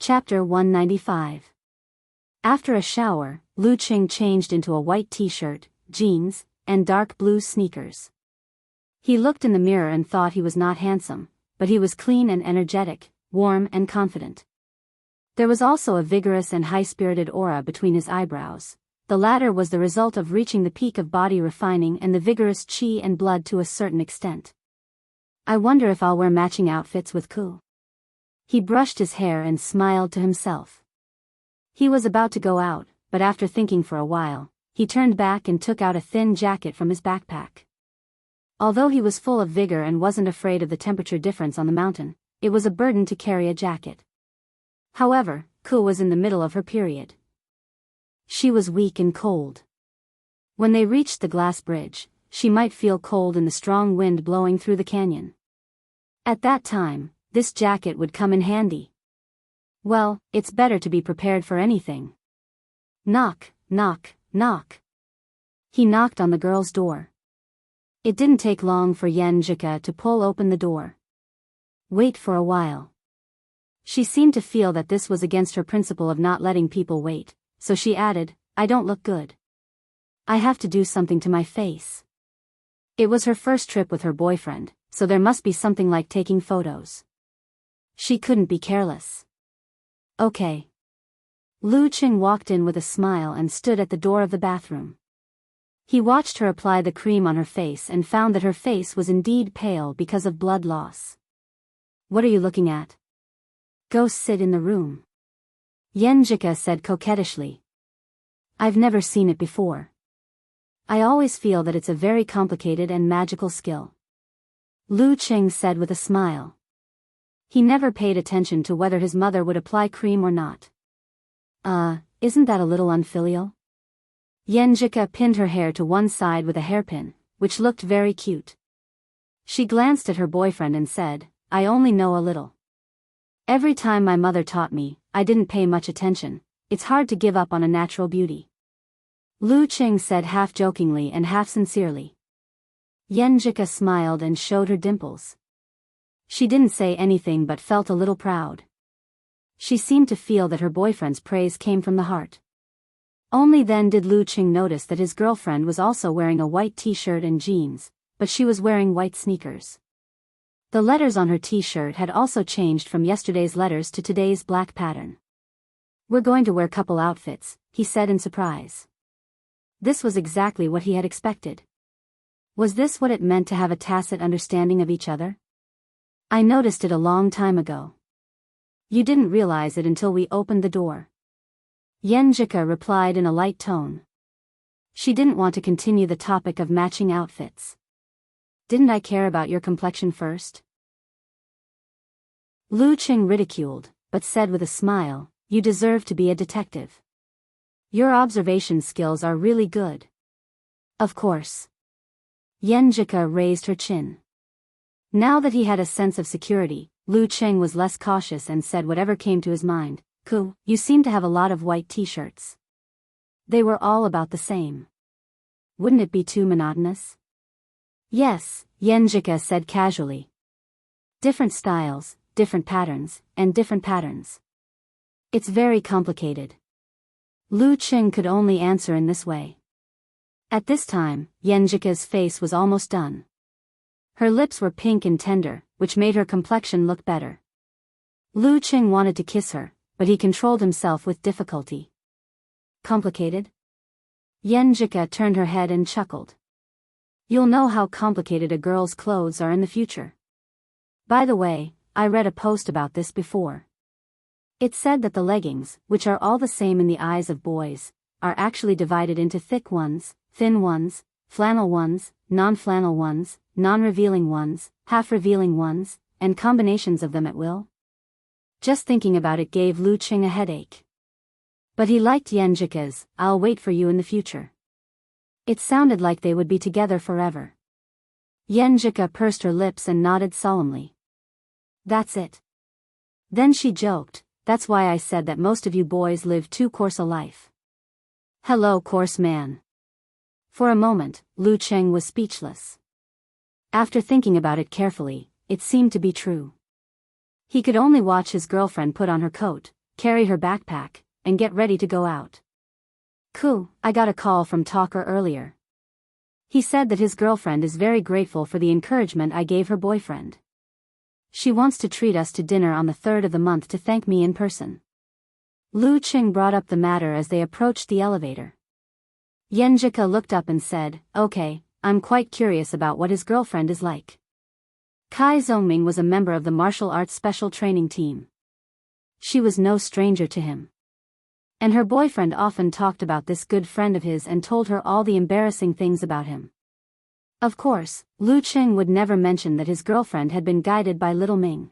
Chapter 195. After a shower, Lu Qing changed into a white t-shirt, jeans, and dark blue sneakers. He looked in the mirror and thought he was not handsome, but he was clean and energetic, warm and confident. There was also a vigorous and high-spirited aura between his eyebrows. The latter was the result of reaching the peak of body refining and the vigorous qi and blood to a certain extent. I wonder if I'll wear matching outfits with Ku. He brushed his hair and smiled to himself. He was about to go out, but after thinking for a while, he turned back and took out a thin jacket from his backpack. Although he was full of vigor and wasn't afraid of the temperature difference on the mountain, it was a burden to carry a jacket. However, Ku was in the middle of her period. She was weak and cold. When they reached the glass bridge, she might feel cold in the strong wind blowing through the canyon. At that time, this jacket would come in handy. Well, it's better to be prepared for anything. Knock, knock, knock. He knocked on the girl's door. It didn't take long for Yenjika to pull open the door. Wait for a while. She seemed to feel that this was against her principle of not letting people wait, so she added, I don't look good. I have to do something to my face. It was her first trip with her boyfriend, so there must be something like taking photos. She couldn't be careless. Okay. Lu Qing walked in with a smile and stood at the door of the bathroom. He watched her apply the cream on her face and found that her face was indeed pale because of blood loss. What are you looking at? Go sit in the room. Yenjika said coquettishly. I've never seen it before. I always feel that it's a very complicated and magical skill. Lu Qing said with a smile. He never paid attention to whether his mother would apply cream or not. Isn't that a little unfilial? Yenjika pinned her hair to one side with a hairpin, which looked very cute. She glanced at her boyfriend and said, I only know a little. Every time my mother taught me, I didn't pay much attention. It's hard to give up on a natural beauty. Lu Qing said half jokingly and half sincerely. Yenjika smiled and showed her dimples. She didn't say anything but felt a little proud. She seemed to feel that her boyfriend's praise came from the heart. Only then did Lu Qing notice that his girlfriend was also wearing a white t-shirt and jeans, but she was wearing white sneakers. The letters on her t-shirt had also changed from yesterday's letters to today's black pattern. We're going to wear couple outfits, he said in surprise. This was exactly what he had expected. Was this what it meant to have a tacit understanding of each other? I noticed it a long time ago. You didn't realize it until we opened the door. Yenjika replied in a light tone. She didn't want to continue the topic of matching outfits. Didn't I care about your complexion first? Lu Qing ridiculed, but said with a smile, you deserve to be a detective. Your observation skills are really good. Of course. Yenjika raised her chin. Now that he had a sense of security, Lu Qing was less cautious and said whatever came to his mind. Ku, you seem to have a lot of white t-shirts. They were all about the same. Wouldn't it be too monotonous? Yes, Yenjika said casually. Different styles, different patterns, and different patterns. It's very complicated. Lu Qing could only answer in this way. At this time, Yenjika's face was almost done. Her lips were pink and tender, which made her complexion look better. Lu Qing wanted to kiss her, but he controlled himself with difficulty. Complicated? Yenjika turned her head and chuckled. You'll know how complicated a girl's clothes are in the future. By the way, I read a post about this before. It said that the leggings, which are all the same in the eyes of boys, are actually divided into thick ones, thin ones, flannel ones, non-flannel ones, non-revealing ones, half-revealing ones, and combinations of them at will. Just thinking about it gave Lu Qing a headache. But he liked Yenjika's, I'll wait for you in the future. It sounded like they would be together forever. Yenjika pursed her lips and nodded solemnly. That's it. Then she joked, that's why I said that most of you boys live too coarse a life. Hello, coarse man. For a moment, Lu Qing was speechless. After thinking about it carefully, it seemed to be true. He could only watch his girlfriend put on her coat, carry her backpack, and get ready to go out. Cool, I got a call from Talker earlier. He said that his girlfriend is very grateful for the encouragement I gave her boyfriend. She wants to treat us to dinner on the 3rd of the month to thank me in person. Lu Qing brought up the matter as they approached the elevator. Yenjika looked up and said, "Okay, I'm quite curious about what his girlfriend is like." Kai Zhongming was a member of the martial arts special training team. She was no stranger to him. And her boyfriend often talked about this good friend of his and told her all the embarrassing things about him. Of course, Lu Qing would never mention that his girlfriend had been guided by Little Ming.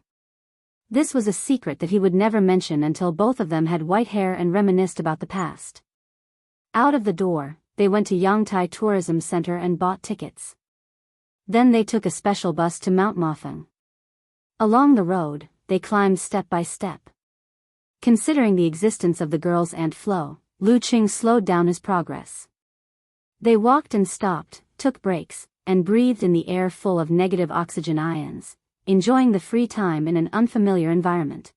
This was a secret that he would never mention until both of them had white hair and reminisced about the past. Out of the door, they went to Yangtai Tourism Center and bought tickets. Then they took a special bus to Mount Mafeng. Along the road, they climbed step by step. Considering the existence of the girl's Aunt Flo, Lu Qing slowed down his progress. They walked and stopped, took breaks, and breathed in the air full of negative oxygen ions, enjoying the free time in an unfamiliar environment.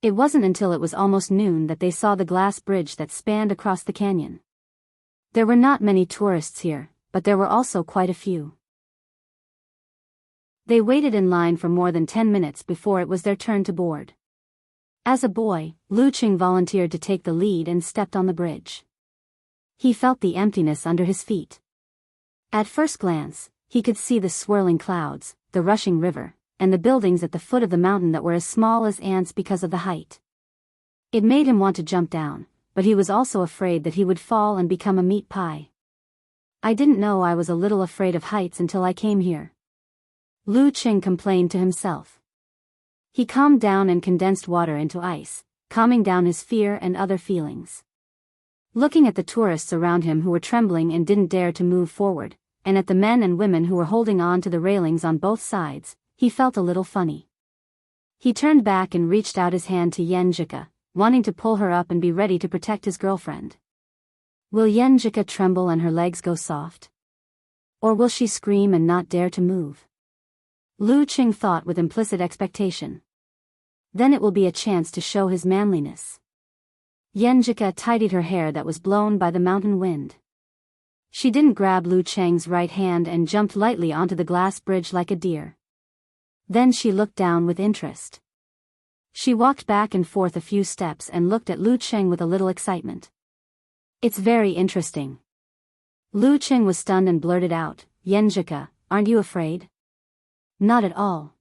It wasn't until it was almost noon that they saw the glass bridge that spanned across the canyon. There were not many tourists here, but there were also quite a few. They waited in line for more than 10 minutes before it was their turn to board. As a boy, Lu Qing volunteered to take the lead and stepped on the bridge. He felt the emptiness under his feet. At first glance, he could see the swirling clouds, the rushing river, and the buildings at the foot of the mountain that were as small as ants because of the height. It made him want to jump down, but he was also afraid that he would fall and become a meat pie. "I didn't know I was a little afraid of heights until I came here," Lu Qing complained to himself. He calmed down and condensed water into ice, calming down his fear and other feelings. Looking at the tourists around him who were trembling and didn't dare to move forward, and at the men and women who were holding on to the railings on both sides, he felt a little funny. He turned back and reached out his hand to Yenjika, wanting to pull her up and be ready to protect his girlfriend. Will Yenjika tremble and her legs go soft? Or will she scream and not dare to move? Lu Qing thought with implicit expectation. Then it will be a chance to show his manliness. Yenjika tidied her hair that was blown by the mountain wind. She didn't grab Lu Qing's right hand and jumped lightly onto the glass bridge like a deer. Then she looked down with interest. She walked back and forth a few steps and looked at Lu Qing with a little excitement. "It's very interesting." Lu Qing was stunned and blurted out, "Yenjika, aren't you afraid?" "Not at all."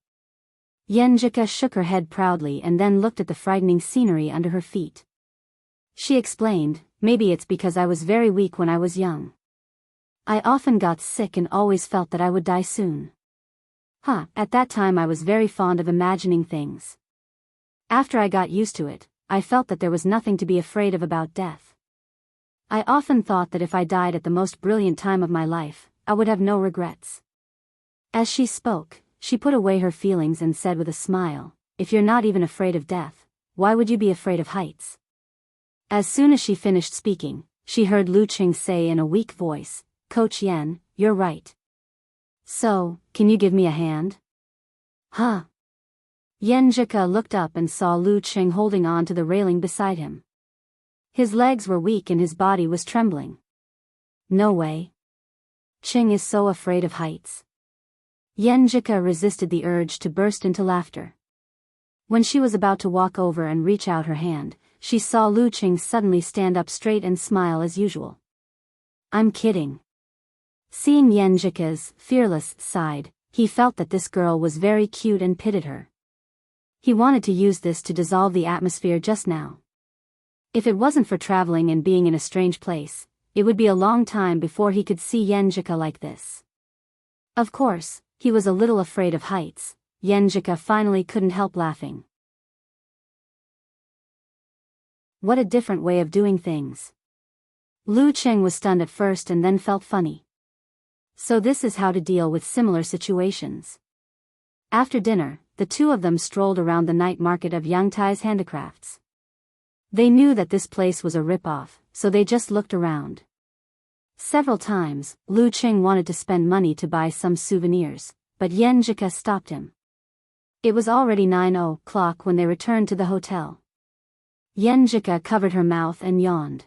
Yenjika shook her head proudly and then looked at the frightening scenery under her feet. She explained, "Maybe it's because I was very weak when I was young. I often got sick and always felt that I would die soon. At that time I was very fond of imagining things. After I got used to it, I felt that there was nothing to be afraid of about death. I often thought that if I died at the most brilliant time of my life, I would have no regrets." As she spoke, she put away her feelings and said with a smile, "If you're not even afraid of death, why would you be afraid of heights?" As soon as she finished speaking, she heard Lu Qing say in a weak voice, "Coach Yen, you're right. So, can you give me a hand?" "Huh?" Yenjika looked up and saw Lu Qing holding on to the railing beside him. His legs were weak and his body was trembling. "No way. Qing is so afraid of heights." Yenjika resisted the urge to burst into laughter. When she was about to walk over and reach out her hand, she saw Lu Qing suddenly stand up straight and smile as usual. "I'm kidding." Seeing Yenjika's fearless side, he felt that this girl was very cute and pitied her. He wanted to use this to dissolve the atmosphere just now. If it wasn't for traveling and being in a strange place, it would be a long time before he could see Yenjika like this. Of course, he was a little afraid of heights. Yenjika finally couldn't help laughing. What a different way of doing things. Lu Qing was stunned at first and then felt funny. So this is how to deal with similar situations. After dinner, the two of them strolled around the night market of Yangtai's handicrafts. They knew that this place was a rip-off, so they just looked around. Several times, Lu Qing wanted to spend money to buy some souvenirs, but Yenjika stopped him. It was already 9 o'clock when they returned to the hotel. Yenjika covered her mouth and yawned.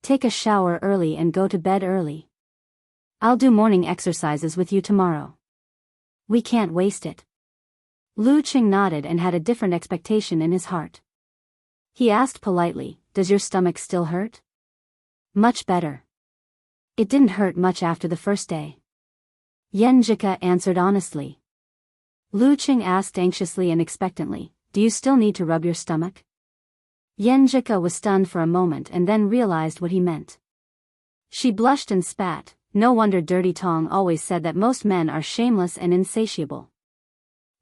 Take a shower early and go to bed early. I'll do morning exercises with you tomorrow. We can't waste it. Lu Qing nodded and had a different expectation in his heart. He asked politely, does your stomach still hurt? Much better. It didn't hurt much after the first day. Yenjika answered honestly. Lu Qing asked anxiously and expectantly, do you still need to rub your stomach? Yenjika was stunned for a moment and then realized what he meant. She blushed and spat. No wonder Dirty Tong always said that most men are shameless and insatiable.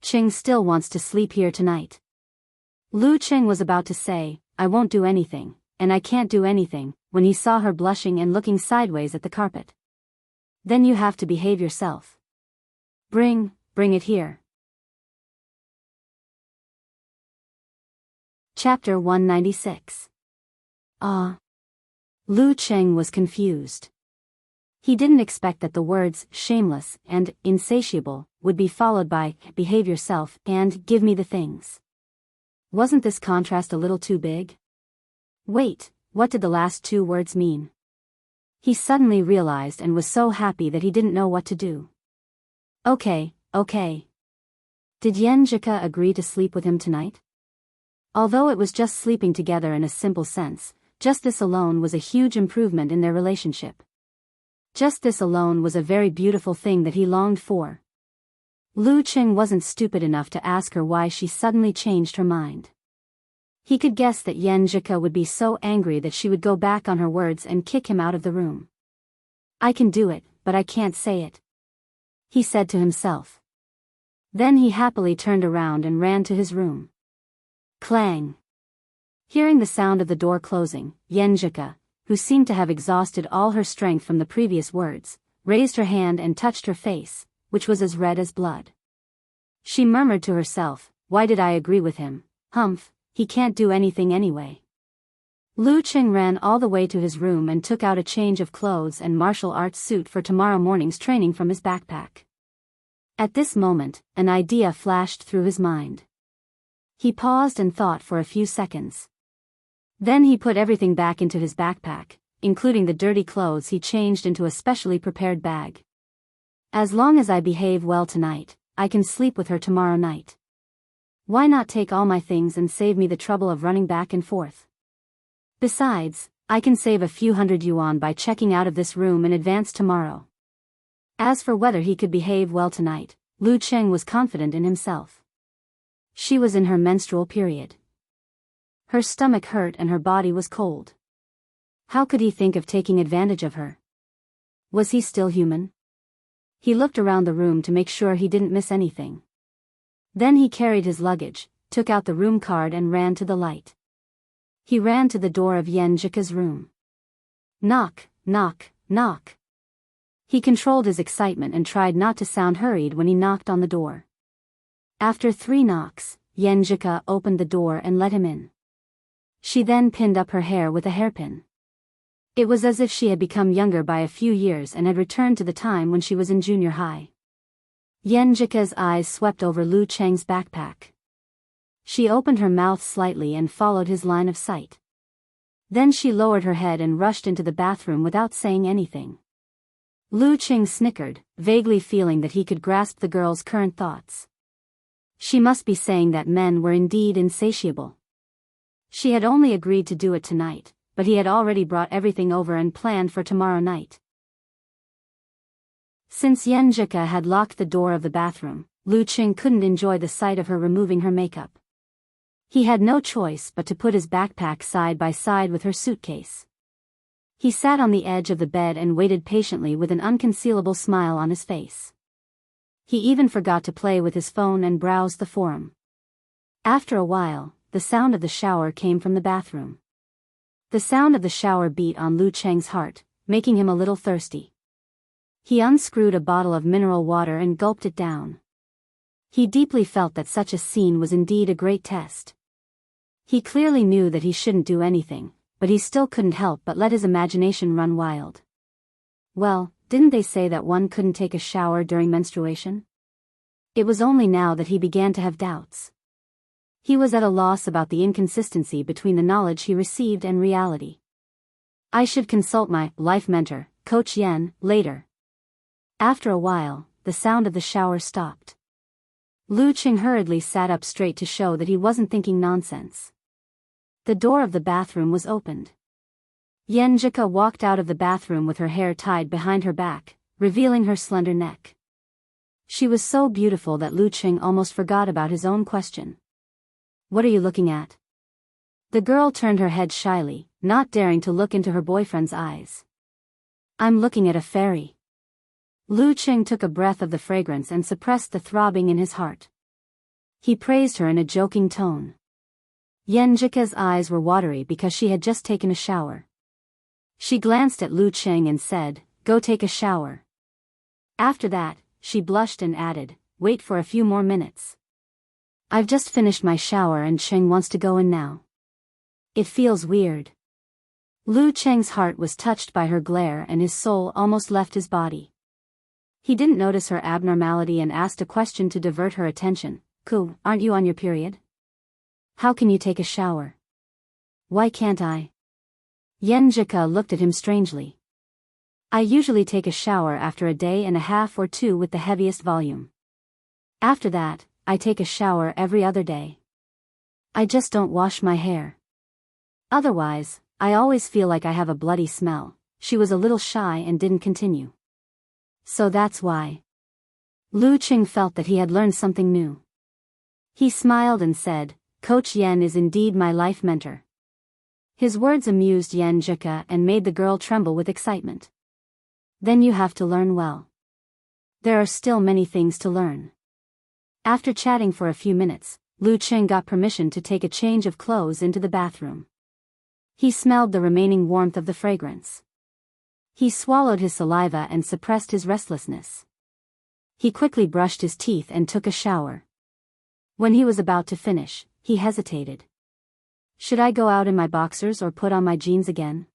Qing still wants to sleep here tonight. Lu Qing was about to say, I won't do anything, and I can't do anything, when he saw her blushing and looking sideways at the carpet. Then you have to behave yourself. Bring it here. Chapter 196. Lu Qing was confused. He didn't expect that the words, shameless, and insatiable, would be followed by, behave yourself, and give me the things. Wasn't this contrast a little too big? Wait, what did the last two words mean? He suddenly realized and was so happy that he didn't know what to do. Okay. Did Yenjika agree to sleep with him tonight? Although it was just sleeping together in a simple sense, just this alone was a huge improvement in their relationship. Just this alone was a very beautiful thing that he longed for. Lu Qing wasn't stupid enough to ask her why she suddenly changed her mind. He could guess that Yenjika would be so angry that she would go back on her words and kick him out of the room. I can do it, but I can't say it, he said to himself. Then he happily turned around and ran to his room. Clang! Hearing the sound of the door closing, Yenjika, who seemed to have exhausted all her strength from the previous words, raised her hand and touched her face, which was as red as blood. She murmured to herself, why did I agree with him? Humph, he can't do anything anyway. Lu Qing ran all the way to his room and took out a change of clothes and martial arts suit for tomorrow morning's training from his backpack. At this moment, an idea flashed through his mind. He paused and thought for a few seconds. Then he put everything back into his backpack, including the dirty clothes he changed into a specially prepared bag. As long as I behave well tonight, I can sleep with her tomorrow night. Why not take all my things and save me the trouble of running back and forth? Besides, I can save a few hundred yuan by checking out of this room in advance tomorrow. As for whether he could behave well tonight, Lu Qing was confident in himself. She was in her menstrual period. Her stomach hurt and her body was cold. How could he think of taking advantage of her? Was he still human? He looked around the room to make sure he didn't miss anything. Then he carried his luggage, took out the room card and ran to the light. He ran to the door of Yenjika's room. Knock, knock, knock. He controlled his excitement and tried not to sound hurried when he knocked on the door. After 3 knocks, Yenjika opened the door and let him in. She then pinned up her hair with a hairpin. It was as if she had become younger by a few years and had returned to the time when she was in junior high. Yenjika's eyes swept over Lu Qing's backpack. She opened her mouth slightly and followed his line of sight. Then she lowered her head and rushed into the bathroom without saying anything. Lu Qing snickered, vaguely feeling that he could grasp the girl's current thoughts. She must be saying that men were indeed insatiable. She had only agreed to do it tonight, but he had already brought everything over and planned for tomorrow night. Since Yenjika had locked the door of the bathroom, Lu Qing couldn't enjoy the sight of her removing her makeup. He had no choice but to put his backpack side by side with her suitcase. He sat on the edge of the bed and waited patiently with an unconcealable smile on his face. He even forgot to play with his phone and browse the forum. After a while, the sound of the shower came from the bathroom. The sound of the shower beat on Lu Qing's heart, making him a little thirsty. He unscrewed a bottle of mineral water and gulped it down. He deeply felt that such a scene was indeed a great test. He clearly knew that he shouldn't do anything, but he still couldn't help but let his imagination run wild. Well, didn't they say that one couldn't take a shower during menstruation? It was only now that he began to have doubts. He was at a loss about the inconsistency between the knowledge he received and reality. I should consult my life mentor, Coach Yen, later. After a while, the sound of the shower stopped. Lu Qing hurriedly sat up straight to show that he wasn't thinking nonsense. The door of the bathroom was opened. Yen Jika walked out of the bathroom with her hair tied behind her back, revealing her slender neck. She was so beautiful that Lu Qing almost forgot about his own question. "What are you looking at?" The girl turned her head shyly, not daring to look into her boyfriend's eyes. "I'm looking at a fairy." Lu Qing took a breath of the fragrance and suppressed the throbbing in his heart. He praised her in a joking tone. Yen Jika's eyes were watery because she had just taken a shower. She glanced at Lu Qing and said, "Go take a shower." After that, she blushed and added, "Wait for a few more minutes. I've just finished my shower and Qing wants to go in now. It feels weird." Lu Qing's heart was touched by her glare and his soul almost left his body. He didn't notice her abnormality and asked a question to divert her attention. "Ku, aren't you on your period? How can you take a shower?" "Why can't I?" Yen Jika looked at him strangely. "I usually take a shower after a day and a half or two with the heaviest volume. After that, I take a shower every other day. I just don't wash my hair. Otherwise, I always feel like I have a bloody smell." She was a little shy and didn't continue. "So that's why." Lu Qing felt that he had learned something new. He smiled and said, "Coach Yen is indeed my life mentor." His words amused Yen Jika and made the girl tremble with excitement. "Then you have to learn well. There are still many things to learn." After chatting for a few minutes, Lu Qing got permission to take a change of clothes into the bathroom. He smelled the remaining warmth of the fragrance. He swallowed his saliva and suppressed his restlessness. He quickly brushed his teeth and took a shower. When he was about to finish, he hesitated. "Should I go out in my boxers or put on my jeans again?"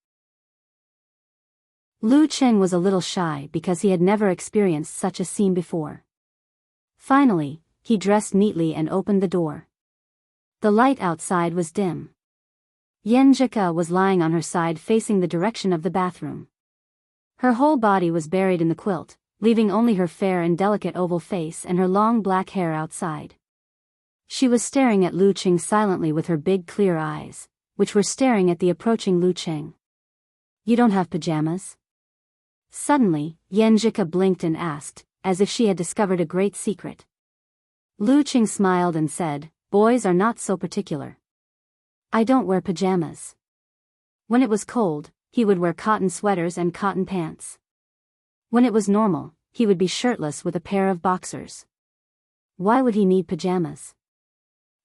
Lu Qing was a little shy because he had never experienced such a scene before. Finally, he dressed neatly and opened the door. The light outside was dim. Yen Jika was lying on her side facing the direction of the bathroom. Her whole body was buried in the quilt, leaving only her fair and delicate oval face and her long black hair outside. She was staring at Lu Qing silently with her big clear eyes, which were staring at the approaching Lu Qing. "You don't have pajamas?" Suddenly, Yen Jika blinked and asked, as if she had discovered a great secret. Lu Qing smiled and said, "Boys are not so particular. I don't wear pajamas." When it was cold, he would wear cotton sweaters and cotton pants. When it was normal, he would be shirtless with a pair of boxers. Why would he need pajamas?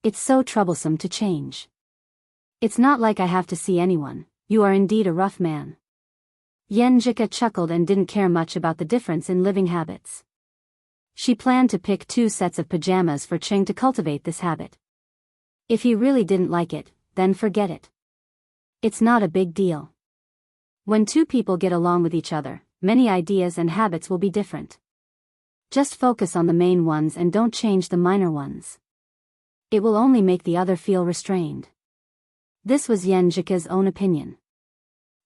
It's so troublesome to change. "It's not like I have to see anyone. You are indeed a rough man." Yen Jika chuckled and didn't care much about the difference in living habits. She planned to pick 2 sets of pajamas for Qing to cultivate this habit. If he really didn't like it, then forget it. It's not a big deal. When 2 people get along with each other, many ideas and habits will be different. Just focus on the main ones and don't change the minor ones. It will only make the other feel restrained. This was Yen Jika's own opinion.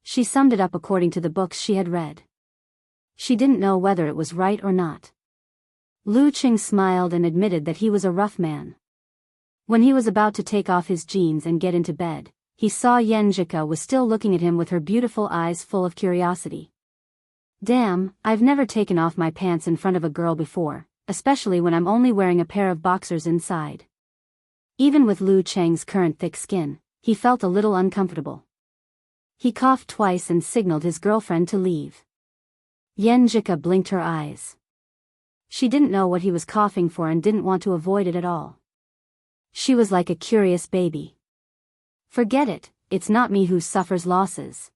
She summed it up according to the books she had read. She didn't know whether it was right or not. Lu Qing smiled and admitted that he was a rough man. When he was about to take off his jeans and get into bed, he saw Yen Jika was still looking at him with her beautiful eyes full of curiosity. "Damn, I've never taken off my pants in front of a girl before, especially when I'm only wearing a pair of boxers inside." Even with Lu Qing's current thick skin, he felt a little uncomfortable. He coughed twice and signaled his girlfriend to leave. Yen Jika blinked her eyes. She didn't know what he was coughing for and didn't want to avoid it at all. She was like a curious baby. "Forget it, it's not me who suffers losses."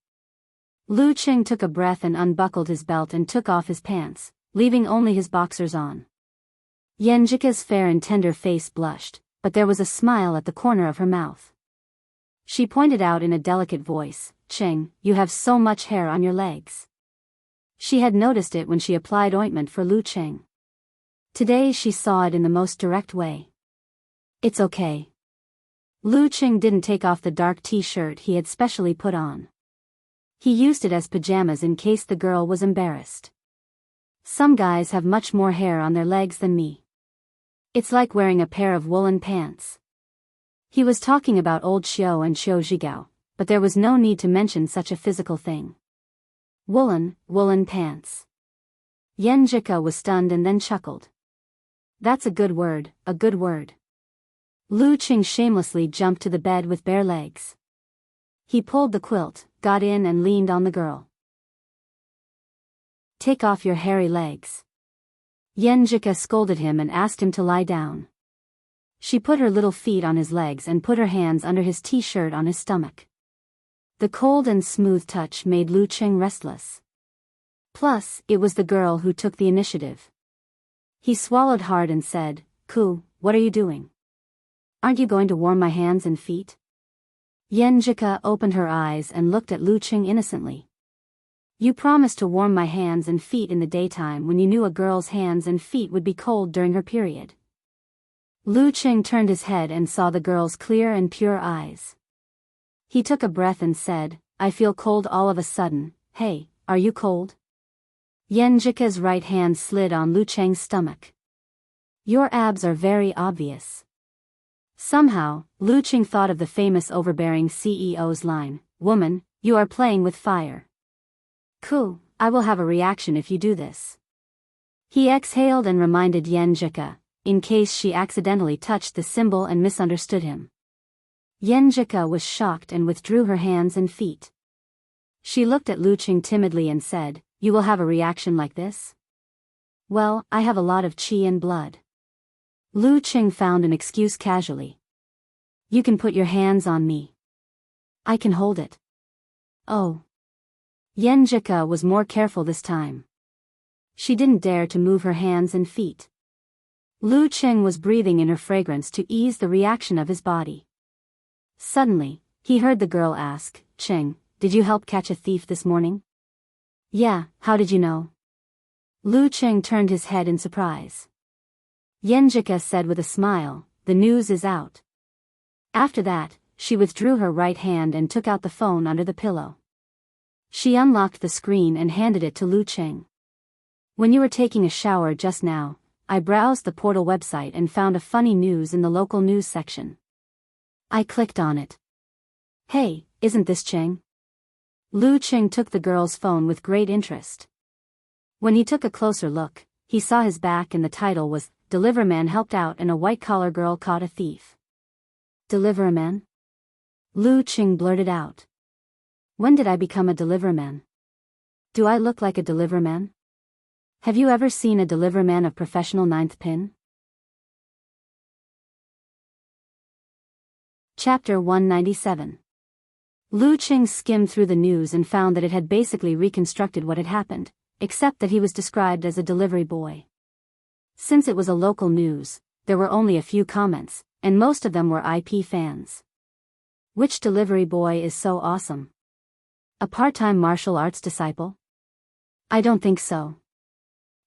Lu Qing took a breath and unbuckled his belt and took off his pants, leaving only his boxers on. Yen Jika's fair and tender face blushed, but there was a smile at the corner of her mouth. She pointed out in a delicate voice, "Qing, you have so much hair on your legs." She had noticed it when she applied ointment for Lu Qing. Today she saw it in the most direct way. "It's okay. Lu Qing didn't take off the dark t-shirt he had specially put on. He used it as pajamas in case the girl was embarrassed. Some guys have much more hair on their legs than me. It's like wearing a pair of woolen pants. He was talking about old Xiao and Xiao Zhigao, but there was no need to mention such a physical thing. Woolen pants. Yan Jika was stunned and then chuckled. That's a good word, a good word. Lu Qing shamelessly jumped to the bed with bare legs. He pulled the quilt, got in and leaned on the girl. Take off your hairy legs. Yan Jika scolded him and asked him to lie down. She put her little feet on his legs and put her hands under his t-shirt on his stomach. The cold and smooth touch made Lu Qing restless. Plus, it was the girl who took the initiative. He swallowed hard and said, "Ku, what are you doing? Aren't you going to warm my hands and feet?" Yan Jika opened her eyes and looked at Lu Qing innocently. You promised to warm my hands and feet in the daytime when you knew a girl's hands and feet would be cold during her period. Lu Qing turned his head and saw the girl's clear and pure eyes. He took a breath and said, I feel cold all of a sudden. Hey, are you cold? Yan Jika's right hand slid on Lu Qing's stomach. Your abs are very obvious. Somehow, Lu Qing thought of the famous overbearing CEO's line, Woman, you are playing with fire. Ku, I will have a reaction if you do this. He exhaled and reminded Yan Jika, in case she accidentally touched the symbol and misunderstood him. Yan Jika was shocked and withdrew her hands and feet. She looked at Lu Qing timidly and said, You will have a reaction like this? Well, I have a lot of qi and blood. Lu Qing found an excuse casually. You can put your hands on me. I can hold it. Oh. Yan Jika was more careful this time. She didn't dare to move her hands and feet. Lu Qing was breathing in her fragrance to ease the reaction of his body. Suddenly, he heard the girl ask, Qing, did you help catch a thief this morning? Yeah, how did you know? Lu Qing turned his head in surprise. Yan Jika said with a smile, the news is out. After that, she withdrew her right hand and took out the phone under the pillow. She unlocked the screen and handed it to Lu Qing. When you were taking a shower just now, I browsed the portal website and found a funny news in the local news section. I clicked on it. Hey, isn't this Qing? Lu Qing took the girl's phone with great interest. When he took a closer look, he saw his back and the title was, Deliverman helped out and a white-collar girl caught a thief. Deliverman? Lu Qing blurted out. When did I become a deliverman? Do I look like a deliverman? Have you ever seen a deliverman of professional ninth pin? Chapter 197. Lu Qing skimmed through the news and found that it had basically reconstructed what had happened, except that he was described as a delivery boy. Since it was a local news, there were only a few comments, and most of them were IP fans. Which delivery boy is so awesome? A part-time martial arts disciple? I don't think so.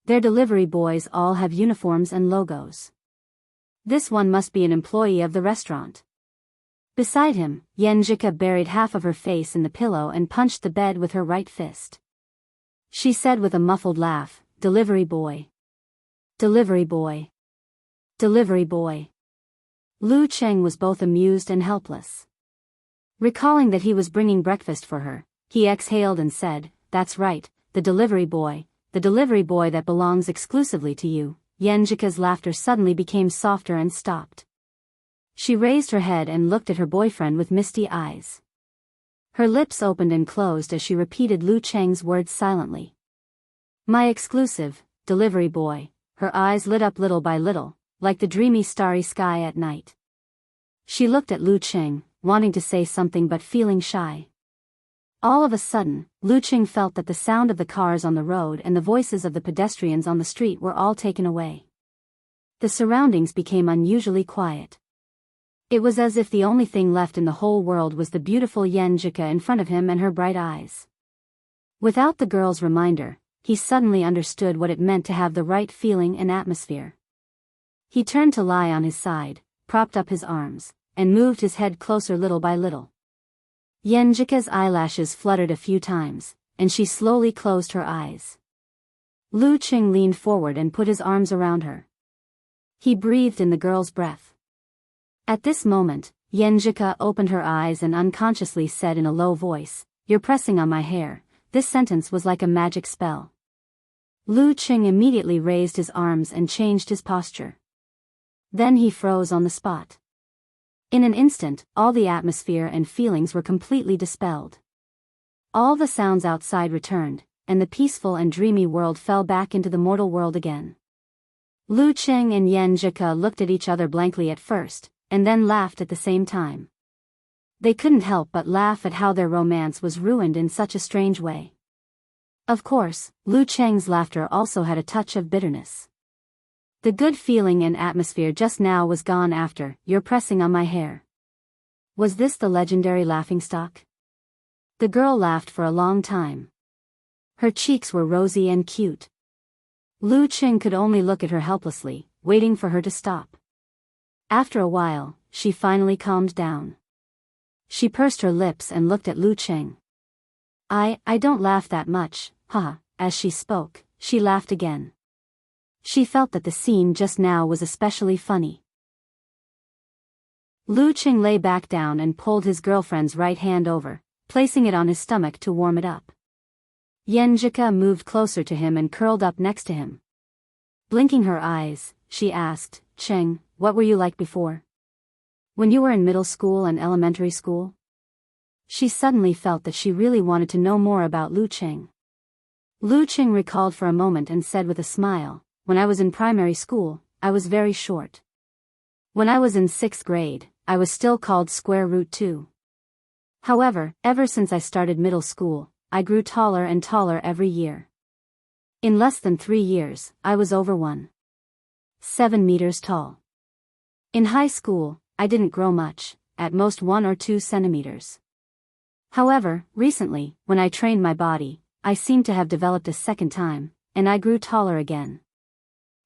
Their delivery boys all have uniforms and logos. This one must be an employee of the restaurant. Beside him, Yan Jika buried half of her face in the pillow and punched the bed with her right fist. She said with a muffled laugh, Delivery boy. Delivery boy. Delivery boy. Lu Qing was both amused and helpless. Recalling that he was bringing breakfast for her, he exhaled and said, That's right, the delivery boy that belongs exclusively to you. Yan Jika's laughter suddenly became softer and stopped. She raised her head and looked at her boyfriend with misty eyes. Her lips opened and closed as she repeated Lu Qing's words silently. My exclusive, delivery boy. Her eyes lit up little by little, like the dreamy starry sky at night. She looked at Lu Qing, wanting to say something but feeling shy. All of a sudden, Lu Qing felt that the sound of the cars on the road and the voices of the pedestrians on the street were all taken away. The surroundings became unusually quiet. It was as if the only thing left in the whole world was the beautiful Yan Jika in front of him and her bright eyes. Without the girl's reminder, he suddenly understood what it meant to have the right feeling and atmosphere. He turned to lie on his side, propped up his arms, and moved his head closer little by little. Yenjika's eyelashes fluttered a few times, and she slowly closed her eyes. Lu Qing leaned forward and put his arms around her. He breathed in the girl's breath. At this moment, Yenjika opened her eyes and unconsciously said in a low voice, "You're pressing on my hair." This sentence was like a magic spell. Lu Qing immediately raised his arms and changed his posture. Then he froze on the spot. In an instant, all the atmosphere and feelings were completely dispelled. All the sounds outside returned, and the peaceful and dreamy world fell back into the mortal world again. Lu Qing and Yenjika looked at each other blankly at first, and then laughed at the same time. They couldn't help but laugh at how their romance was ruined in such a strange way. Of course, Lu Qing's laughter also had a touch of bitterness. The good feeling and atmosphere just now was gone after "You're pressing on my hair." Was this the legendary laughingstock? The girl laughed for a long time. Her cheeks were rosy and cute. Lu Qing could only look at her helplessly, waiting for her to stop. After a while, she finally calmed down. She pursed her lips and looked at Lu Qing. I don't laugh that much, haha." As she spoke, she laughed again. She felt that the scene just now was especially funny. Lu Qing lay back down and pulled his girlfriend's right hand over, placing it on his stomach to warm it up. Yenjika moved closer to him and curled up next to him. Blinking her eyes, she asked, "Qing, what were you like before? When you were in middle school and elementary school?" She suddenly felt that she really wanted to know more about Lu Qing. Lu Qing recalled for a moment and said with a smile, "When I was in primary school, I was very short. When I was in 6th grade, I was still called square root 2. However, ever since I started middle school, I grew taller and taller every year. In less than 3 years, I was over 1.7 meters tall. In high school, I didn't grow much, at most 1 or 2 centimeters. However, recently, when I trained my body, I seemed to have developed a second time, and I grew taller again."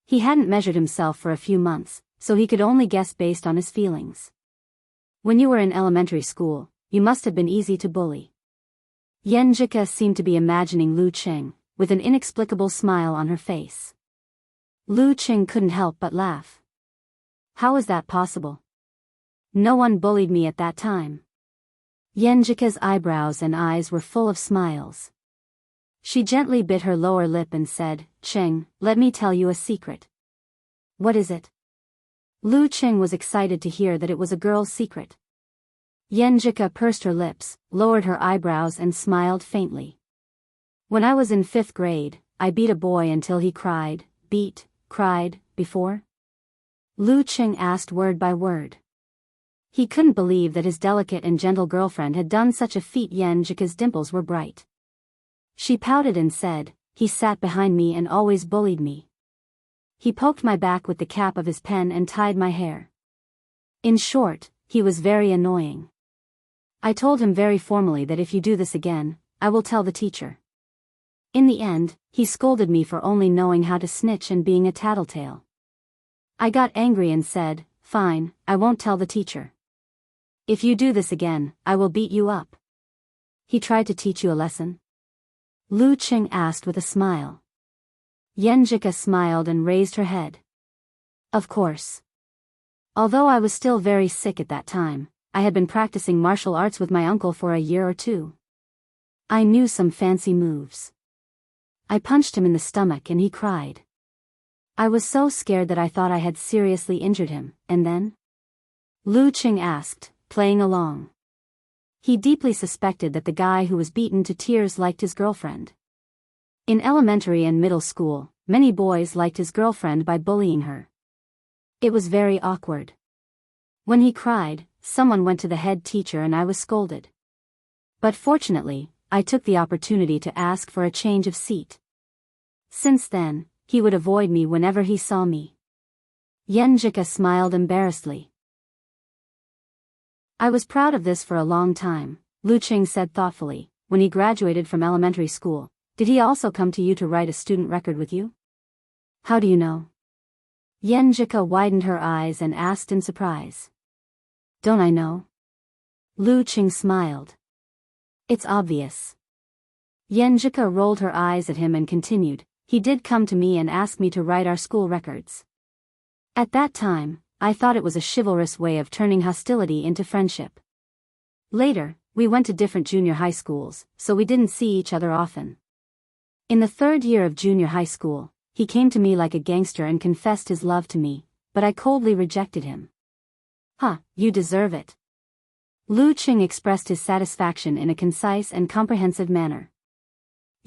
He hadn't measured himself for a few months, so he could only guess based on his feelings. "When you were in elementary school, you must have been easy to bully." Yenjika seemed to be imagining Lu Qing, with an inexplicable smile on her face. Lu Qing couldn't help but laugh. "How is that possible? No one bullied me at that time." Yenjika's eyebrows and eyes were full of smiles. She gently bit her lower lip and said, "Qing, let me tell you a secret." "What is it?" Lu Qing was excited to hear that it was a girl's secret. Yenjika pursed her lips, lowered her eyebrows and smiled faintly. "When I was in 5th grade, I beat a boy until he cried." Cried, before?" Lu Qing asked word by word. He couldn't believe that his delicate and gentle girlfriend had done such a feat. Yenjika's dimples were bright. She pouted and said, "He sat behind me and always bullied me. He poked my back with the cap of his pen and tied my hair. In short, he was very annoying. I told him very formally that if you do this again, I will tell the teacher. In the end, he scolded me for only knowing how to snitch and being a tattletale. I got angry and said, 'Fine, I won't tell the teacher. If you do this again, I will beat you up.' He tried to teach you a lesson?" Lu Qing asked with a smile. Yenjika smiled and raised her head. "Of course. Although I was still very sick at that time, I had been practicing martial arts with my uncle for a year or 2. I knew some fancy moves. I punched him in the stomach and he cried. I was so scared that I thought I had seriously injured him, and then?" Lu Qing asked, playing along. He deeply suspected that the guy who was beaten to tears liked his girlfriend. In elementary and middle school, many boys liked his girlfriend by bullying her. It was very awkward. When he cried, someone went to the head teacher and I was scolded. But fortunately, I took the opportunity to ask for a change of seat. Since then, he would avoid me whenever he saw me. Yenjika smiled embarrassedly. "I was proud of this for a long time," Lu Qing said thoughtfully. "When he graduated from elementary school, did he also come to you to write a student record with you?" "How do you know?" Yenjika widened her eyes and asked in surprise. Don't I know? Lu Qing smiled. It's obvious. Yenjika rolled her eyes at him and continued, he did come to me and ask me to write our school records. At that time, I thought it was a chivalrous way of turning hostility into friendship. Later, we went to different junior high schools, so we didn't see each other often. In the 3rd year of junior high school, he came to me like a gangster and confessed his love to me, but I coldly rejected him. Huh, you deserve it. Lu Qing expressed his satisfaction in a concise and comprehensive manner.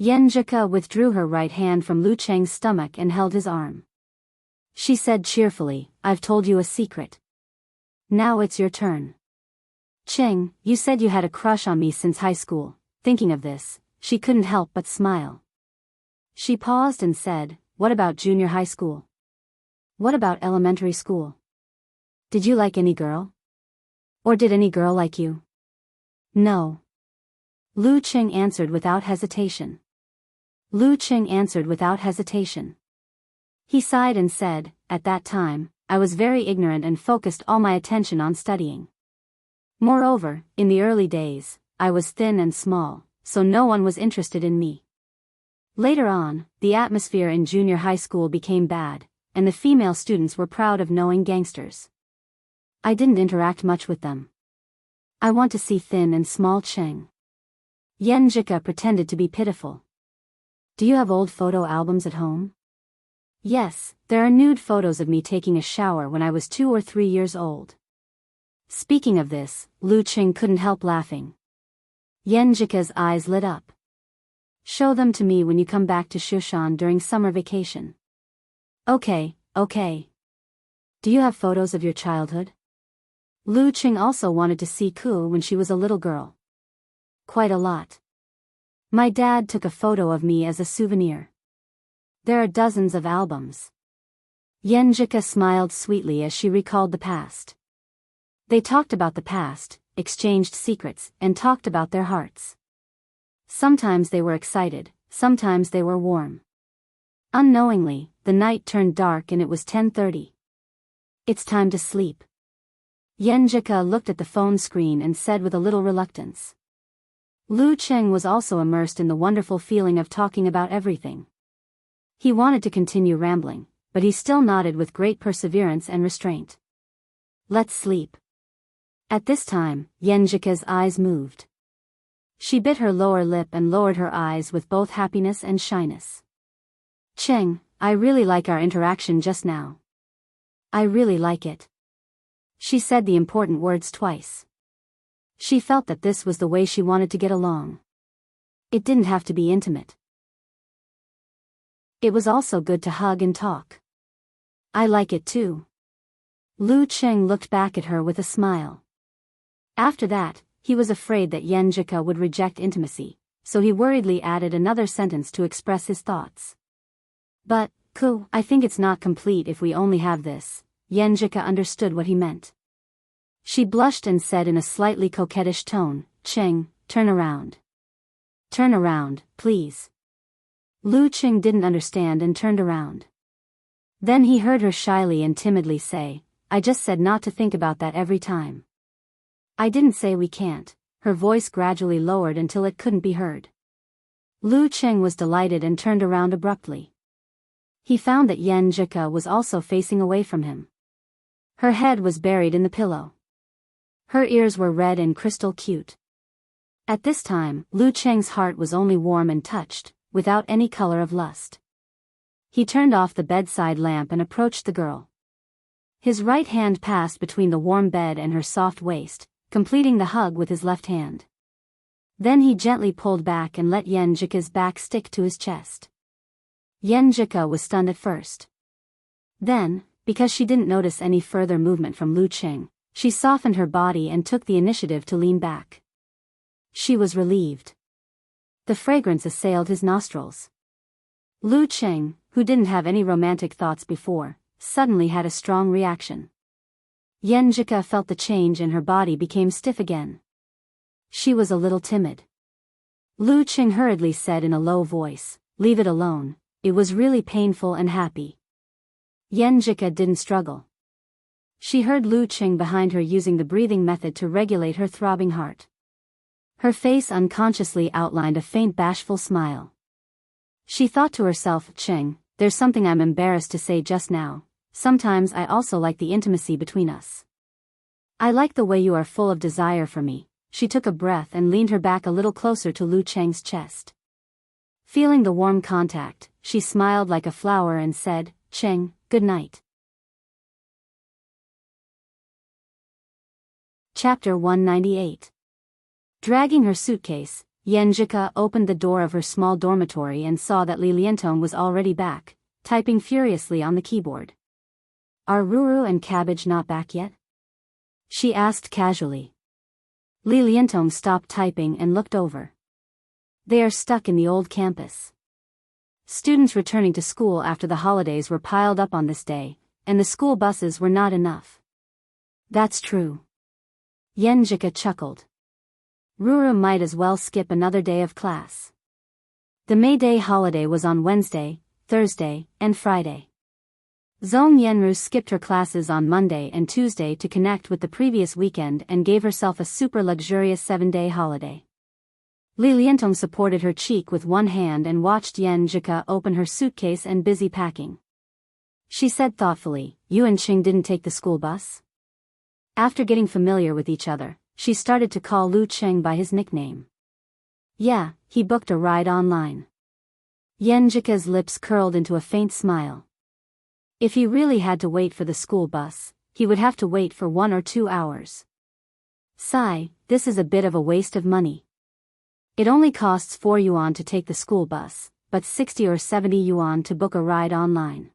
Yenjika withdrew her right hand from Lu Cheng's stomach and held his arm. She said cheerfully, I've told you a secret. Now it's your turn. Cheng, you said you had a crush on me since high school. Thinking of this, she couldn't help but smile. She paused and said, what about junior high school? What about elementary school? Did you like any girl? Or did any girl like you? No. Lu Qing answered without hesitation. Lu Qing answered without hesitation. He sighed and said, at that time, I was very ignorant and focused all my attention on studying. Moreover, in the early days, I was thin and small, so no one was interested in me. Later on, the atmosphere in junior high school became bad, and the female students were proud of knowing gangsters. I didn't interact much with them. I want to see thin and small Cheng. Yenjika pretended to be pitiful. Do you have old photo albums at home? Yes, there are nude photos of me taking a shower when I was 2 or 3 years old. Speaking of this, Lu Qing couldn't help laughing. Yenjika's eyes lit up. Show them to me when you come back to Shushan during summer vacation. Okay. Do you have photos of your childhood? Lu Qing also wanted to see Ku when she was a little girl. Quite a lot. My dad took a photo of me as a souvenir. There are dozens of albums. Yenjika smiled sweetly as she recalled the past. They talked about the past, exchanged secrets, and talked about their hearts. Sometimes they were excited, sometimes they were warm. Unknowingly, the night turned dark and it was 10:30. It's time to sleep. Yenjika looked at the phone screen and said with a little reluctance. Lu Qing was also immersed in the wonderful feeling of talking about everything. He wanted to continue rambling, but he still nodded with great perseverance and restraint. Let's sleep. At this time, Yenjika's eyes moved. She bit her lower lip and lowered her eyes with both happiness and shyness. Cheng, I really like our interaction just now. I really like it. She said the important words twice. She felt that this was the way she wanted to get along. It didn't have to be intimate. It was also good to hug and talk. I like it too. Lu Qing looked back at her with a smile. After that, he was afraid that Yenjika would reject intimacy, so he worriedly added another sentence to express his thoughts. But, Ku, I think it's not complete if we only have this. Yenjika understood what he meant. She blushed and said in a slightly coquettish tone, Cheng, turn around. Turn around, please. Lu Qing didn't understand and turned around. Then he heard her shyly and timidly say, I just said not to think about that every time. I didn't say we can't. Her voice gradually lowered until it couldn't be heard. Lu Qing was delighted and turned around abruptly. He found that Yenjika was also facing away from him. Her head was buried in the pillow. Her ears were red and crystal cute. At this time, Lu Qing's heart was only warm and touched, without any color of lust. He turned off the bedside lamp and approached the girl. His right hand passed between the warm bed and her soft waist, completing the hug with his left hand. Then he gently pulled back and let Yenjika's back stick to his chest. Yenjika was stunned at first. Then, because she didn't notice any further movement from Lu Qing, she softened her body and took the initiative to lean back. She was relieved. The fragrance assailed his nostrils. Lu Qing, who didn't have any romantic thoughts before, suddenly had a strong reaction. Yenjika felt the change and her body became stiff again. She was a little timid. Lu Qing hurriedly said in a low voice, leave it alone, it was really painful and happy. Yenjika didn't struggle. She heard Lu Qing behind her using the breathing method to regulate her throbbing heart. Her face unconsciously outlined a faint bashful smile. She thought to herself, Qing, there's something I'm embarrassed to say just now. Sometimes I also like the intimacy between us. I like the way you are full of desire for me. She took a breath and leaned her back a little closer to Lu Qing's chest. Feeling the warm contact, she smiled like a flower and said, Qing, good night. Chapter 198. Dragging her suitcase, Yanjika opened the door of her small dormitory and saw that Li Liantong was already back, typing furiously on the keyboard. Are Ruru and Cabbage not back yet? She asked casually. Li Liantong stopped typing and looked over. They are stuck in the old campus. Students returning to school after the holidays were piled up on this day, and the school buses were not enough. That's true. Yanjika chuckled. Ruru might as well skip another day of class. The May Day holiday was on Wednesday, Thursday, and Friday. Zhong Yenru skipped her classes on Monday and Tuesday to connect with the previous weekend and gave herself a super luxurious 7-day holiday. Li Liantong supported her cheek with one hand and watched Yanjika open her suitcase and busy packing. She said thoughtfully, You and Qing didn't take the school bus? After getting familiar with each other, she started to call Lu Qing by his nickname. Yeah, he booked a ride online. Yanjika's lips curled into a faint smile. If he really had to wait for the school bus, he would have to wait for 1 or 2 hours. Sigh, this is a bit of a waste of money. It only costs 4 yuan to take the school bus, but 60 or 70 yuan to book a ride online.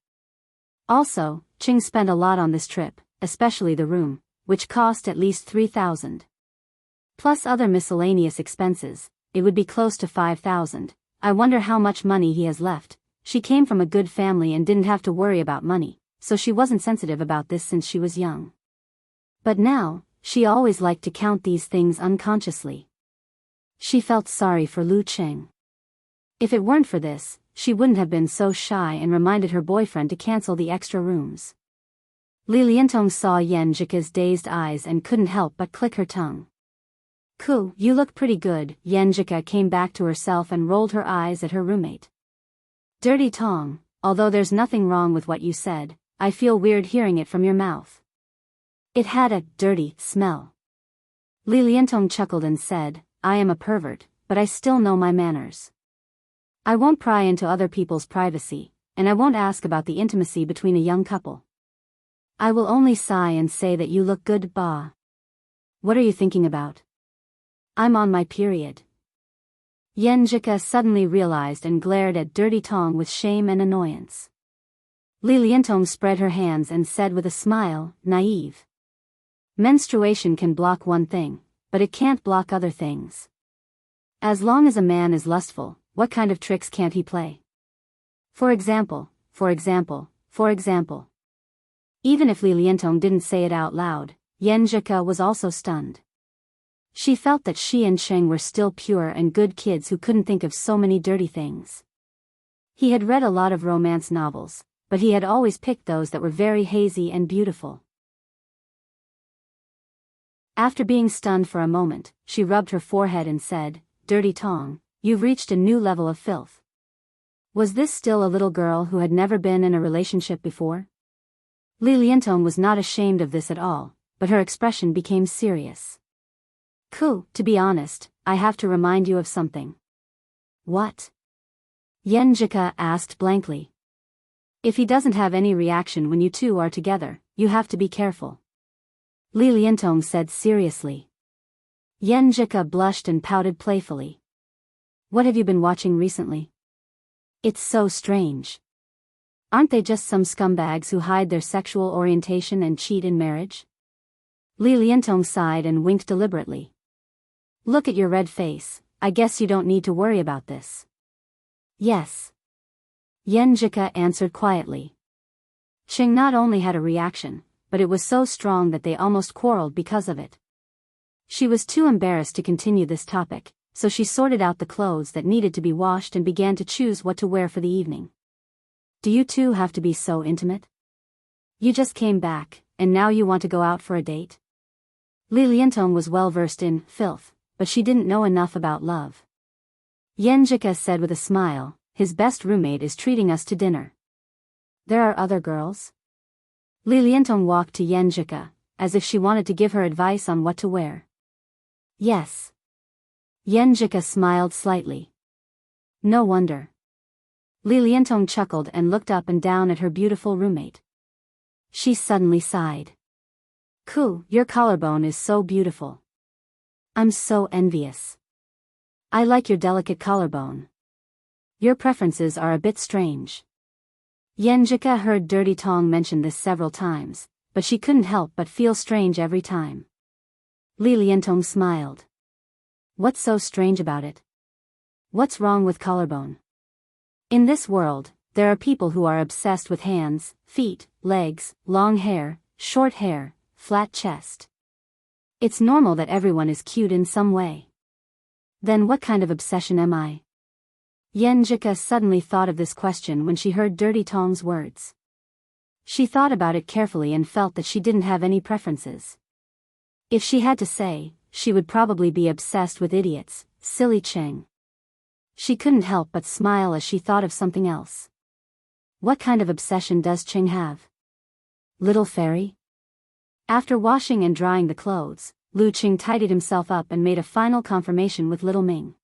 Also, Qing spent a lot on this trip, especially the room, which cost at least 3,000. Plus other miscellaneous expenses, it would be close to 5,000. I wonder how much money he has left. She came from a good family and didn't have to worry about money, so she wasn't sensitive about this since she was young. But now, she always liked to count these things unconsciously. She felt sorry for Lu Qing. If it weren't for this, she wouldn't have been so shy and reminded her boyfriend to cancel the extra rooms. Li Liantong saw Yanjika's dazed eyes and couldn't help but click her tongue. Ku, you look pretty good. Yanjika came back to herself and rolled her eyes at her roommate. Dirty Tong, although there's nothing wrong with what you said, I feel weird hearing it from your mouth. It had a dirty smell. Li Liantong chuckled and said, I am a pervert, but I still know my manners. I won't pry into other people's privacy, and I won't ask about the intimacy between a young couple. I will only sigh and say that you look good, Ba. What are you thinking about? I'm on my period. Yanjika suddenly realized and glared at Dirty Tong with shame and annoyance. Li Liantong spread her hands and said with a smile, naive. Menstruation can block one thing, but it can't block other things. As long as a man is lustful, what kind of tricks can't he play? For example. Even if Li Liantong didn't say it out loud, Yanjika was also stunned. She felt that she and Qing were still pure and good kids who couldn't think of so many dirty things. He had read a lot of romance novels, but he had always picked those that were very hazy and beautiful. After being stunned for a moment, she rubbed her forehead and said, Dirty Tong, you've reached a new level of filth. Was this still a little girl who had never been in a relationship before? Li Liantong was not ashamed of this at all, but her expression became serious. Ku, to be honest, I have to remind you of something. What? Yanjika asked blankly. If he doesn't have any reaction when you two are together, you have to be careful. Li Liantong said seriously. Yanjika blushed and pouted playfully. What have you been watching recently? It's so strange. Aren't they just some scumbags who hide their sexual orientation and cheat in marriage? Li Liantong sighed and winked deliberately. Look at your red face, I guess you don't need to worry about this. Yes. Yanjika answered quietly. Qing not only had a reaction, but it was so strong that they almost quarreled because of it. She was too embarrassed to continue this topic, so she sorted out the clothes that needed to be washed and began to choose what to wear for the evening. Do you two have to be so intimate? You just came back, and now you want to go out for a date? Li Liantong was well versed in filth, but she didn't know enough about love. Yenjika said with a smile, his best roommate is treating us to dinner. There are other girls? Li Liantong walked to Yenjika, as if she wanted to give her advice on what to wear. Yes. Yenjika smiled slightly. No wonder. Li Liantong chuckled and looked up and down at her beautiful roommate. She suddenly sighed. Ku, your collarbone is so beautiful. I'm so envious. I like your delicate collarbone. Your preferences are a bit strange. Yenjika heard Dirty Tong mention this several times, but she couldn't help but feel strange every time. Li Liantong smiled. What's so strange about it? What's wrong with collarbone? In this world, there are people who are obsessed with hands, feet, legs, long hair, short hair, flat chest. It's normal that everyone is cute in some way. Then what kind of obsession am I? Yenjika suddenly thought of this question when she heard Dirty Tong's words. She thought about it carefully and felt that she didn't have any preferences. If she had to say, she would probably be obsessed with idiots, silly Cheng. She couldn't help but smile as she thought of something else. What kind of obsession does Cheng have? Little fairy? After washing and drying the clothes, Lu Qing tidied himself up and made a final confirmation with Little Ming.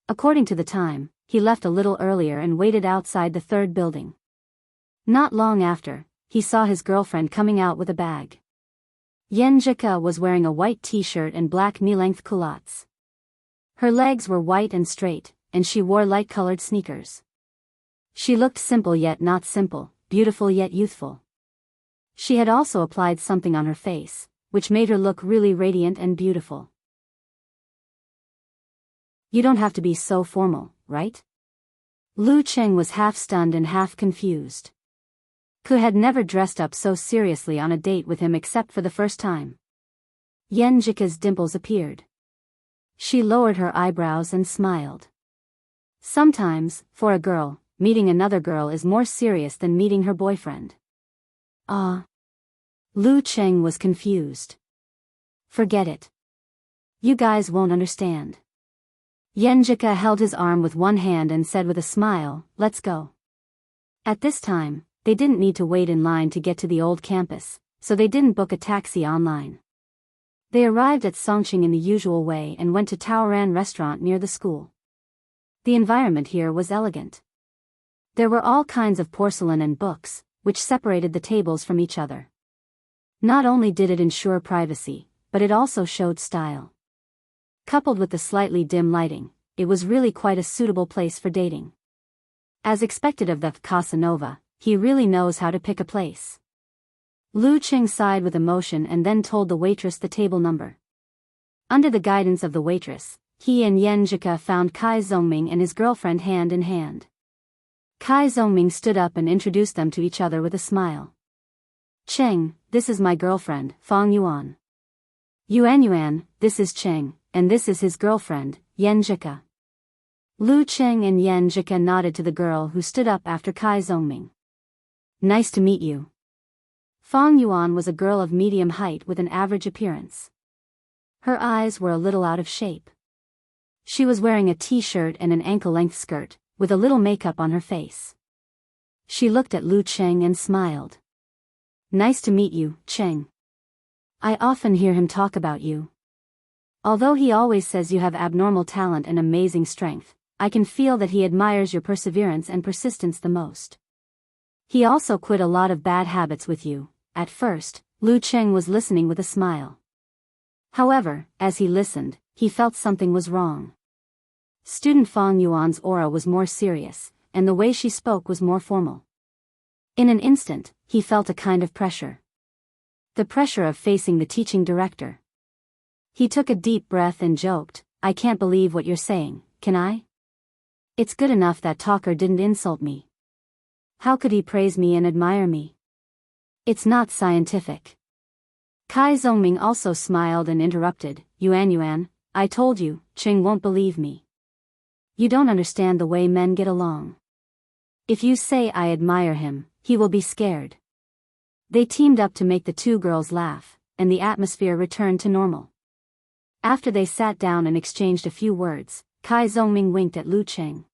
According to the time, he left a little earlier and waited outside the third building. Not long after, he saw his girlfriend coming out with a bag. Yenjika was wearing a white t-shirt and black knee-length culottes. Her legs were white and straight, and she wore light-colored sneakers. She looked simple yet not simple, beautiful yet youthful. She had also applied something on her face, which made her look really radiant and beautiful. You don't have to be so formal, right? Lu Cheng was half stunned and half confused. Ku had never dressed up so seriously on a date with him except for the first time. Yenjika's dimples appeared. She lowered her eyebrows and smiled. Sometimes, for a girl, meeting another girl is more serious than meeting her boyfriend. Lu Cheng was confused. Forget it. You guys won't understand. Yenjika held his arm with one hand and said with a smile, let's go. At this time, they didn't need to wait in line to get to the old campus, so they didn't book a taxi online. They arrived at Songqing in the usual way and went to Taoran restaurant near the school. The environment here was elegant. There were all kinds of porcelain and books, which separated the tables from each other. Not only did it ensure privacy, but it also showed style. Coupled with the slightly dim lighting, it was really quite a suitable place for dating. As expected of the Casanova, he really knows how to pick a place. Lu Cheng sighed with emotion and then told the waitress the table number. Under the guidance of the waitress, he and Yenjika found Kai Zongming and his girlfriend hand in hand. Kai Zongming stood up and introduced them to each other with a smile. Cheng, this is my girlfriend, Fang Yuan. Yuan, this is Cheng, and this is his girlfriend, Yenjika. Lu Cheng and Yenjika nodded to the girl who stood up after Kai Zongming. Nice to meet you. Fang Yuan was a girl of medium height with an average appearance. Her eyes were a little out of shape. She was wearing a t-shirt and an ankle-length skirt, with a little makeup on her face. She looked at Lu Cheng and smiled. Nice to meet you, Cheng. I often hear him talk about you. Although he always says you have abnormal talent and amazing strength, I can feel that he admires your perseverance and persistence the most. He also quit a lot of bad habits with you. At first, Lu Cheng was listening with a smile. However, as he listened, he felt something was wrong. Student Fang Yuan's aura was more serious, and the way she spoke was more formal. In an instant, he felt a kind of pressure. The pressure of facing the teaching director. He took a deep breath and joked, I can't believe what you're saying, can I? It's good enough that talker didn't insult me. How could he praise me and admire me? It's not scientific. Kai Zongming also smiled and interrupted, Yuan, I told you, Cheng won't believe me. You don't understand the way men get along. If you say I admire him, he will be scared. They teamed up to make the two girls laugh, and the atmosphere returned to normal. After they sat down and exchanged a few words, Kai Zongming winked at Lu Cheng.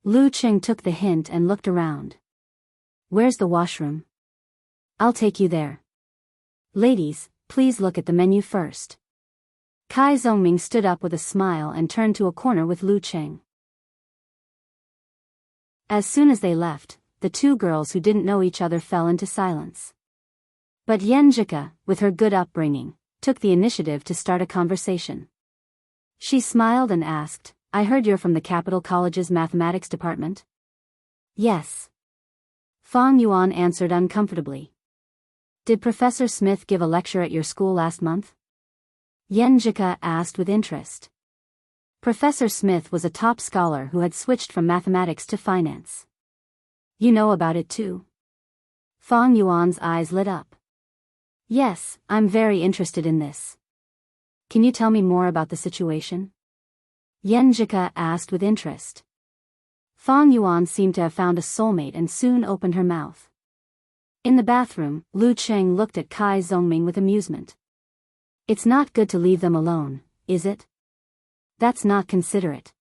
Lu Cheng took the hint and looked around. Where's the washroom? I'll take you there. Ladies, please look at the menu first. Kai Zongming stood up with a smile and turned to a corner with Lu Cheng. As soon as they left, the two girls who didn't know each other fell into silence. But Yen Jika, with her good upbringing, took the initiative to start a conversation. She smiled and asked, I heard you're from the Capital College's mathematics department? Yes. Fang Yuan answered uncomfortably. Did Professor Smith give a lecture at your school last month? Yen Jika asked with interest. Professor Smith was a top scholar who had switched from mathematics to finance. You know about it too? Fang Yuan's eyes lit up. Yes, I'm very interested in this. Can you tell me more about the situation? Yen Jika asked with interest. Fang Yuan seemed to have found a soulmate and soon opened her mouth. In the bathroom, Lu Cheng looked at Kai Zongming with amusement. It's not good to leave them alone, is it? That's not considerate.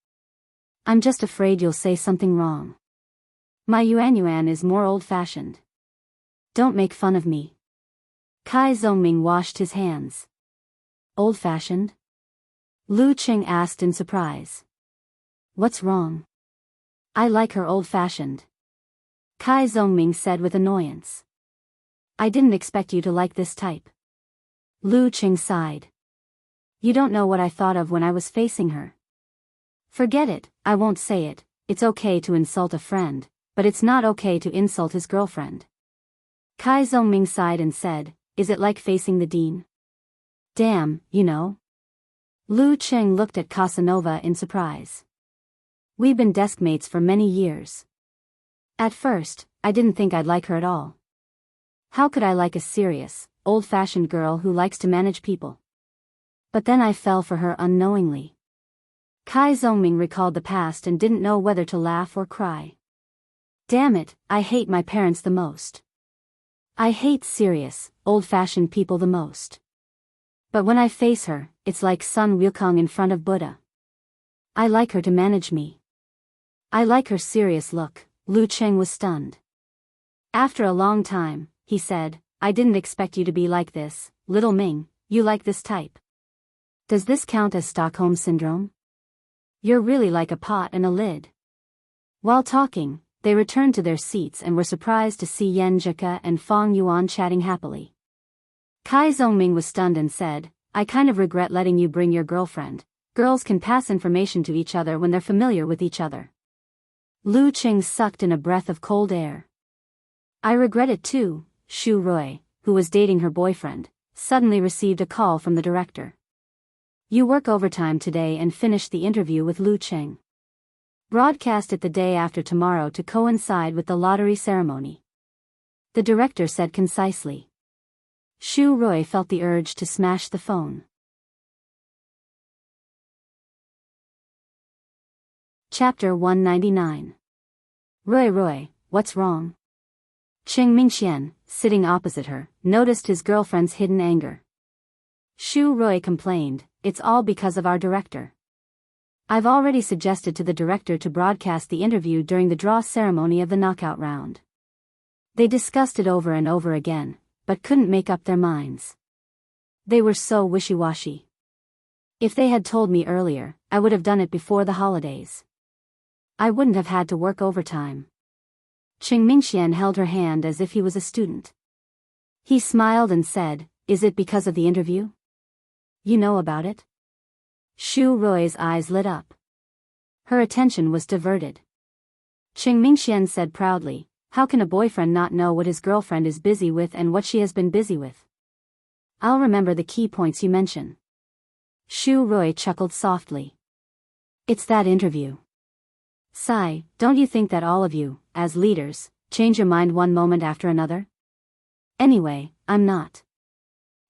I'm just afraid you'll say something wrong. My Yuan is more old-fashioned. Don't make fun of me. Kai Zongming washed his hands. Old-fashioned? Lu Cheng asked in surprise. What's wrong? I like her old-fashioned. Kai Zongming said with annoyance. I didn't expect you to like this type. Lu Cheng sighed. You don't know what I thought of when I was facing her. Forget it, I won't say it. It's okay to insult a friend, but it's not okay to insult his girlfriend. Kai Zongming sighed and said, Is it like facing the dean? Damn, you know. Lu Cheng looked at Casanova in surprise. We've been desk mates for many years. At first, I didn't think I'd like her at all. How could I like a serious, old-fashioned girl who likes to manage people? But then I fell for her unknowingly. Kai Zongming recalled the past and didn't know whether to laugh or cry. Damn it, I hate my parents the most. I hate serious, old-fashioned people the most. But when I face her, it's like Sun Wukong in front of Buddha. I like her to manage me. I like her serious look. Lu Cheng was stunned. After a long time, he said, I didn't expect you to be like this, little Ming, you like this type. Does this count as Stockholm Syndrome? You're really like a pot and a lid. While talking, they returned to their seats and were surprised to see Yen Jika and Fang Yuan chatting happily. Kai Zongming was stunned and said, I kind of regret letting you bring your girlfriend. Girls can pass information to each other when they're familiar with each other. Lu Cheng sucked in a breath of cold air. I regret it too. Shu Rui, who was dating her boyfriend, suddenly received a call from the director. You work overtime today and finish the interview with Lu Cheng. Broadcast it the day after tomorrow to coincide with the lottery ceremony. The director said concisely. Shu Rui felt the urge to smash the phone. Chapter 199. Rui, what's wrong? Qing Mingxian, sitting opposite her, noticed his girlfriend's hidden anger. Shu Rui complained, it's all because of our director. I've already suggested to the director to broadcast the interview during the draw ceremony of the knockout round. They discussed it over and over again, but couldn't make up their minds. They were so wishy-washy. If they had told me earlier, I would have done it before the holidays. I wouldn't have had to work overtime. Qing Mingxian held her hand as if he was a student. He smiled and said, Is it because of the interview? You know about it? Shu Rui's eyes lit up. Her attention was diverted. Qing Mingxian said proudly, How can a boyfriend not know what his girlfriend is busy with and what she has been busy with? I'll remember the key points you mention. Shu Rui chuckled softly. It's that interview. Sigh, don't you think that all of you, as leaders, change your mind one moment after another? Anyway, I'm not.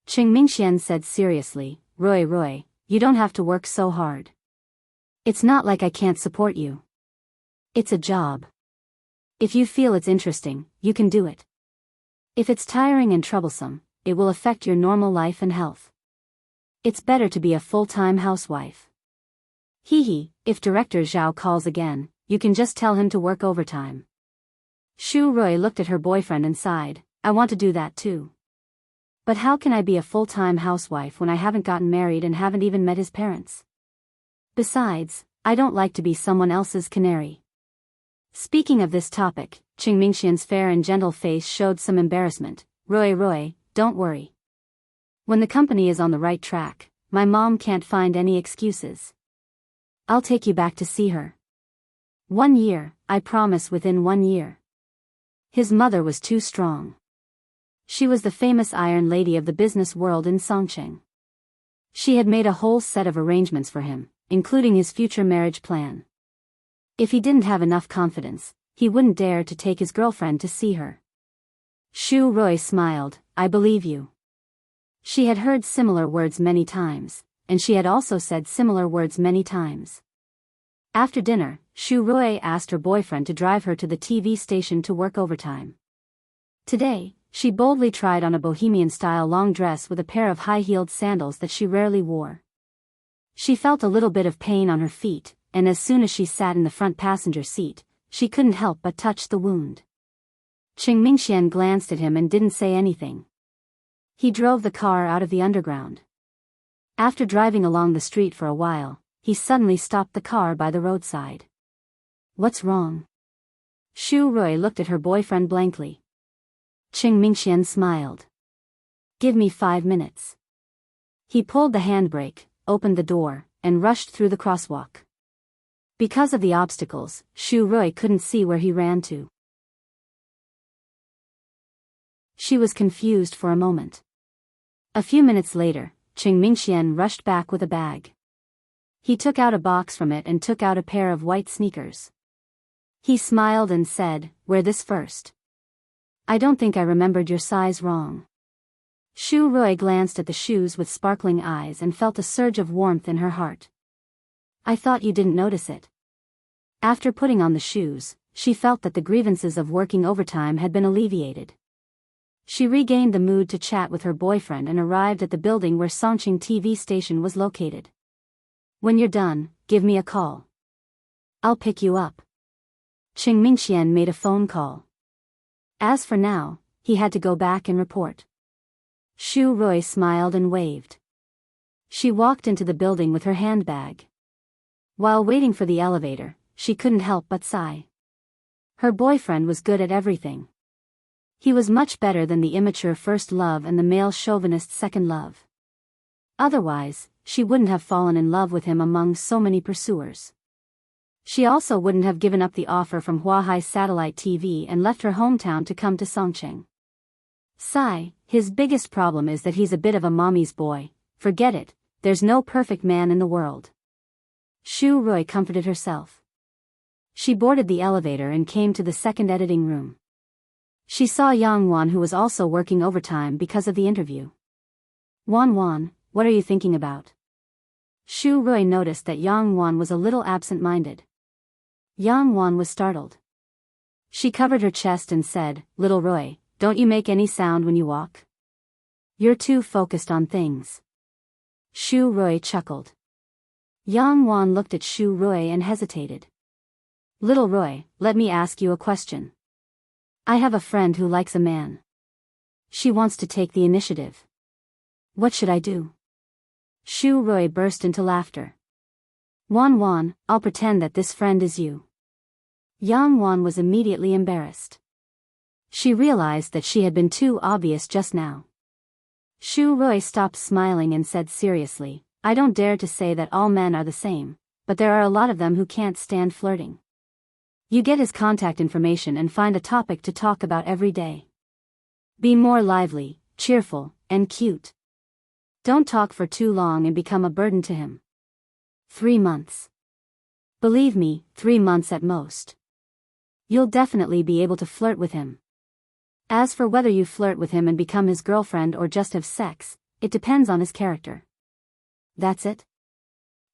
Qing Mingxian said seriously, Rui, you don't have to work so hard. It's not like I can't support you. It's a job. If you feel it's interesting, you can do it. If it's tiring and troublesome, it will affect your normal life and health. It's better to be a full-time housewife. Hee, if Director Zhao calls again, you can just tell him to work overtime. Shu Rui looked at her boyfriend and sighed, I want to do that too. But how can I be a full-time housewife when I haven't gotten married and haven't even met his parents? Besides, I don't like to be someone else's canary. Speaking of this topic, Qing Mingxian's fair and gentle face showed some embarrassment. Roy, don't worry. When the company is on the right track, my mom can't find any excuses. I'll take you back to see her. 1 year, I promise, within 1 year. His mother was too strong. She was the famous Iron Lady of the business world in Songqing. She had made a whole set of arrangements for him, including his future marriage plan. If he didn't have enough confidence, he wouldn't dare to take his girlfriend to see her. Shu Rui smiled, I believe you. She had heard similar words many times, and she had also said similar words many times. After dinner, Shu Rui asked her boyfriend to drive her to the TV station to work overtime. Today, she boldly tried on a bohemian-style long dress with a pair of high-heeled sandals that she rarely wore. She felt a little bit of pain on her feet, and as soon as she sat in the front passenger seat, she couldn't help but touch the wound. Qing Mingxian glanced at him and didn't say anything. He drove the car out of the underground. After driving along the street for a while, he suddenly stopped the car by the roadside. What's wrong? Shu Rui looked at her boyfriend blankly. Qing Mingxian smiled. Give me 5 minutes. He pulled the handbrake, opened the door, and rushed through the crosswalk. Because of the obstacles, Shu Rui couldn't see where he ran to. She was confused for a moment. A few minutes later, Qing Mingxian rushed back with a bag. He took out a box from it and took out a pair of white sneakers. He smiled and said, wear this first. I don't think I remembered your size wrong. Shu Rui glanced at the shoes with sparkling eyes and felt a surge of warmth in her heart. I thought you didn't notice it. After putting on the shoes, she felt that the grievances of working overtime had been alleviated. She regained the mood to chat with her boyfriend and arrived at the building where Songqing TV station was located. When you're done, give me a call. I'll pick you up. Qing Mingxian made a phone call. As for now, he had to go back and report. Shu Rui smiled and waved. She walked into the building with her handbag. While waiting for the elevator, she couldn't help but sigh. Her boyfriend was good at everything. He was much better than the immature first love and the male chauvinist second love. Otherwise, she wouldn't have fallen in love with him among so many pursuers. She also wouldn't have given up the offer from Huahai Satellite TV and left her hometown to come to Songqing. Sigh, his biggest problem is that he's a bit of a mommy's boy. Forget it, there's no perfect man in the world. Shu Rui comforted herself. She boarded the elevator and came to the second editing room. She saw Yang Wan, who was also working overtime because of the interview. Wan, what are you thinking about? Shu Rui noticed that Yang Wan was a little absent-minded. Yang Wan was startled. She covered her chest and said, Little Rui, don't you make any sound when you walk? You're too focused on things. Shu Rui chuckled. Yang Wan looked at Shu Rui and hesitated. Little Rui, let me ask you a question. I have a friend who likes a man. She wants to take the initiative. What should I do? Shu Rui burst into laughter. Wan, I'll pretend that this friend is you. Yang Wan was immediately embarrassed. She realized that she had been too obvious just now. Shu Rui stopped smiling and said seriously, I don't dare to say that all men are the same, but there are a lot of them who can't stand flirting. You get his contact information and find a topic to talk about every day. Be more lively, cheerful, and cute. Don't talk for too long and become a burden to him. 3 months. Believe me, 3 months at most. You'll definitely be able to flirt with him. As for whether you flirt with him and become his girlfriend or just have sex, it depends on his character. That's it?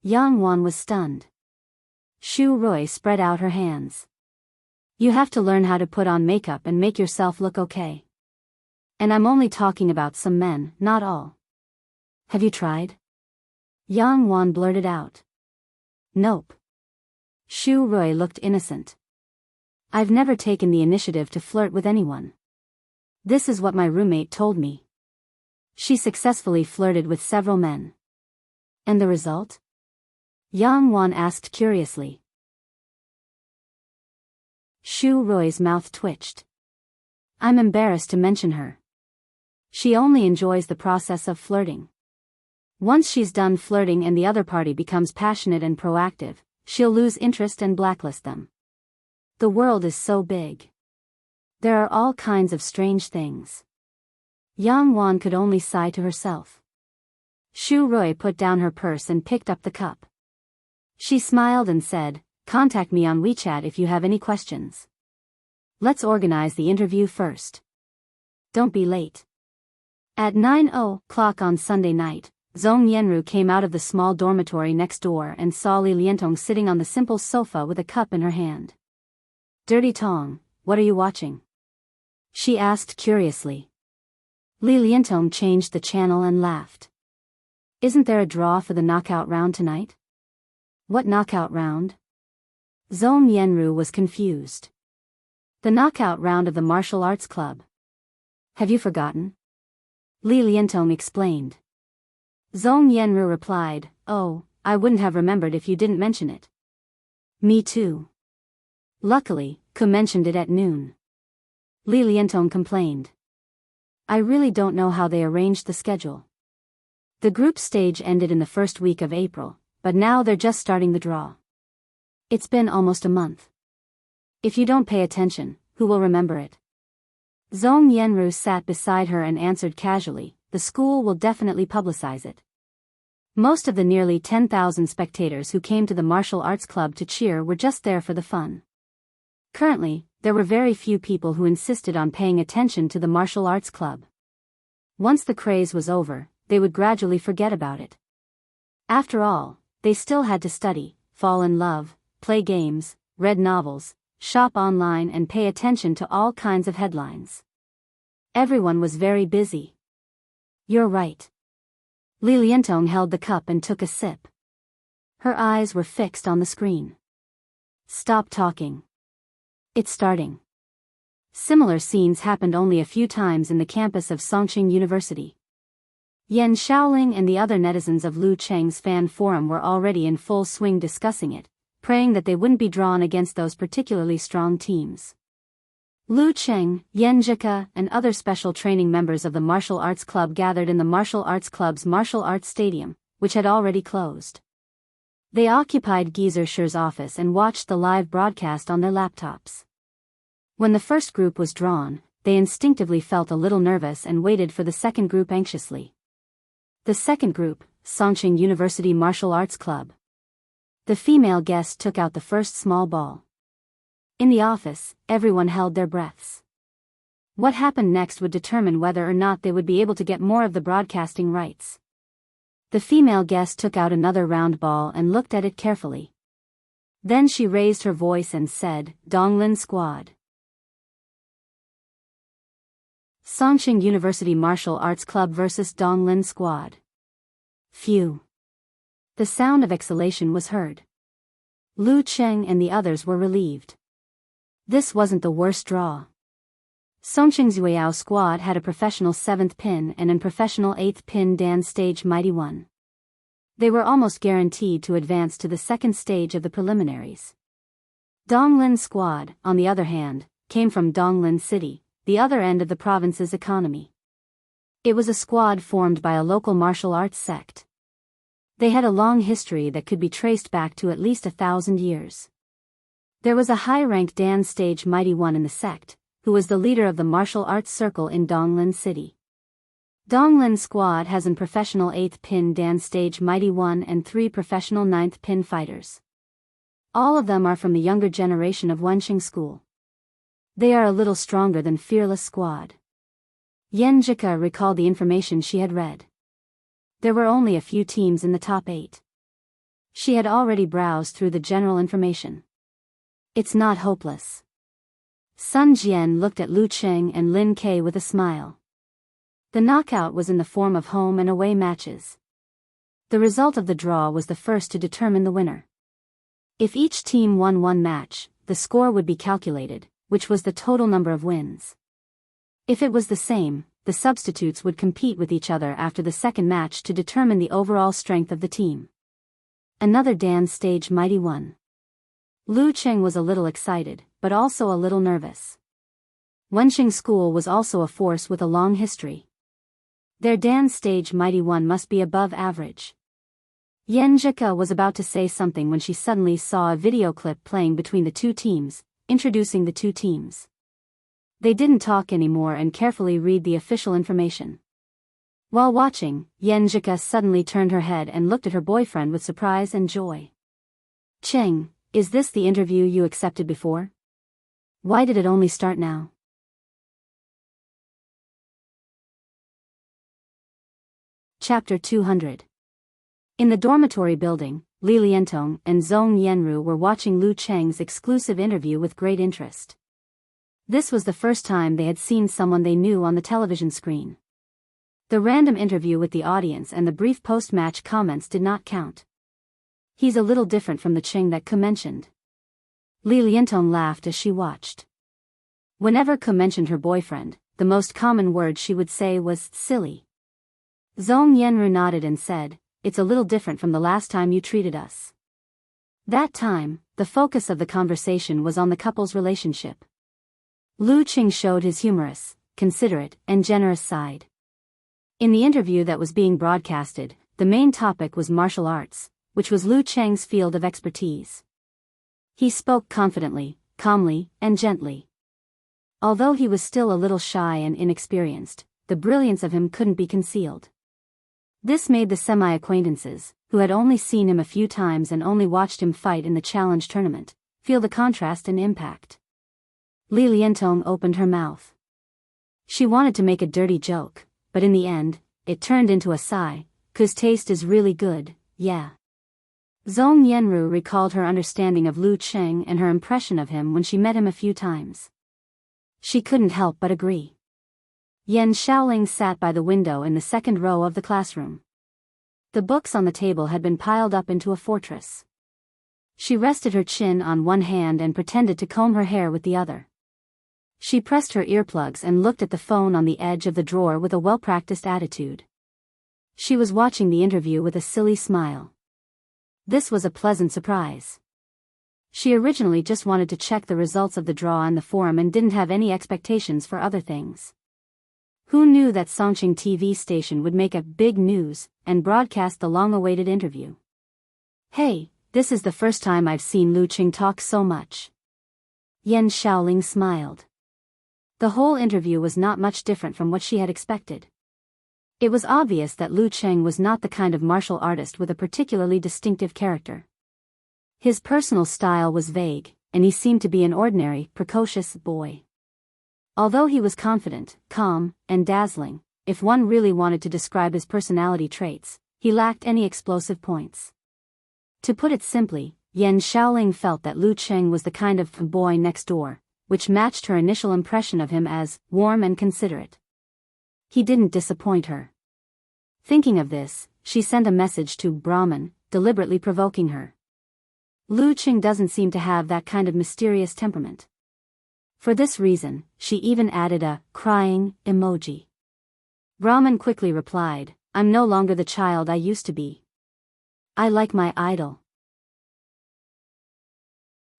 Yang Wan was stunned. Shu Rui spread out her hands. You have to learn how to put on makeup and make yourself look okay. And I'm only talking about some men, not all. Have you tried? Yang Wan blurted out. Nope. Shu Rui looked innocent. I've never taken the initiative to flirt with anyone. This is what my roommate told me. She successfully flirted with several men. And the result? Yang Wan asked curiously. Shu Rui's mouth twitched. I'm embarrassed to mention her. She only enjoys the process of flirting. Once she's done flirting and the other party becomes passionate and proactive, she'll lose interest and blacklist them. The world is so big. There are all kinds of strange things. Yang Wan could only sigh to herself. Shu Rui put down her purse and picked up the cup. She smiled and said, contact me on WeChat if you have any questions. Let's organize the interview first. Don't be late. At 9:00 on Sunday night, Zhong Yenru came out of the small dormitory next door and saw Li Liantong sitting on the simple sofa with a cup in her hand. Dirty Tong, what are you watching? She asked curiously. Li Liantong changed the channel and laughed. Isn't there a draw for the knockout round tonight? What knockout round? Zhong Yenru was confused. The knockout round of the martial arts club. Have you forgotten? Li Liantong explained. Zhong Yenru replied, oh, I wouldn't have remembered if you didn't mention it. Me too. Luckily, Ku mentioned it at noon. Li Liantong complained. I really don't know how they arranged the schedule. The group stage ended in the first week of April, but now they're just starting the draw. It's been almost a month. If you don't pay attention, who will remember it? Zhong Yenru sat beside her and answered casually, the school will definitely publicize it. Most of the nearly 10,000 spectators who came to the martial arts club to cheer were just there for the fun. Currently, there were very few people who insisted on paying attention to the martial arts club. Once the craze was over, they would gradually forget about it. After all, they still had to study, fall in love, play games, read novels, shop online and pay attention to all kinds of headlines. Everyone was very busy. You're right. Li Liantong held the cup and took a sip. Her eyes were fixed on the screen. Stop talking. It's starting. Similar scenes happened only a few times in the campus of Songqing University. Yan Shaoling and the other netizens of Lu Cheng's fan forum were already in full swing discussing it, praying that they wouldn't be drawn against those particularly strong teams. Lu Cheng, Yan Zhika, and other special training members of the martial arts club gathered in the martial arts club's martial arts stadium, which had already closed. They occupied Geezer Shi's office and watched the live broadcast on their laptops. When the first group was drawn, they instinctively felt a little nervous and waited for the second group anxiously. The second group, Songqing University Martial Arts Club. The female guest took out the first small ball. In the office, everyone held their breaths. What happened next would determine whether or not they would be able to get more of the broadcasting rights. The female guest took out another round ball and looked at it carefully. Then she raised her voice and said, Donglin Squad. Songqing University Martial Arts Club vs. Donglin Squad. Phew. The sound of exhalation was heard. Lu Cheng and the others were relieved. This wasn't the worst draw. Songqing's Yueyao squad had a professional 7th pin and an professional 8th pin Dan Stage Mighty One. They were almost guaranteed to advance to the second stage of the preliminaries. Donglin squad, on the other hand, came from Donglin City, the other end of the province's economy. It was a squad formed by a local martial arts sect. They had a long history that could be traced back to at least 1,000 years. There was a high-ranked Dan Stage Mighty One in the sect, who was the leader of the martial arts circle in Donglin City. Donglin squad has an professional 8th pin Dan Stage Mighty One and 3 professional 9th pin fighters. All of them are from the younger generation of Wenxing School. They are a little stronger than Fearless Squad. Yan Zhika recalled the information she had read. There were only a few teams in the top 8. She had already browsed through the general information. It's not hopeless. Sun Jian looked at Lu Cheng and Lin Kei with a smile. The knockout was in the form of home and away matches. The result of the draw was the first to determine the winner. If each team won one match, the score would be calculated, which was the total number of wins. If it was the same, the substitutes would compete with each other after the second match to determine the overall strength of the team. Another dance stage mighty one. Lu Cheng was a little excited, but also a little nervous. Wenxing School was also a force with a long history. Their dance stage mighty one must be above average. Yan Zhika was about to say something when she suddenly saw a video clip playing between the two teams, introducing the two teams. They didn't talk anymore and carefully read the official information. While watching, Yan Zhika suddenly turned her head and looked at her boyfriend with surprise and joy. Cheng, is this the interview you accepted before? Why did it only start now? Chapter 200. In the dormitory building, Li Liantong and Zhong Yanru were watching Lu Cheng's exclusive interview with great interest. This was the first time they had seen someone they knew on the television screen. The random interview with the audience and the brief post-match comments did not count. He's a little different from the Cheng that Ke mentioned. Li Liantong laughed as she watched. Whenever Ke mentioned her boyfriend, the most common word she would say was silly. Zhong Yanru nodded and said, "It's a little different from the last time you treated us." That time, the focus of the conversation was on the couple's relationship. Lu Cheng showed his humorous, considerate, and generous side. In the interview that was being broadcasted, the main topic was martial arts, which was Lu Cheng's field of expertise. He spoke confidently, calmly, and gently. Although he was still a little shy and inexperienced, the brilliance of him couldn't be concealed. This made the semi-acquaintances, who had only seen him a few times and only watched him fight in the challenge tournament, feel the contrast and impact. Li Liantong opened her mouth. She wanted to make a dirty joke, but in the end, it turned into a sigh. "'Cause taste is really good, yeah." Zhong Yanru recalled her understanding of Lu Cheng and her impression of him when she met him a few times. She couldn't help but agree. Yan Shaoling sat by the window in the second row of the classroom. The books on the table had been piled up into a fortress. She rested her chin on one hand and pretended to comb her hair with the other. She pressed her earplugs and looked at the phone on the edge of the drawer with a well-practiced attitude. She was watching the interview with a silly smile. This was a pleasant surprise. She originally just wanted to check the results of the draw and the forum and didn't have any expectations for other things. Who knew that Songqing TV station would make a big news and broadcast the long-awaited interview? "Hey, this is the first time I've seen Lu Cheng talk so much." Yan Shaoling smiled. The whole interview was not much different from what she had expected. It was obvious that Lu Cheng was not the kind of martial artist with a particularly distinctive character. His personal style was vague, and he seemed to be an ordinary, precocious boy. Although he was confident, calm, and dazzling, if one really wanted to describe his personality traits, he lacked any explosive points. To put it simply, Yan Shaoling felt that Lu Cheng was the kind of boy next door, which matched her initial impression of him as warm and considerate. He didn't disappoint her. Thinking of this, she sent a message to Brahman, deliberately provoking her. Lu Cheng doesn't seem to have that kind of mysterious temperament. For this reason, she even added a crying emoji. Brahman quickly replied, "I'm no longer the child I used to be. I like my idol."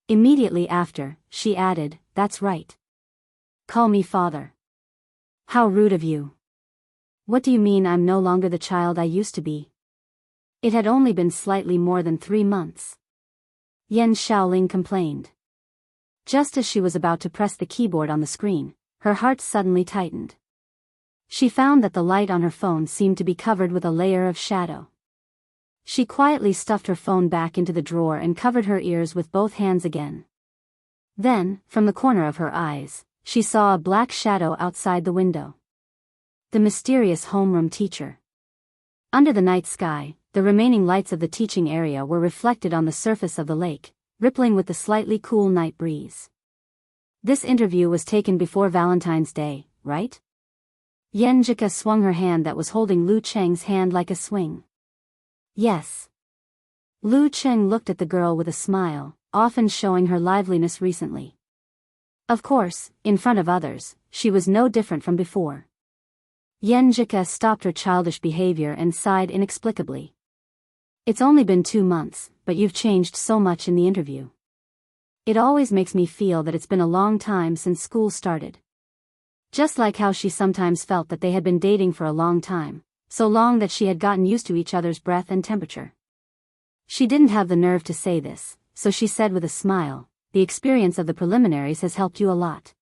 Immediately after, she added, "That's right. Call me father." "How rude of you. What do you mean I'm no longer the child I used to be?" It had only been slightly more than 3 months. Yan Shaoling complained. Just as she was about to press the keyboard on the screen, her heart suddenly tightened. She found that the light on her phone seemed to be covered with a layer of shadow. She quietly stuffed her phone back into the drawer and covered her ears with both hands again. Then, from the corner of her eyes, she saw a black shadow outside the window. The mysterious homeroom teacher. Under the night sky, the remaining lights of the teaching area were reflected on the surface of the lake, rippling with the slightly cool night breeze. This interview was taken before Valentine's Day, right? Yenjika swung her hand that was holding Lu Cheng's hand like a swing. Yes. Lu Cheng looked at the girl with a smile, often showing her liveliness recently. Of course, in front of others, she was no different from before. Yenjika stopped her childish behavior and sighed inexplicably. It's only been 2 months, but you've changed so much in the interview. It always makes me feel that it's been a long time since school started. Just like how she sometimes felt that they had been dating for a long time, so long that she had gotten used to each other's breath and temperature. She didn't have the nerve to say this, so she said with a smile, the experience of the preliminaries has helped you a lot.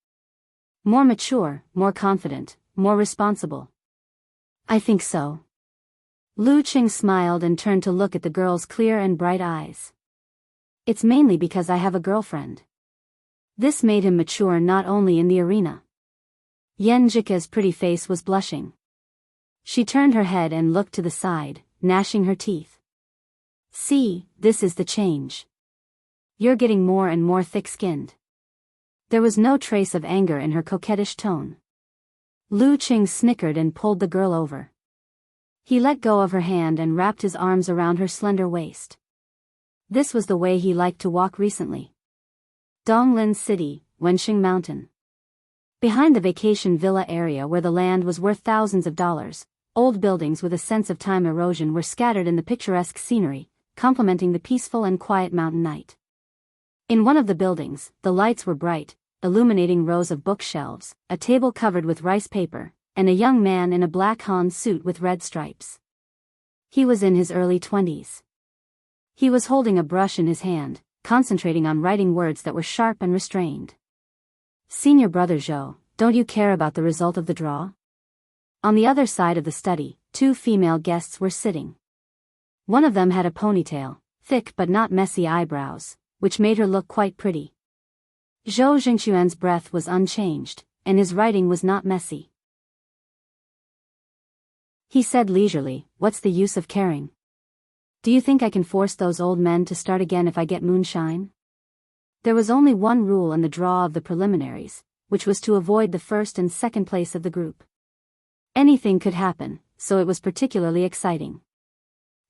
More mature, more confident, more responsible. I think so. Lu Qing smiled and turned to look at the girl's clear and bright eyes. It's mainly because I have a girlfriend. This made him mature not only in the arena. Yenjika's pretty face was blushing. She turned her head and looked to the side, gnashing her teeth. See, this is the change. You're getting more and more thick-skinned. There was no trace of anger in her coquettish tone. Lu Qing snickered and pulled the girl over. He let go of her hand and wrapped his arms around her slender waist. This was the way he liked to walk recently. Donglin City, Wenxing Mountain. Behind the vacation villa area where the land was worth thousands of dollars, old buildings with a sense of time erosion were scattered in the picturesque scenery, complementing the peaceful and quiet mountain night. In one of the buildings, the lights were bright, illuminating rows of bookshelves, a table covered with rice paper, and a young man in a black Han suit with red stripes. He was in his early 20s. He was holding a brush in his hand, concentrating on writing words that were sharp and restrained. Senior brother Zhou, don't you care about the result of the draw? On the other side of the study, 2 female guests were sitting. One of them had a ponytail, thick but not messy eyebrows, which made her look quite pretty. Zhou Jingxuan's breath was unchanged, and his writing was not messy. He said leisurely, "What's the use of caring? Do you think I can force those old men to start again if I get moonshine?" There was only one rule in the draw of the preliminaries, which was to avoid the first and second place of the group. Anything could happen, so it was particularly exciting.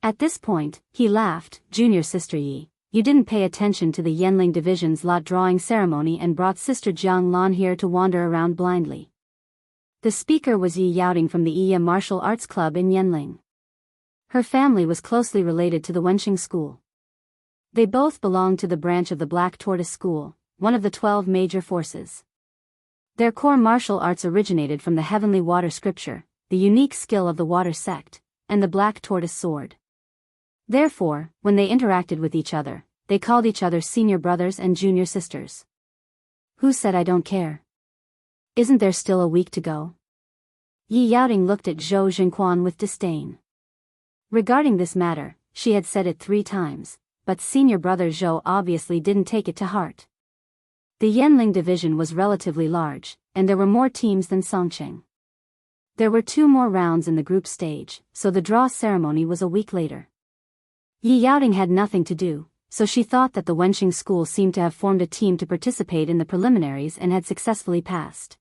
At this point, he laughed. "Junior Sister Yi, you didn't pay attention to the Yenling Division's lot drawing ceremony and brought Sister Jiang Lan here to wander around blindly." The speaker was Yi Yaoting from the Iya Martial Arts Club in Yenling. Her family was closely related to the Wenxing School. They both belonged to the branch of the Black Tortoise School, one of the 12 major forces. Their core martial arts originated from the Heavenly Water Scripture, the unique skill of the Water Sect, and the Black Tortoise Sword. Therefore, when they interacted with each other, they called each other senior brothers and junior sisters. Who said I don't care? Isn't there still a week to go? Yi Yaoting looked at Zhou Jingquan with disdain. Regarding this matter, she had said it 3 times, but senior brother Zhou obviously didn't take it to heart. The Yenling division was relatively large, and there were more teams than Songqing. There were 2 more rounds in the group stage, so the draw ceremony was a week later. Yi Yaoting had nothing to do, so she thought that the Wenxing school seemed to have formed a team to participate in the preliminaries and had successfully passed.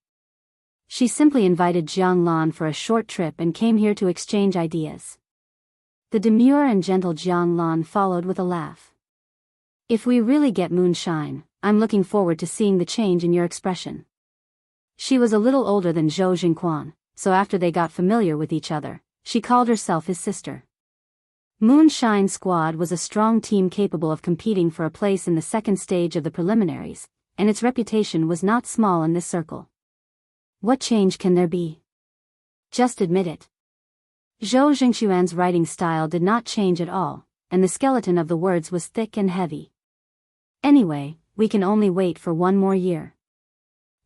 She simply invited Jiang Lan for a short trip and came here to exchange ideas. The demure and gentle Jiang Lan followed with a laugh. "If we really get moonshine, I'm looking forward to seeing the change in your expression." She was a little older than Zhou Jingquan, so after they got familiar with each other, she called herself his sister. Moonshine Squad was a strong team capable of competing for a place in the second stage of the preliminaries, and its reputation was not small in this circle. What change can there be? Just admit it. Zhou Jingxuan's writing style did not change at all, and the skeleton of the words was thick and heavy. Anyway, we can only wait for 1 more year.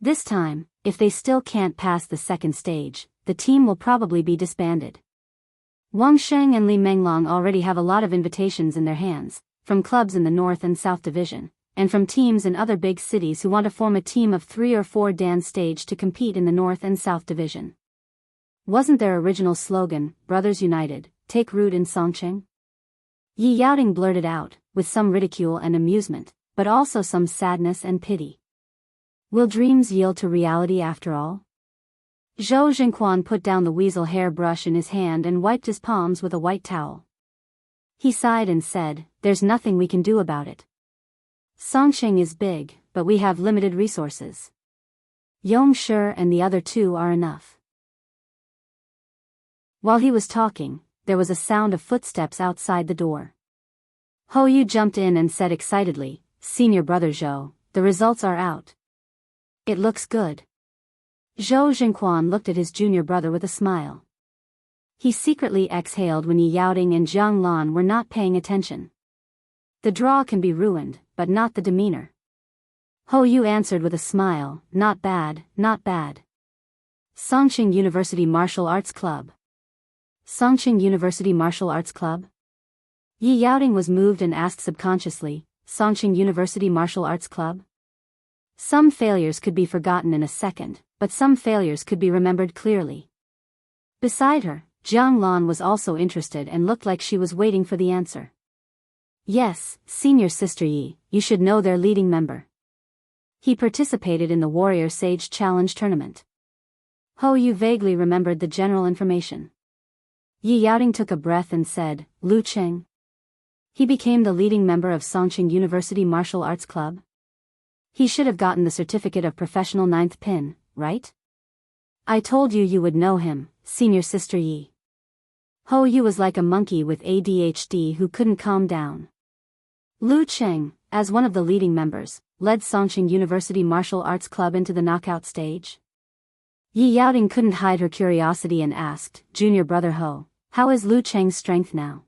This time, if they still can't pass the second stage, the team will probably be disbanded. Wang Sheng and Li Menglong already have a lot of invitations in their hands, from clubs in the North and South Division, and from teams in other big cities who want to form a team of 3 or 4 dance stage to compete in the North and South Division. Wasn't their original slogan, "Brothers United, take root in Songqing"? Yi Yaoting blurted out, with some ridicule and amusement, but also some sadness and pity. Will dreams yield to reality after all? Zhou Jingquan put down the weasel hair brush in his hand and wiped his palms with a white towel. He sighed and said, "There's nothing we can do about it. Songqing is big, but we have limited resources. Yongshi and the other two are enough." While he was talking, there was a sound of footsteps outside the door. Hou Yu jumped in and said excitedly, "Senior brother Zhou, the results are out. It looks good." Zhou Jingquan looked at his junior brother with a smile. He secretly exhaled when Yi Yaoding and Jiang Lan were not paying attention. The draw can be ruined, but not the demeanor. Hou Yu answered with a smile, "Not bad, not bad. Songqing University Martial Arts Club." Songqing University Martial Arts Club? Yi Yaoding was moved and asked subconsciously, "Songqing University Martial Arts Club?" Some failures could be forgotten in a second, but some failures could be remembered clearly. Beside her, Jiang Lan was also interested and looked like she was waiting for the answer. "Yes, senior sister Yi, you should know their leading member. He participated in the Warrior Sage Challenge tournament." Hou Yu vaguely remembered the general information. Yi Yaoding took a breath and said, "Lu Cheng. He became the leading member of Songqing University Martial Arts Club. He should have gotten the certificate of professional 9th pin, right? I told you you would know him, senior sister Yi." Hou Yu was like a monkey with ADHD who couldn't calm down. Lu Cheng, as one of the leading members, led Songqing University Martial Arts Club into the knockout stage. Yi Yaoding couldn't hide her curiosity and asked, "Junior brother Hou, how is Lu Cheng's strength now?"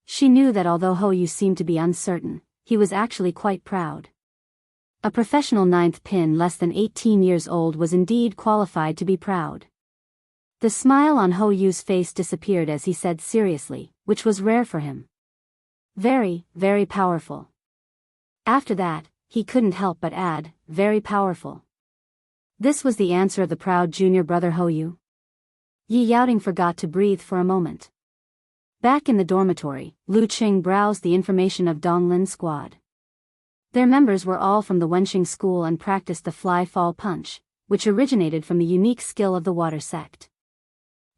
She knew that although Hou Yu seemed to be uncertain, he was actually quite proud. A professional 9th pin less than 18 years old was indeed qualified to be proud. The smile on Hou Yu's face disappeared as he said seriously, which was rare for him, "Very, very powerful." After that, he couldn't help but add, "Very powerful." This was the answer of the proud junior brother Hou Yu. Yi Yaoding forgot to breathe for a moment. Back in the dormitory, Lu Qing browsed the information of Donglin's squad. Their members were all from the Wenqing school and practiced the fly-fall punch, which originated from the unique skill of the water sect.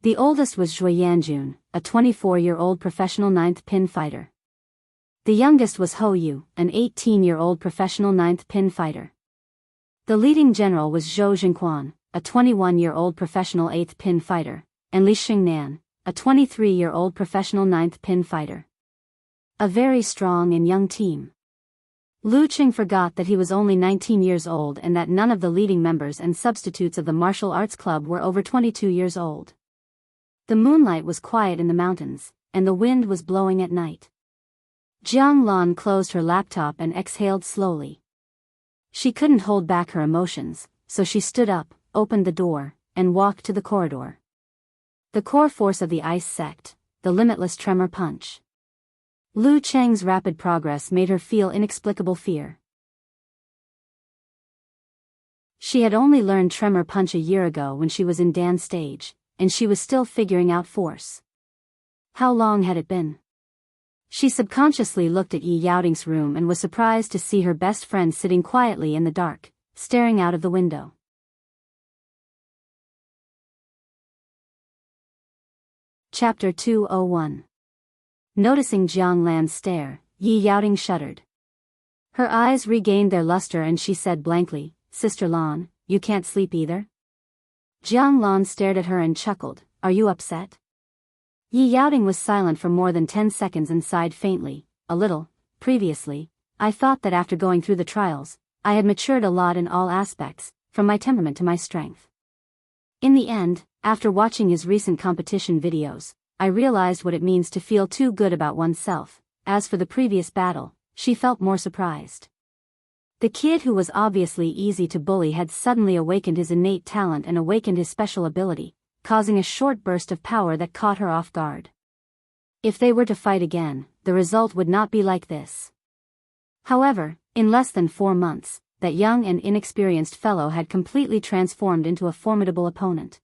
The oldest was Zhui Yanjun, a 24-year-old professional 9th pin fighter. The youngest was Hou Yu, an 18-year-old professional 9th pin fighter. The leading general was Zhou Jingquan, a 21-year-old professional 8th pin fighter, and Li Xingnan, a 23-year-old professional 9th pin fighter. A very strong and young team. Lu Qing forgot that he was only 19 years old and that none of the leading members and substitutes of the martial arts club were over 22 years old. The moonlight was quiet in the mountains, and the wind was blowing at night. Jiang Lan closed her laptop and exhaled slowly. She couldn't hold back her emotions, so she stood up, opened the door, and walked to the corridor. The core force of the ice sect, the limitless tremor punch. Lu Cheng's rapid progress made her feel inexplicable fear. She had only learned tremor punch a year ago when she was in Dan's stage, and she was still figuring out force. How long had it been? She subconsciously looked at Yi Yaoding's room and was surprised to see her best friend sitting quietly in the dark, staring out of the window. Chapter 201. Noticing Jiang Lan's stare, Yi Yaoding shuddered. Her eyes regained their luster and she said blankly, "Sister Lan, you can't sleep either?" Jiang Lan stared at her and chuckled, "Are you upset?" Yi Yaoding was silent for more than 10 seconds and sighed faintly, "A little. Previously, I thought that after going through the trials, I had matured a lot in all aspects, from my temperament to my strength. In the end, after watching his recent competition videos, I realized what it means to feel too good about oneself. As for the previous battle, she felt more surprised. The kid who was obviously easy to bully had suddenly awakened his innate talent and awakened his special ability, causing a short burst of power that caught her off guard. If they were to fight again, the result would not be like this. However, in less than 4 months, that young and inexperienced fellow had completely transformed into a formidable opponent.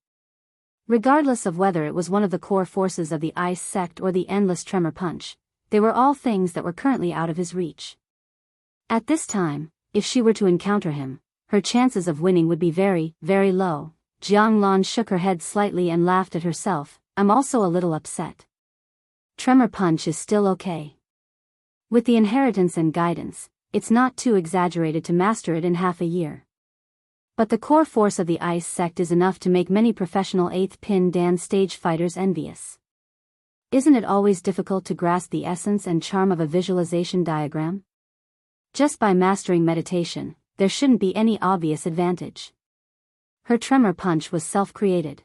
Regardless of whether it was one of the core forces of the ice sect or the endless tremor punch, they were all things that were currently out of his reach. At this time, if she were to encounter him, her chances of winning would be very, very low, Jianglan shook her head slightly and laughed at herself. I'm also a little upset. Tremor punch is still okay. With the inheritance and guidance, it's not too exaggerated to master it in half a year. But the core force of the ice sect is enough to make many professional 8th pin Dan stage fighters envious. Isn't it always difficult to grasp the essence and charm of a visualization diagram? Just by mastering meditation, there shouldn't be any obvious advantage. Her tremor punch was self-created.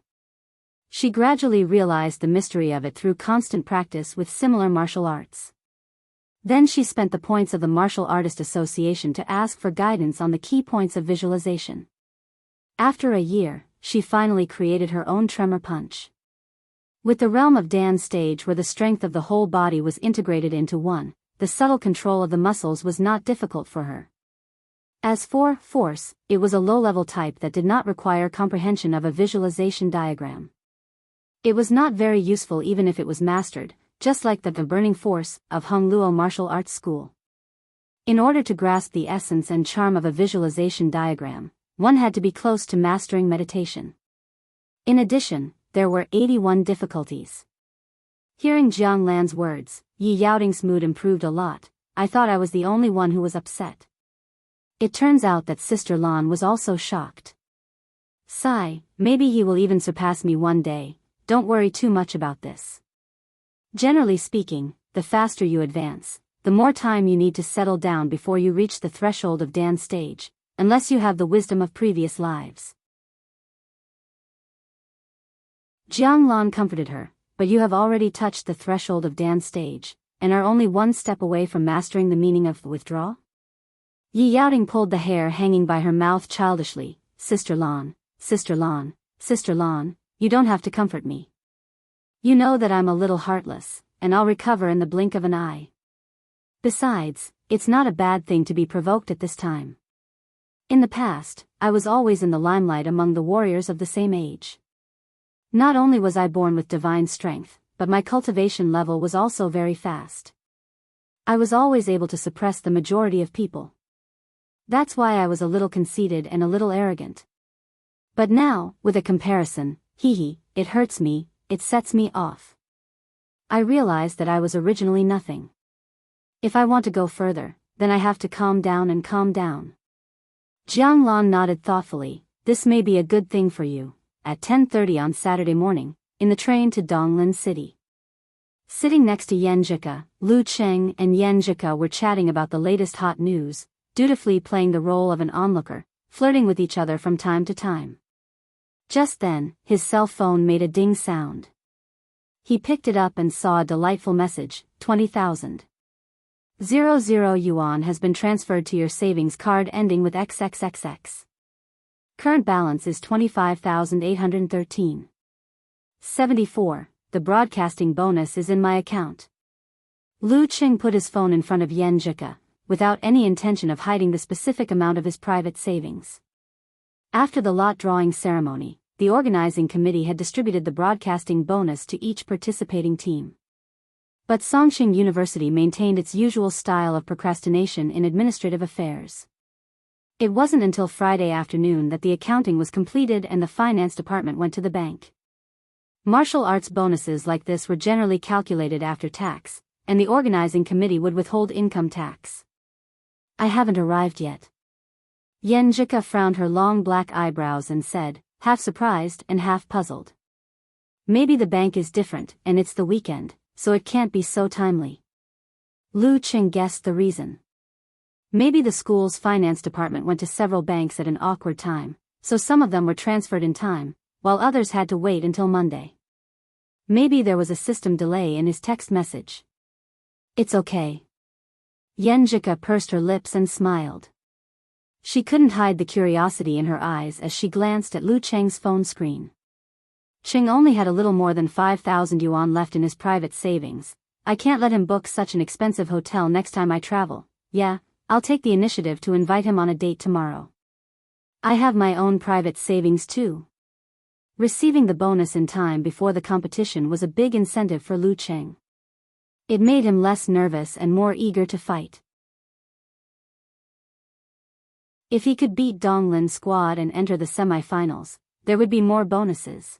She gradually realized the mystery of it through constant practice with similar martial arts. Then she spent the points of the Martial Artist Association to ask for guidance on the key points of visualization. After a year, she finally created her own tremor punch. With the realm of Dan stage where the strength of the whole body was integrated into one, the subtle control of the muscles was not difficult for her. As for force, it was a low-level type that did not require comprehension of a visualization diagram. It was not very useful even if it was mastered, just like the burning force of Hung Luo martial arts school. In order to grasp the essence and charm of a visualization diagram, one had to be close to mastering meditation. In addition, there were 81 difficulties. Hearing Jiang Lan's words, Yi Yaoting's mood improved a lot. I thought I was the only one who was upset. It turns out that Sister Lan was also shocked. Sigh, maybe he will even surpass me one day. Don't worry too much about this. Generally speaking, the faster you advance, the more time you need to settle down before you reach the threshold of Dan stage, unless you have the wisdom of previous lives. Jiang Lan comforted her, but you have already touched the threshold of Dan stage, and are only one step away from mastering the meaning of withdraw? Yi Yaoting pulled the hair hanging by her mouth childishly. Sister Lan, Sister Lan, Sister Lan, you don't have to comfort me. You know that I'm a little heartless, and I'll recover in the blink of an eye. Besides, it's not a bad thing to be provoked at this time. In the past, I was always in the limelight among the warriors of the same age. Not only was I born with divine strength, but my cultivation level was also very fast. I was always able to suppress the majority of people. That's why I was a little conceited and a little arrogant. But now, with a comparison, it hurts me, it sets me off. I realized that I was originally nothing. If I want to go further, then I have to calm down and calm down. Jiang Lan nodded thoughtfully. This may be a good thing for you. At 10:30 on Saturday morning, in the train to Donglin City. Sitting next to Yan Zhika, Lu Cheng and Yan Zhika were chatting about the latest hot news, dutifully playing the role of an onlooker, flirting with each other from time to time. Just then, his cell phone made a ding sound. He picked it up and saw a delightful message, 20,000. 00 yuan has been transferred to your savings card ending with XXXX. Current balance is 25,813. 74. The broadcasting bonus is in my account. Lu Qing put his phone in front of Yan Zhika, without any intention of hiding the specific amount of his private savings. After the lot drawing ceremony, the organizing committee had distributed the broadcasting bonus to each participating team. But Songqing University maintained its usual style of procrastination in administrative affairs. It wasn't until Friday afternoon that the accounting was completed and the finance department went to the bank. Martial arts bonuses like this were generally calculated after tax, and the organizing committee would withhold income tax. I haven't arrived yet. Yan Zhika frowned her long black eyebrows and said, half surprised and half puzzled. Maybe the bank is different and it's the weekend, so it can't be so timely. Lu Qing guessed the reason. Maybe the school's finance department went to several banks at an awkward time, so some of them were transferred in time, while others had to wait until Monday. Maybe there was a system delay in his text message. It's okay. Yan Zhika pursed her lips and smiled. She couldn't hide the curiosity in her eyes as she glanced at Lu Cheng's phone screen. Cheng only had a little more than 5,000 yuan left in his private savings. I can't let him book such an expensive hotel next time I travel. Yeah, I'll take the initiative to invite him on a date tomorrow. I have my own private savings too. Receiving the bonus in time before the competition was a big incentive for Lu Cheng. It made him less nervous and more eager to fight. If he could beat Donglin squad and enter the semi-finals, there would be more bonuses.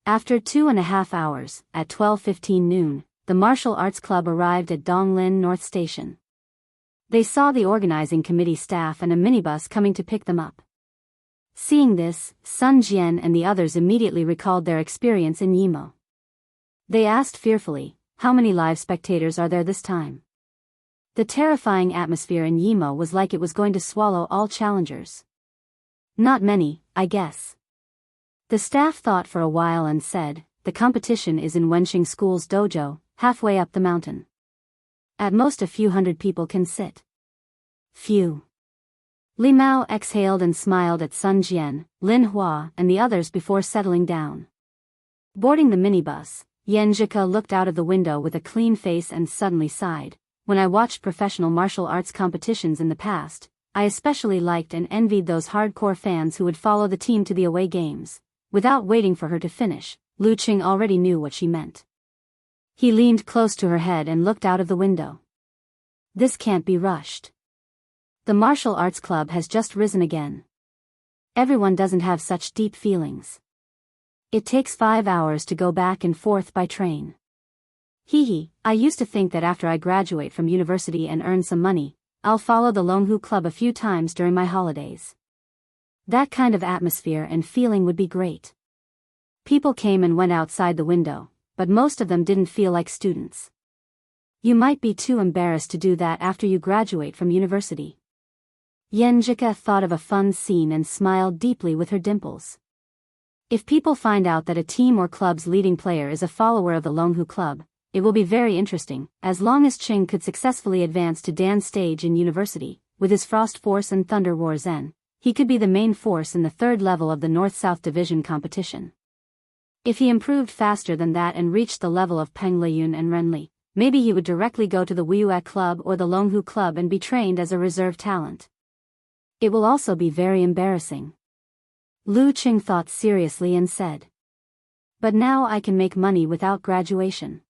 After 2.5 hours, at 12:15 noon, the Martial Arts Club arrived at Donglin North Station. They saw the organizing committee staff and a minibus coming to pick them up. Seeing this, Sun Jian and the others immediately recalled their experience in Yimo. They asked fearfully, "How many live spectators are there this time?" The terrifying atmosphere in Yimo was like it was going to swallow all challengers. "Not many, I guess." The staff thought for a while and said, "The competition is in Wenxing School's dojo, halfway up the mountain. At most a few hundred people can sit." Phew. Li Mao exhaled and smiled at Sun Jian, Lin Hua, and the others before settling down. Boarding the minibus, Yan Zhika looked out of the window with a clean face and suddenly sighed. "When I watched professional martial arts competitions in the past, I especially liked and envied those hardcore fans who would follow the team to the away games." Without waiting for her to finish, Lu Qing already knew what she meant. He leaned close to her head and looked out of the window. "This can't be rushed. The martial arts club has just risen again. Everyone doesn't have such deep feelings. It takes 5 hours to go back and forth by train. Hee, I used to think that after I graduate from university and earn some money, I'll follow the Longhu Club a few times during my holidays. That kind of atmosphere and feeling would be great." People came and went outside the window, but most of them didn't feel like students. "You might be too embarrassed to do that after you graduate from university." Yan Zhika thought of a fun scene and smiled deeply with her dimples. If people find out that a team or club's leading player is a follower of the Longhu Club, it will be very interesting. As long as Qing could successfully advance to Dan's stage in university, with his Frost Force and Thunder War Zen, he could be the main force in the third level of the North-South Division competition. If he improved faster than that and reached the level of Peng Liyun and Renli, maybe he would directly go to the Wiyue Club or the Longhu Club and be trained as a reserve talent. It will also be very embarrassing. Lu Qing thought seriously and said, "But now I can make money without graduation.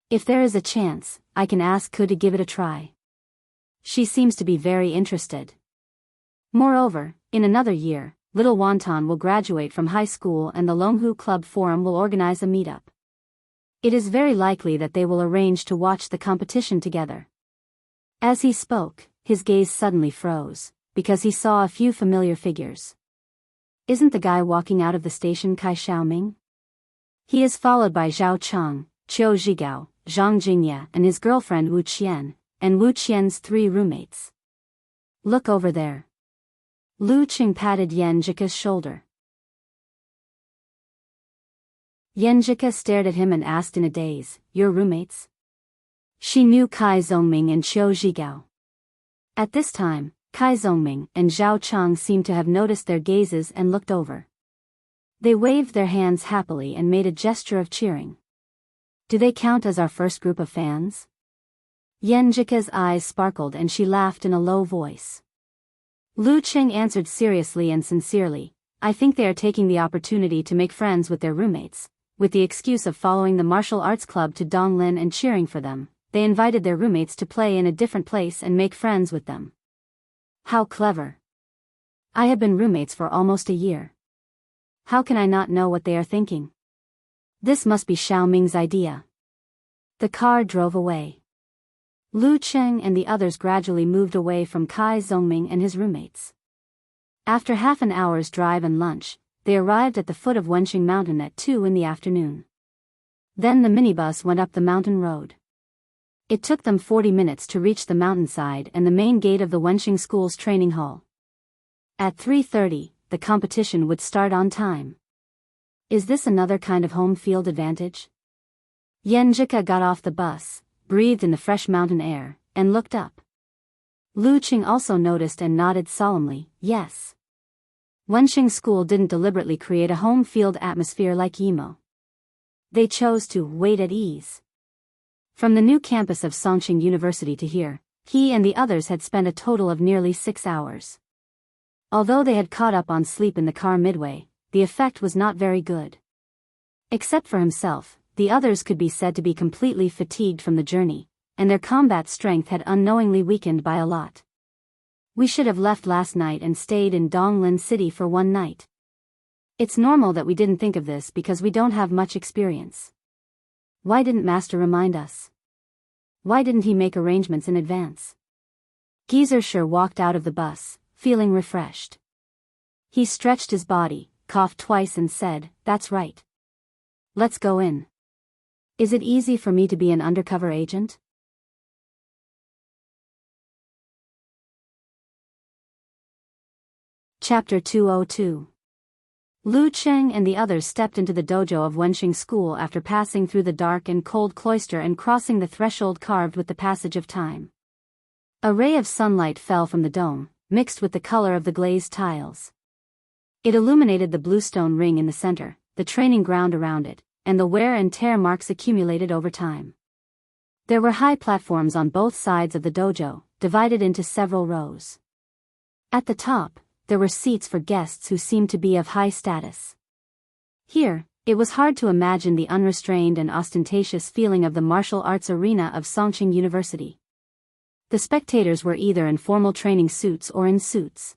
If there is a chance, I can ask Ku to give it a try. She seems to be very interested. Moreover, in another year, little Wonton will graduate from high school and the Longhu Club Forum will organize a meetup. It is very likely that they will arrange to watch the competition together." As he spoke, his gaze suddenly froze, because he saw a few familiar figures. Isn't the guy walking out of the station Kai Xiaoming? He is followed by Zhao Chang, Qiu Zhigao, Zhang Jingye and his girlfriend Wu Qian, and Wu Qian's 3 roommates. "Look over there." Lu Qing patted Yan Zhika's shoulder. Yan Zhika stared at him and asked in a daze, "Your roommates?" She knew Kai Zongming and Qiu Zhigao. At this time, Kai Zongming and Zhao Chang seemed to have noticed their gazes and looked over. They waved their hands happily and made a gesture of cheering. "Do they count as our first group of fans?" Yan Zhika's eyes sparkled and she laughed in a low voice. Lu Qing answered seriously and sincerely, "I think they are taking the opportunity to make friends with their roommates. With the excuse of following the martial arts club to Donglin and cheering for them, they invited their roommates to play in a different place and make friends with them." How clever. I have been roommates for almost a year. How can I not know what they are thinking? This must be Xiaoming's idea. The car drove away. Lu Qing and the others gradually moved away from Kai Zongming and his roommates. After half an hour's drive and lunch, they arrived at the foot of Wenxing Mountain at 2 in the afternoon. Then the minibus went up the mountain road. It took them 40 minutes to reach the mountainside and the main gate of the Wenxing School's training hall. At 3:30, the competition would start on time. Is this another kind of home field advantage? Yan Zhika got off the bus, breathed in the fresh mountain air, and looked up. Lu Qing also noticed and nodded solemnly, yes. Wenxing School didn't deliberately create a home field atmosphere like Yimo. They chose to wait at ease. From the new campus of Songqing University to here, he and the others had spent a total of nearly 6 hours. Although they had caught up on sleep in the car midway, the effect was not very good. Except for himself, the others could be said to be completely fatigued from the journey, and their combat strength had unknowingly weakened by a lot. We should have left last night and stayed in Donglin City for one night. It's normal that we didn't think of this because we don't have much experience. Why didn't Master remind us? Why didn't he make arrangements in advance? Geezer walked out of the bus, feeling refreshed. He stretched his body, coughed twice and said, "That's right. Let's go in. Is it easy for me to be an undercover agent?" Chapter 202. Lu Cheng and the others stepped into the dojo of Wenxing School after passing through the dark and cold cloister and crossing the threshold carved with the passage of time. A ray of sunlight fell from the dome, mixed with the color of the glazed tiles. It illuminated the bluestone ring in the center, the training ground around it, and the wear and tear marks accumulated over time. There were high platforms on both sides of the dojo, divided into several rows. At the top, there were seats for guests who seemed to be of high status. Here, it was hard to imagine the unrestrained and ostentatious feeling of the martial arts arena of Songqing University. The spectators were either in formal training suits or in suits.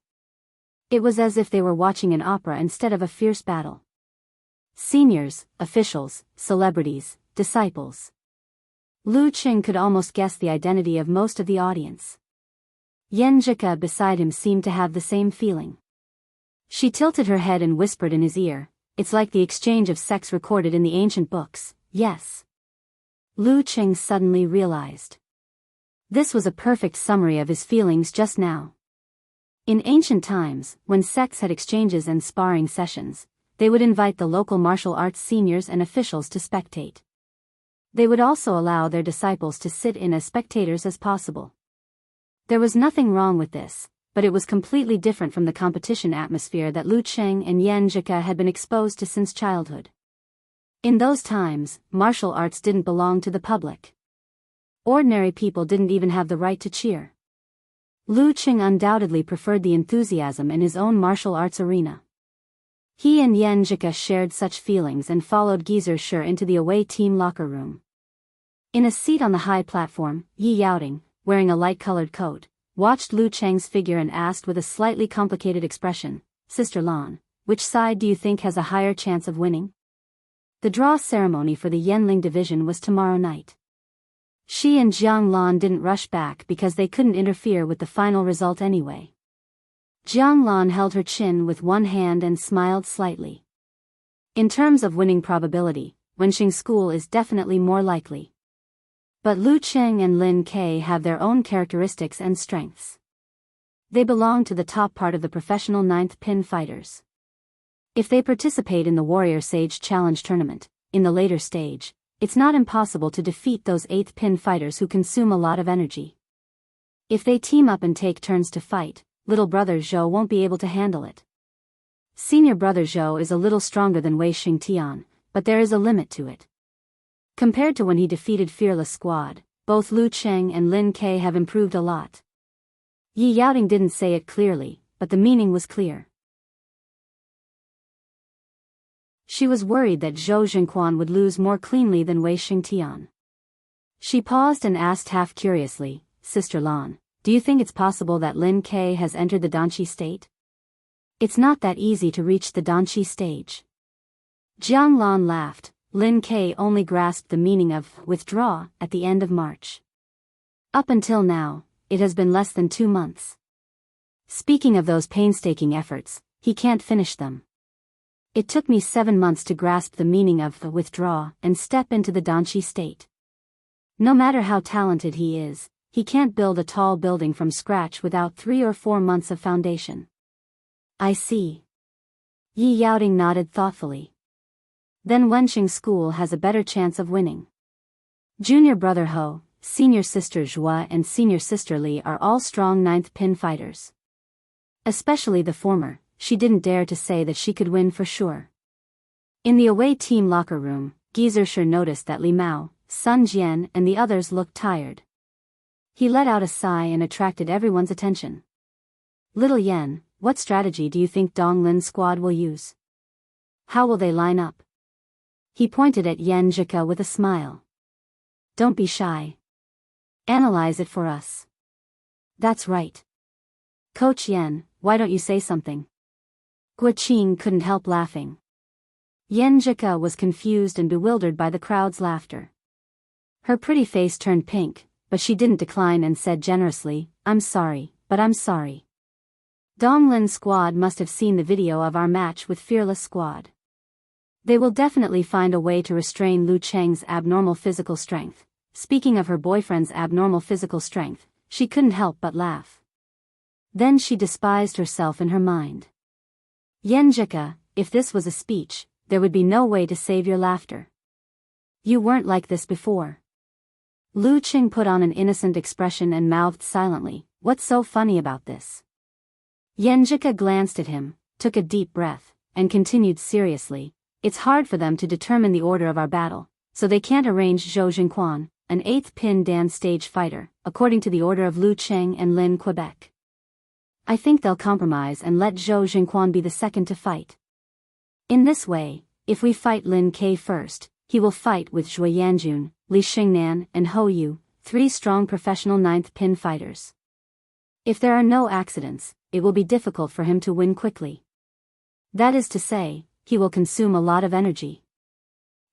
It was as if they were watching an opera instead of a fierce battle. Seniors, officials, celebrities, disciples. Lu Qing could almost guess the identity of most of the audience. Yan Zhika beside him seemed to have the same feeling. She tilted her head and whispered in his ear, "It's like the exchange of sex recorded in the ancient books, yes." Lu Qing suddenly realized. This was a perfect summary of his feelings just now. In ancient times, when sects had exchanges and sparring sessions, they would invite the local martial arts seniors and officials to spectate. They would also allow their disciples to sit in as spectators as possible. There was nothing wrong with this, but it was completely different from the competition atmosphere that Lu Cheng and Yan Zhika had been exposed to since childhood. In those times, martial arts didn't belong to the public. Ordinary people didn't even have the right to cheer. Lu Cheng undoubtedly preferred the enthusiasm in his own martial arts arena. He and Yan Zhika shared such feelings and followed Geezer Shi into the away team locker room. In a seat on the high platform, Yi Yaoting, wearing a light-colored coat, watched Lu Cheng's figure and asked with a slightly complicated expression, "Sister Lan, which side do you think has a higher chance of winning?" The draw ceremony for the Yanling division was tomorrow night. She and Jiang Lan didn't rush back because they couldn't interfere with the final result anyway. Jiang Lan held her chin with one hand and smiled slightly. In terms of winning probability, Wenxing School is definitely more likely. But Lu Cheng and Lin Ke have their own characteristics and strengths. They belong to the top part of the professional 9th pin fighters. If they participate in the Warrior Sage Challenge tournament, in the later stage, it's not impossible to defeat those 8th pin fighters who consume a lot of energy. If they team up and take turns to fight, little brother Zhou won't be able to handle it. Senior brother Zhou is a little stronger than Wei Xingtian, but there is a limit to it. Compared to when he defeated Fearless Squad, both Lu Cheng and Lin Ke have improved a lot. Yi Yaoting didn't say it clearly, but the meaning was clear. She was worried that Zhou Jingquan would lose more cleanly than Wei Xingtian. She paused and asked half curiously, "Sister Lan, do you think it's possible that Lin Ke has entered the Danqi state?" "It's not that easy to reach the Danqi stage." Jiang Lan laughed. Lin Ke only grasped the meaning of withdraw at the end of March. Up until now, it has been less than 2 months. Speaking of those painstaking efforts, he can't finish them. It took me 7 months to grasp the meaning of the withdraw and step into the Danqi state. No matter how talented he is, he can't build a tall building from scratch without 3 or 4 months of foundation. I see. Yi Yaoting nodded thoughtfully. Then Wenxing School has a better chance of winning. Junior brother Ho, senior sister Zhua and senior sister Li are all strong 9th pin fighters. Especially the former, she didn't dare to say that she could win for sure. In the away team locker room, Geezer Shi noticed that Li Mao, Sun Jian and the others looked tired. He let out a sigh and attracted everyone's attention. "Little Yan, what strategy do you think Dong Lin's squad will use? How will they line up?" He pointed at Yan Zhika with a smile. "Don't be shy. Analyze it for us." "That's right. Coach Yan, why don't you say something?" Guoqing couldn't help laughing. Yan Zhika was confused and bewildered by the crowd's laughter. Her pretty face turned pink, but she didn't decline and said generously, "I'm sorry, but I'm sorry. Donglin Squad must have seen the video of our match with Fearless Squad. They will definitely find a way to restrain Lu Cheng's abnormal physical strength." Speaking of her boyfriend's abnormal physical strength, she couldn't help but laugh. Then she despised herself in her mind. Yan Zhika, if this was a speech, there would be no way to save your laughter. You weren't like this before. Lu Cheng put on an innocent expression and mouthed silently, "What's so funny about this?" Yan Zhika glanced at him, took a deep breath, and continued seriously, "It's hard for them to determine the order of our battle, so they can't arrange Zhou Jingquan, an 8th pin Dan stage fighter, according to the order of Lu Cheng and Lin Quebec. I think they'll compromise and let Zhou Jingquan be the second to fight. In this way, if we fight Lin Ke first, he will fight with Zhui Yanjun, Li Xingnan, and Hou Yu, 3 strong professional 9th pin fighters. If there are no accidents, it will be difficult for him to win quickly. That is to say, he will consume a lot of energy.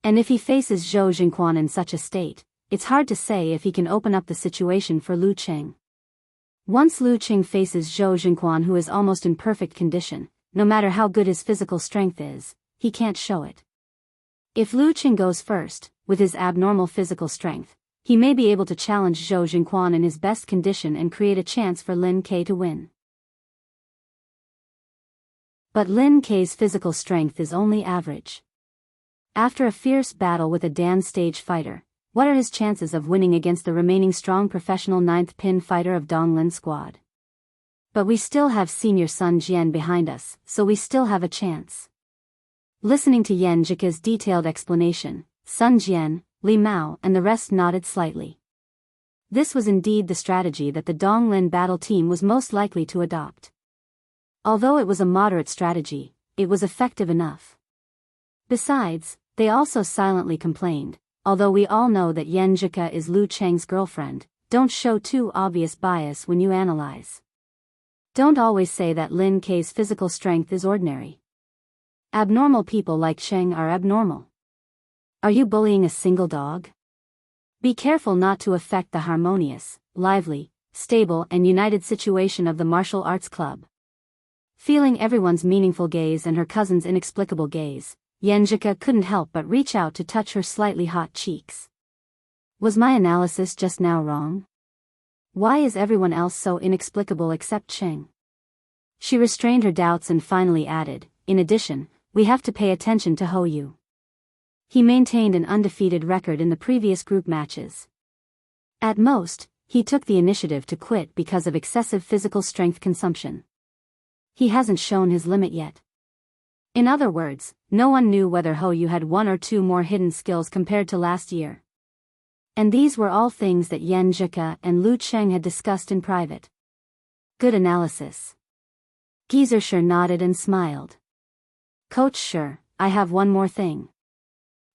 And if he faces Zhou Jingquan in such a state, it's hard to say if he can open up the situation for Lu Cheng. Once Lu Cheng faces Zhou Jingquan, who is almost in perfect condition, no matter how good his physical strength is, he can't show it. If Lu Cheng goes first, with his abnormal physical strength, he may be able to challenge Zhou Jingquan in his best condition and create a chance for Lin Ke to win. But Lin Ke's physical strength is only average. After a fierce battle with a Dan stage fighter, what are his chances of winning against the remaining strong professional 9th pin fighter of Donglin Squad? But we still have senior Sun Jian behind us, so we still have a chance. Listening to Yan Zhika's detailed explanation, Sun Jian, Li Mao and the rest nodded slightly. This was indeed the strategy that the Donglin battle team was most likely to adopt. Although it was a moderate strategy, it was effective enough. Besides, they also silently complained, "Although we all know that Yan Zhika is Lu Cheng's girlfriend, don't show too obvious bias when you analyze. Don't always say that Lin Ke's physical strength is ordinary. Abnormal people like Cheng are abnormal. Are you bullying a single dog? Be careful not to affect the harmonious, lively, stable and united situation of the martial arts club." Feeling everyone's meaningful gaze and her cousin's inexplicable gaze, Yan Zhika couldn't help but reach out to touch her slightly hot cheeks. Was my analysis just now wrong? Why is everyone else so inexplicable except Cheng? She restrained her doubts and finally added, "In addition, we have to pay attention to Hou Yu. He maintained an undefeated record in the previous group matches. At most, he took the initiative to quit because of excessive physical strength consumption. He hasn't shown his limit yet." In other words, no one knew whether Hou Yu had 1 or 2 more hidden skills compared to last year. And these were all things that Yan Zhika and Lu Cheng had discussed in private. Good analysis. Geezer Sher nodded and smiled. "Coach Sher, I have one more thing."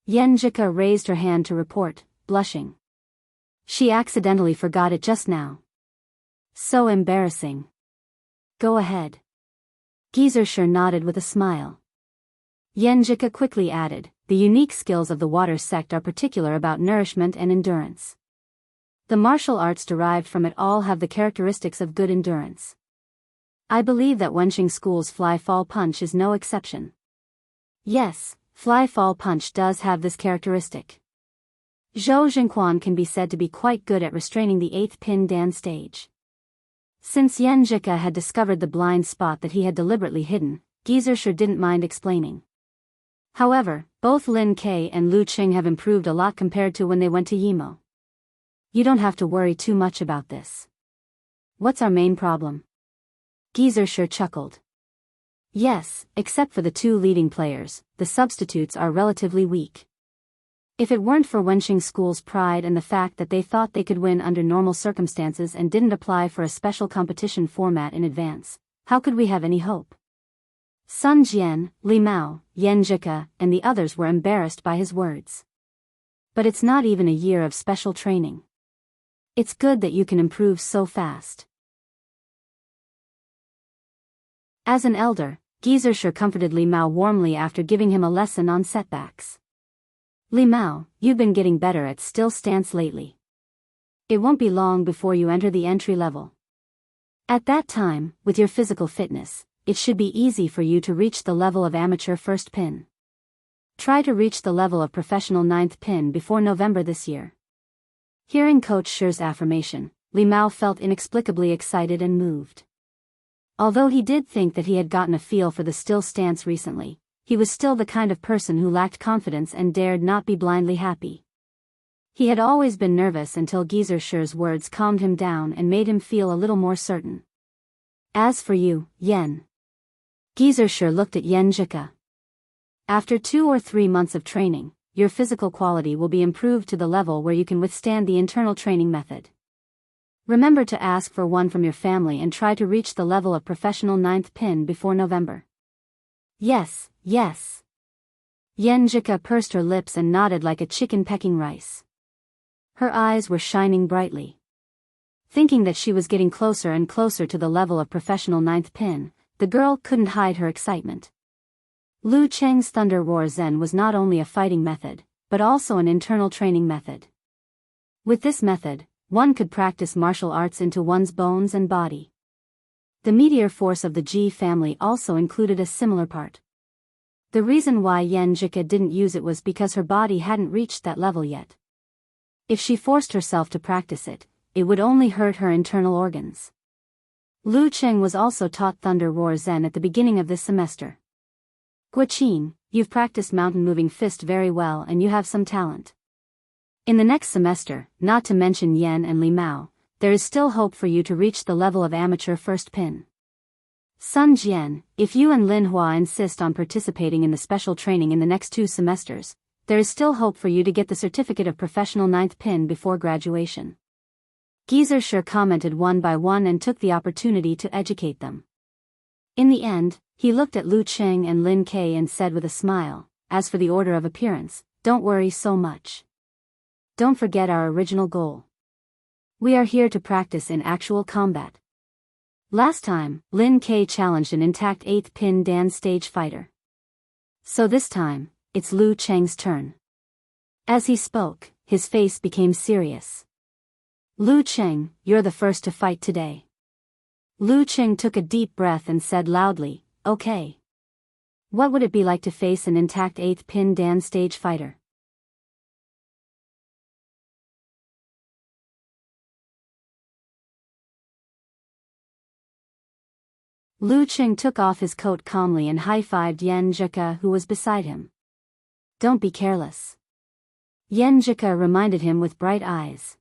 Yan Zhika raised her hand to report, blushing. She accidentally forgot it just now. So embarrassing. "Go ahead." Geezer Sher nodded with a smile. Yan Zhika quickly added, "The unique skills of the water sect are particular about nourishment and endurance. The martial arts derived from it all have the characteristics of good endurance. I believe that Wenxing School's fly-fall punch is no exception." Yes, fly-fall punch does have this characteristic. Zhou Jingquan can be said to be quite good at restraining the 8th pin Dan stage. Since Yan Zhika had discovered the blind spot that he had deliberately hidden, Geezer Sher didn't mind explaining. However, both Lin Ke and Lu Cheng have improved a lot compared to when they went to Yimo. You don't have to worry too much about this. What's our main problem? Geezer Sher chuckled. Yes, except for the 2 leading players, the substitutes are relatively weak. If it weren't for Wenxing School's pride and the fact that they thought they could win under normal circumstances and didn't apply for a special competition format in advance, how could we have any hope? Sun Jian, Li Mao, Yan Zhika, and the others were embarrassed by his words. But it's not even a year of special training. It's good that you can improve so fast. As an elder, Geezer sure comforted Li Mao warmly after giving him a lesson on setbacks. Li Mao, you've been getting better at still stance lately. It won't be long before you enter the entry level. At that time, with your physical fitness, it should be easy for you to reach the level of amateur first pin. Try to reach the level of professional ninth pin before November this year. Hearing Coach Shi's affirmation, Li Mao felt inexplicably excited and moved. Although he did think that he had gotten a feel for the still stance recently, he was still the kind of person who lacked confidence and dared not be blindly happy. He had always been nervous until Geezer Shi's words calmed him down and made him feel a little more certain. As for you, Yen. Geezer Shi looked at Yen Jika. After 2 or 3 months of training, your physical quality will be improved to the level where you can withstand the internal training method. Remember to ask for one from your family and try to reach the level of professional ninth pin before November. Yes, yes. Yen Jika pursed her lips and nodded like a chicken pecking rice. Her eyes were shining brightly. Thinking that she was getting closer and closer to the level of professional ninth pin, the girl couldn't hide her excitement. Lu Cheng's Thunder Roar Zen was not only a fighting method, but also an internal training method. With this method, one could practice martial arts into one's bones and body. The meteor force of the Ji family also included a similar part. The reason why Yen Jika didn't use it was because her body hadn't reached that level yet. If she forced herself to practice it, it would only hurt her internal organs. Lu Cheng was also taught Thunder Roar Zen at the beginning of this semester. Guoqin, you've practiced mountain moving fist very well and you have some talent. In the next semester, not to mention Yen and Li Mao, there is still hope for you to reach the level of amateur first pin. Sun Jian, if you and Lin Hua insist on participating in the special training in the next 2 semesters, there is still hope for you to get the certificate of professional ninth pin before graduation. Geezer Shi commented one by one and took the opportunity to educate them. In the end, he looked at Lu Cheng and Lin Kei and said with a smile, as for the order of appearance, don't worry so much. Don't forget our original goal. We are here to practice in actual combat. Last time, Lin Kei challenged an intact 8th pin Dan stage fighter. So this time, it's Lu Cheng's turn. As he spoke, his face became serious. Lu Cheng, you're the first to fight today. Lu Cheng took a deep breath and said loudly, okay. What would it be like to face an intact 8th pin Dan stage fighter? Lu Cheng took off his coat calmly and high-fived Yen Jika, who was beside him. Don't be careless. Yen Jika reminded him with bright eyes.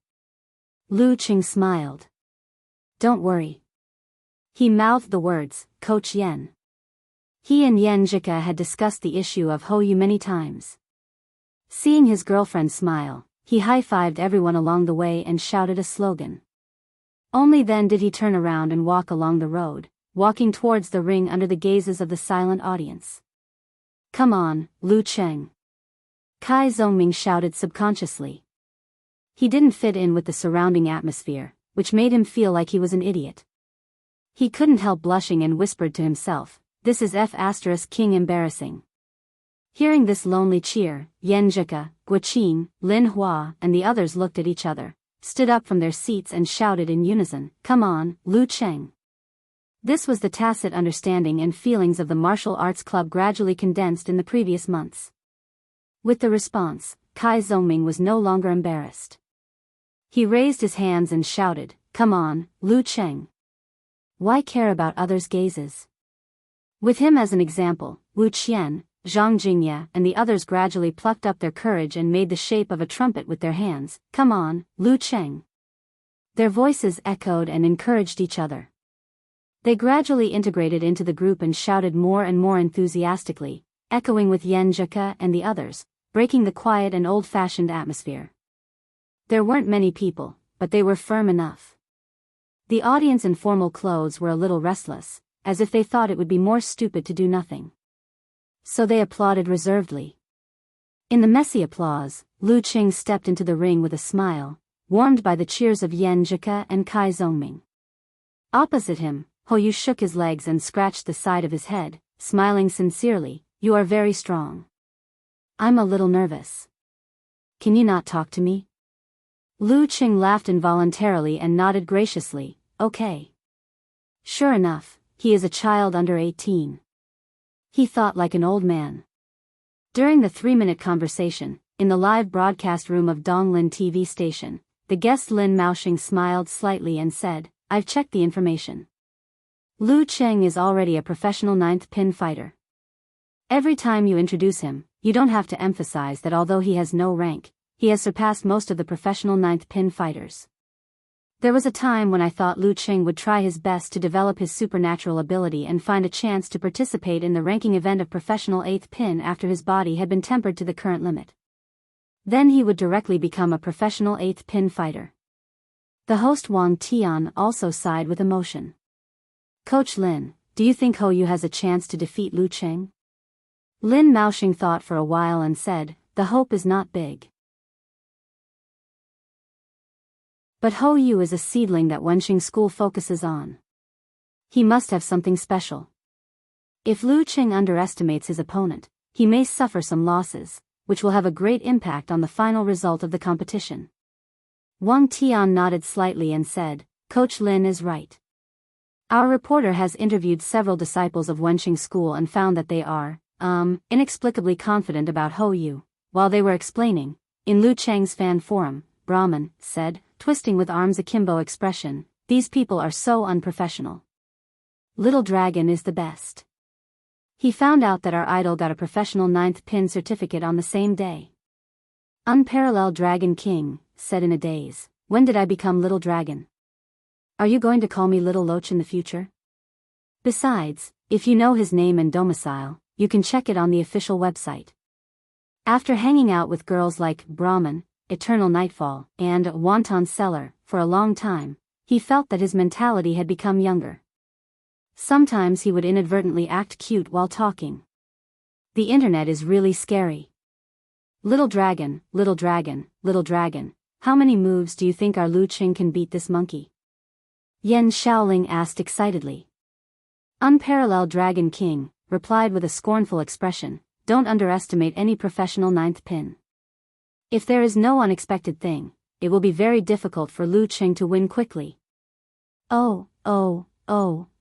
Lu Cheng smiled. Don't worry. He mouthed the words, Coach Yen. He and Yen Jika had discussed the issue of Hou Yu many times. Seeing his girlfriend smile, he high-fived everyone along the way and shouted a slogan. Only then did he turn around and walk along the road, walking towards the ring under the gazes of the silent audience. Come on, Lu Cheng. Kai Zhongming shouted subconsciously. He didn't fit in with the surrounding atmosphere, which made him feel like he was an idiot. He couldn't help blushing and whispered to himself, this is King embarrassing. Hearing this lonely cheer, Yen Jika, Guoqin, Lin Hua, and the others looked at each other, stood up from their seats and shouted in unison, come on, Lu Cheng. This was the tacit understanding and feelings of the martial arts club gradually condensed in the previous months. With the response, Kai Zhongming was no longer embarrassed. He raised his hands and shouted, come on, Lu Cheng. Why care about others' gazes? With him as an example, Wu Qian, Zhang Jingya and the others gradually plucked up their courage and made the shape of a trumpet with their hands, come on, Lu Cheng. Their voices echoed and encouraged each other. They gradually integrated into the group and shouted more and more enthusiastically, echoing with Yen Jika and the others, breaking the quiet and old-fashioned atmosphere. There weren't many people, but they were firm enough. The audience in formal clothes were a little restless, as if they thought it would be more stupid to do nothing. So they applauded reservedly. In the messy applause, Lu Cheng stepped into the ring with a smile, warmed by the cheers of Yen Jika and Kai Zhongming. Opposite him, Hou Yu shook his legs and scratched the side of his head, smiling sincerely, "You are very strong. I'm a little nervous. Can you not talk to me?" Lu Qing laughed involuntarily and nodded graciously, "Okay." Sure enough, he is a child under 18. He thought like an old man. During the 3-minute conversation, in the live broadcast room of Donglin TV station, the guest Lin Maoxing smiled slightly and said, "I've checked the information. Lu Cheng is already a professional 9th pin fighter. Every time you introduce him, you don't have to emphasize that although he has no rank, he has surpassed most of the professional 9th pin fighters. There was a time when I thought Lu Cheng would try his best to develop his supernatural ability and find a chance to participate in the ranking event of professional 8th pin after his body had been tempered to the current limit. Then he would directly become a professional 8th pin fighter." The host Wang Tian also sighed with emotion. "Coach Lin, do you think Hou Yu has a chance to defeat Lu Cheng?" Lin Maoxing thought for a while and said, "The hope is not big. But Hou Yu is a seedling that Wenxing School focuses on. He must have something special. If Lu Cheng underestimates his opponent, he may suffer some losses, which will have a great impact on the final result of the competition." Wang Tian nodded slightly and said, "Coach Lin is right. Our reporter has interviewed several disciples of Wenxing School and found that they are, inexplicably confident about Hou Yu." While they were explaining, in Lu Cheng's fan forum, Brahman said, twisting with arms akimbo expression, "These people are so unprofessional. Little Dragon is the best. He found out that our idol got a professional 9th pin certificate on the same day." Unparalleled Dragon King said in a daze, "When did I become Little Dragon? Are you going to call me Little Loach in the future? Besides, if you know his name and domicile, you can check it on the official website." After hanging out with girls like Brahman, Eternal Nightfall, and Wonton Seller for a long time, he felt that his mentality had become younger. Sometimes he would inadvertently act cute while talking. The internet is really scary. Little Dragon, Little Dragon, Little Dragon, how many moves do you think our Lu Cheng can beat this monkey? Yan Shaoling asked excitedly. Unparalleled Dragon King replied with a scornful expression, "Don't underestimate any professional 9th pin. If there is no unexpected thing, it will be very difficult for Lu Cheng to win quickly." Oh,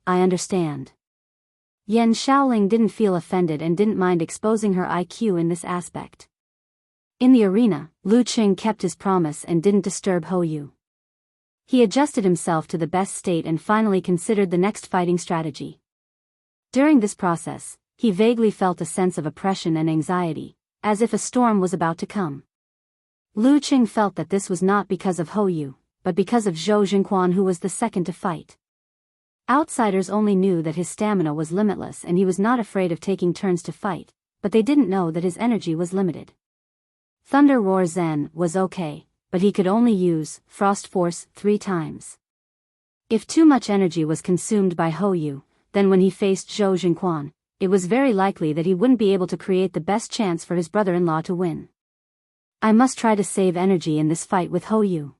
I understand." Yan Shaoling didn't feel offended and didn't mind exposing her IQ in this aspect. In the arena, Lu Cheng kept his promise and didn't disturb Hou Yu. He adjusted himself to the best state and finally considered the next fighting strategy. During this process, he vaguely felt a sense of oppression and anxiety, as if a storm was about to come. Lu Cheng felt that this was not because of Hou Yu, but because of Zhou Jinquan, who was the second to fight. Outsiders only knew that his stamina was limitless and he was not afraid of taking turns to fight, but they didn't know that his energy was limited. Thunder Roar Zen was okay, but he could only use Frost Force 3 times. If too much energy was consumed by Hou Yu, then when he faced Zhou Jinquan, it was very likely that he wouldn't be able to create the best chance for his brother-in-law to win. "I must try to save energy in this fight with Hou Yu.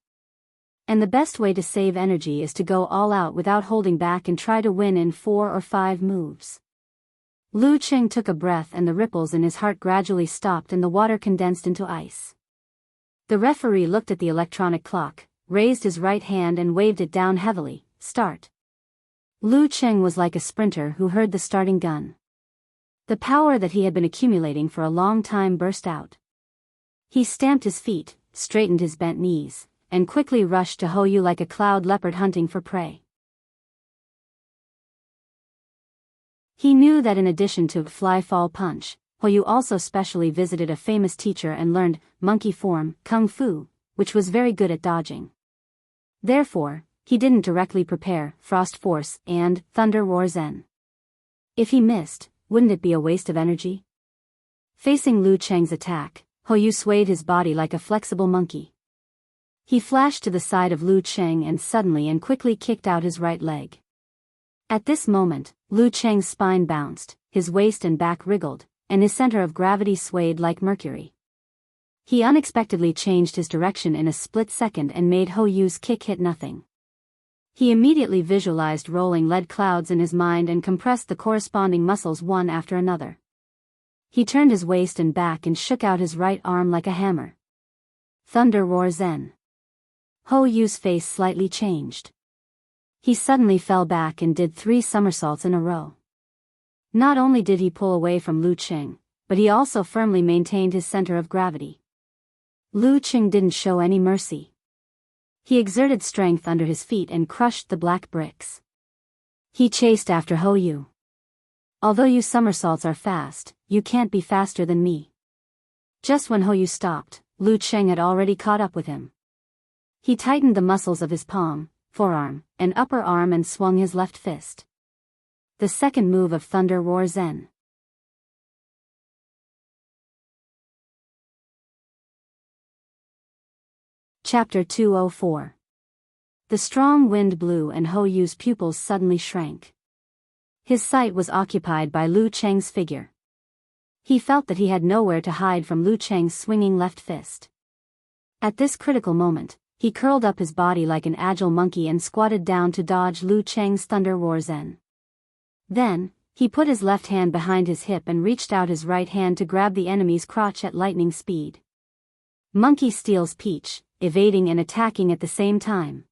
And the best way to save energy is to go all out without holding back and try to win in 4 or 5 moves." Lu Cheng took a breath and the ripples in his heart gradually stopped and the water condensed into ice. The referee looked at the electronic clock, raised his right hand and waved it down heavily, "Start." Lu Cheng was like a sprinter who heard the starting gun. The power that he had been accumulating for a long time burst out. He stamped his feet, straightened his bent knees, and quickly rushed to Hou Yu like a cloud leopard hunting for prey. He knew that in addition to fly-fall punch, Hou Yu also specially visited a famous teacher and learned monkey form, kung fu, which was very good at dodging. Therefore, he didn't directly prepare Frost Force and Thunder Roar Zen. If he missed, wouldn't it be a waste of energy? Facing Lu Cheng's attack, Hou Yu swayed his body like a flexible monkey. He flashed to the side of Lu Cheng and suddenly and quickly kicked out his right leg. At this moment, Lu Cheng's spine bounced, his waist and back wriggled, and his center of gravity swayed like mercury. He unexpectedly changed his direction in a split second and made Hou Yu's kick hit nothing. He immediately visualized rolling lead clouds in his mind and compressed the corresponding muscles one after another. He turned his waist and back and shook out his right arm like a hammer. Thunder roar Zen. Ho Yu's face slightly changed. He suddenly fell back and did 3 somersaults in a row. Not only did he pull away from Lu Qing, but he also firmly maintained his center of gravity. Lu Qing didn't show any mercy. He exerted strength under his feet and crushed the black bricks. He chased after Ho Yu. Although you somersaults are fast, you can't be faster than me. Just when Ho Yu stopped, Lu Qing had already caught up with him. He tightened the muscles of his palm, forearm, and upper arm and swung his left fist. The second move of Thunder Roar Zen. Chapter 204. The strong wind blew and Ho Yu's pupils suddenly shrank. His sight was occupied by Lu Cheng's figure. He felt that he had nowhere to hide from Lu Cheng's swinging left fist. At this critical moment, he curled up his body like an agile monkey and squatted down to dodge Lu Cheng's Thunder Roar Zen. Then, he put his left hand behind his hip and reached out his right hand to grab the enemy's crotch at lightning speed. Monkey steals peach, evading and attacking at the same time.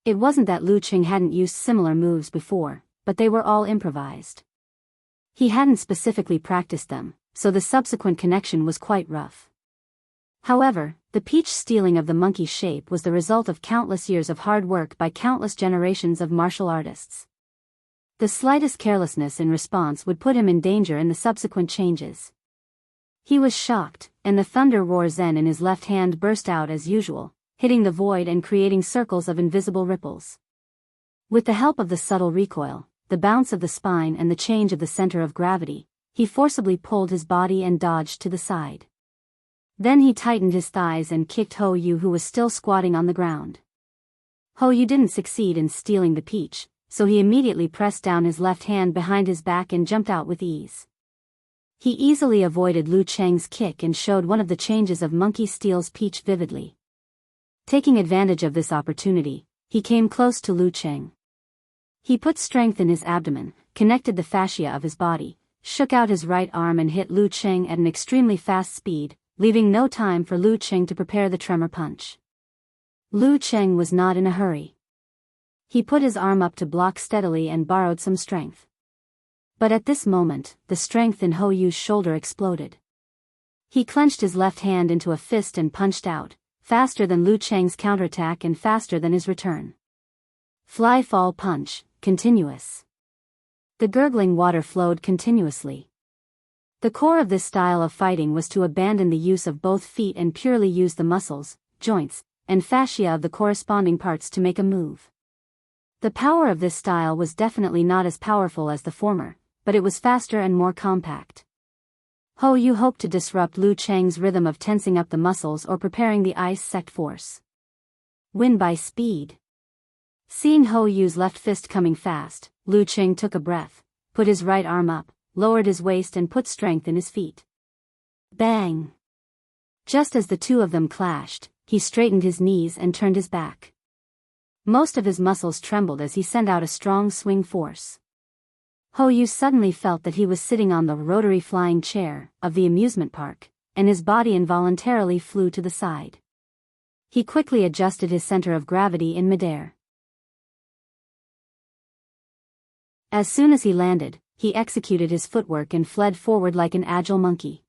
It wasn't that Lu Qing hadn't used similar moves before, but they were all improvised. He hadn't specifically practiced them, so the subsequent connection was quite rough. However, the peach stealing of the monkey shape was the result of countless years of hard work by countless generations of martial artists. The slightest carelessness in response would put him in danger in the subsequent changes. He was shocked, and the Thunder Roar Zen in his left hand burst out as usual, hitting the void and creating circles of invisible ripples. With the help of the subtle recoil, the bounce of the spine and the change of the center of gravity, he forcibly pulled his body and dodged to the side. Then he tightened his thighs and kicked Ho Yu, who was still squatting on the ground. Ho Yu didn't succeed in stealing the peach, so he immediately pressed down his left hand behind his back and jumped out with ease. He easily avoided Lu Cheng's kick and showed one of the changes of monkey steals peach vividly. Taking advantage of this opportunity, he came close to Lu Cheng. He put strength in his abdomen, connected the fascia of his body, shook out his right arm and hit Lu Cheng at an extremely fast speed, leaving no time for Lu Cheng to prepare the tremor punch. Lu Cheng was not in a hurry. He put his arm up to block steadily and borrowed some strength. But at this moment, the strength in Ho Yu's shoulder exploded. He clenched his left hand into a fist and punched out, faster than Lu Cheng's counterattack and faster than his return. Fly-fall punch, continuous. The gurgling water flowed continuously. The core of this style of fighting was to abandon the use of both feet and purely use the muscles, joints, and fascia of the corresponding parts to make a move. The power of this style was definitely not as powerful as the former, but it was faster and more compact. Ho Yu hoped to disrupt Lu Cheng's rhythm of tensing up the muscles or preparing the ice sect force. Win by speed. Seeing Ho Yu's left fist coming fast, Lu Cheng took a breath, put his right arm up, lowered his waist and put strength in his feet. Bang! Just as the two of them clashed, he straightened his knees and turned his back. Most of his muscles trembled as he sent out a strong swing force. Ho Yu suddenly felt that he was sitting on the rotary flying chair of the amusement park, and his body involuntarily flew to the side. He quickly adjusted his center of gravity in midair. As soon as he landed, he executed his footwork and fled forward like an agile monkey.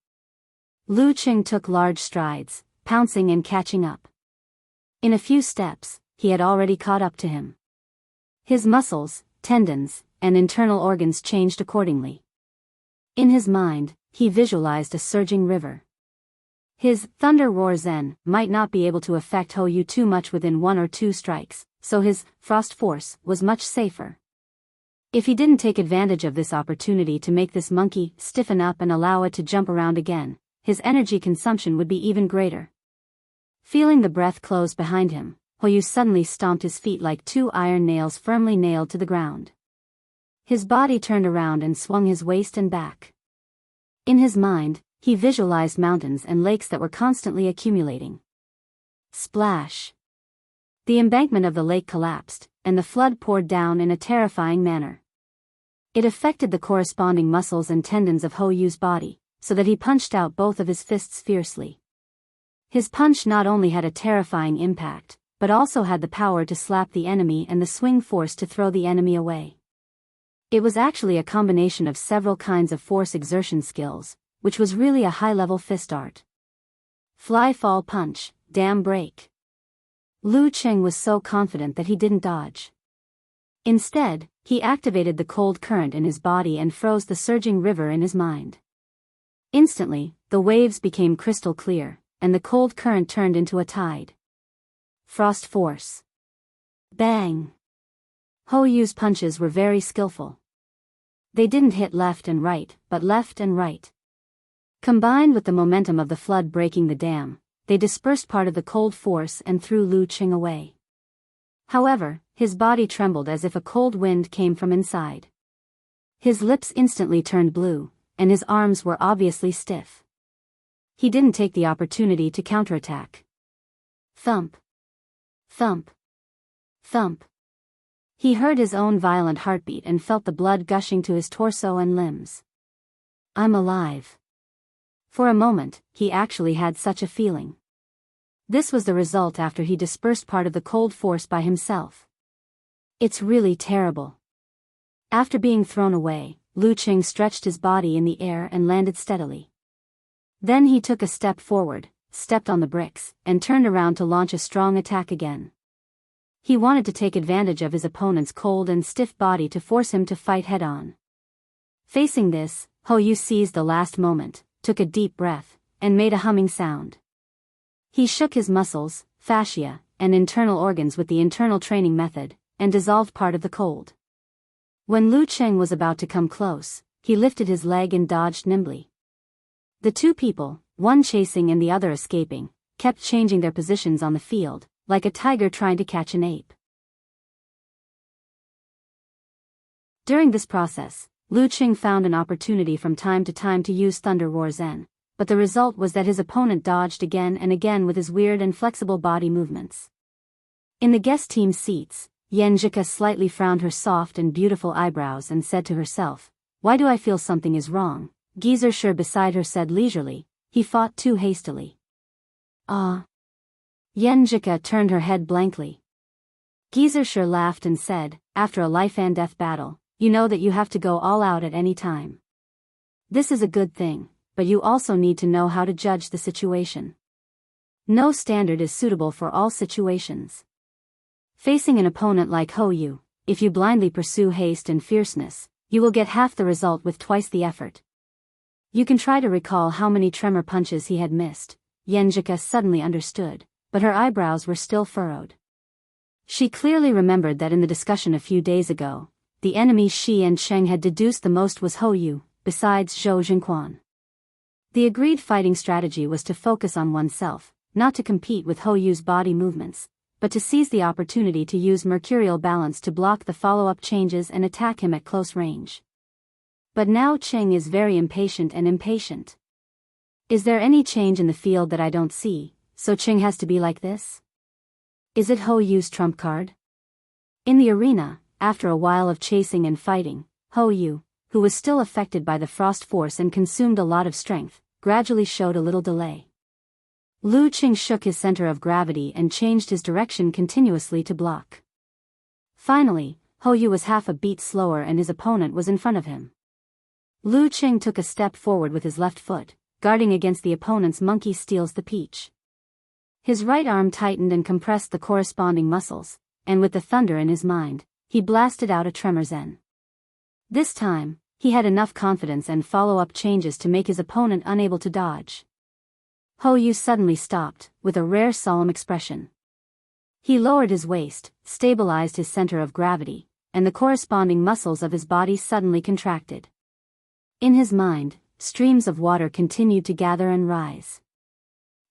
Lu Qing took large strides, pouncing and catching up. In a few steps, he had already caught up to him. His muscles, tendons, and internal organs changed accordingly. In his mind, he visualized a surging river. His Thunder Roar Zen might not be able to affect Ho Yu too much within 1 or 2 strikes, so his Frost Force was much safer. If he didn't take advantage of this opportunity to make this monkey stiffen up and allow it to jump around again, his energy consumption would be even greater. Feeling the breath close behind him, Ho Yu suddenly stomped his feet like 2 iron nails firmly nailed to the ground. His body turned around and swung his waist and back. In his mind, he visualized mountains and lakes that were constantly accumulating. Splash! The embankment of the lake collapsed, and the flood poured down in a terrifying manner. It affected the corresponding muscles and tendons of Ho Yu's body, so that he punched out both of his fists fiercely. His punch not only had a terrifying impact, but also had the power to slap the enemy and the swing force to throw the enemy away. It was actually a combination of several kinds of force exertion skills, which was really a high-level fist art. Fly fall punch, dam break. Lu Qing was so confident that he didn't dodge. Instead, he activated the cold current in his body and froze the surging river in his mind. Instantly, the waves became crystal clear, and the cold current turned into a tide. Frost force. Bang! Ho Yu's punches were very skillful. They didn't hit left and right, but left and right. Combined with the momentum of the flood breaking the dam, they dispersed part of the cold force and threw Lu Qing away. However, his body trembled as if a cold wind came from inside. His lips instantly turned blue, and his arms were obviously stiff. He didn't take the opportunity to counterattack. Thump. Thump. Thump. He heard his own violent heartbeat and felt the blood gushing to his torso and limbs. I'm alive. For a moment, he actually had such a feeling. This was the result after he dispersed part of the cold force by himself. It's really terrible. After being thrown away, Lu Qing stretched his body in the air and landed steadily. Then he took a step forward, stepped on the bricks, and turned around to launch a strong attack again. He wanted to take advantage of his opponent's cold and stiff body to force him to fight head-on. Facing this, Ho Yu seized the last moment, took a deep breath, and made a humming sound. He shook his muscles, fascia, and internal organs with the internal training method, and dissolved part of the cold. When Lu Qing was about to come close, he lifted his leg and dodged nimbly. The two people, one chasing and the other escaping, kept changing their positions on the field, like a tiger trying to catch an ape. During this process, Lu Qing found an opportunity from time to time to use Thunder Roar Zen, but the result was that his opponent dodged again and again with his weird and flexible body movements. In the guest team seats, Yenjika slightly frowned her soft and beautiful eyebrows and said to herself, "Why do I feel something is wrong?" Gizershur beside her said leisurely, "He fought too hastily." Ah. Yenjika turned her head blankly. Gizershur laughed and said, "After a life-and-death battle, you know that you have to go all out at any time. This is a good thing, but you also need to know how to judge the situation. No standard is suitable for all situations. Facing an opponent like Ho Yu, if you blindly pursue haste and fierceness, you will get half the result with twice the effort." You can try to recall how many tremor punches he had missed. Yenjika suddenly understood, but her eyebrows were still furrowed. She clearly remembered that in the discussion a few days ago, the enemy Shi and Cheng had deduced the most was Ho Yu, besides Zhou Jingquan. The agreed fighting strategy was to focus on oneself, not to compete with Ho Yu's body movements, but to seize the opportunity to use mercurial balance to block the follow-up changes and attack him at close range. But now Cheng is very impatient. Is there any change in the field that I don't see, so Cheng has to be like this? Is it Ho Yu's trump card? In the arena, after a while of chasing and fighting, Ho Yu, who was still affected by the frost force and consumed a lot of strength, gradually showed a little delay. Lu Qing shook his center of gravity and changed his direction continuously to block. Finally, Ho Yu was half a beat slower and his opponent was in front of him. Lu Qing took a step forward with his left foot, guarding against the opponent's monkey steals the peach. His right arm tightened and compressed the corresponding muscles, and with the thunder in his mind, he blasted out a tremor zen. This time, he had enough confidence and follow-up changes to make his opponent unable to dodge. Ho Yu suddenly stopped, with a rare solemn expression. He lowered his waist, stabilized his center of gravity, and the corresponding muscles of his body suddenly contracted. In his mind, streams of water continued to gather and rise.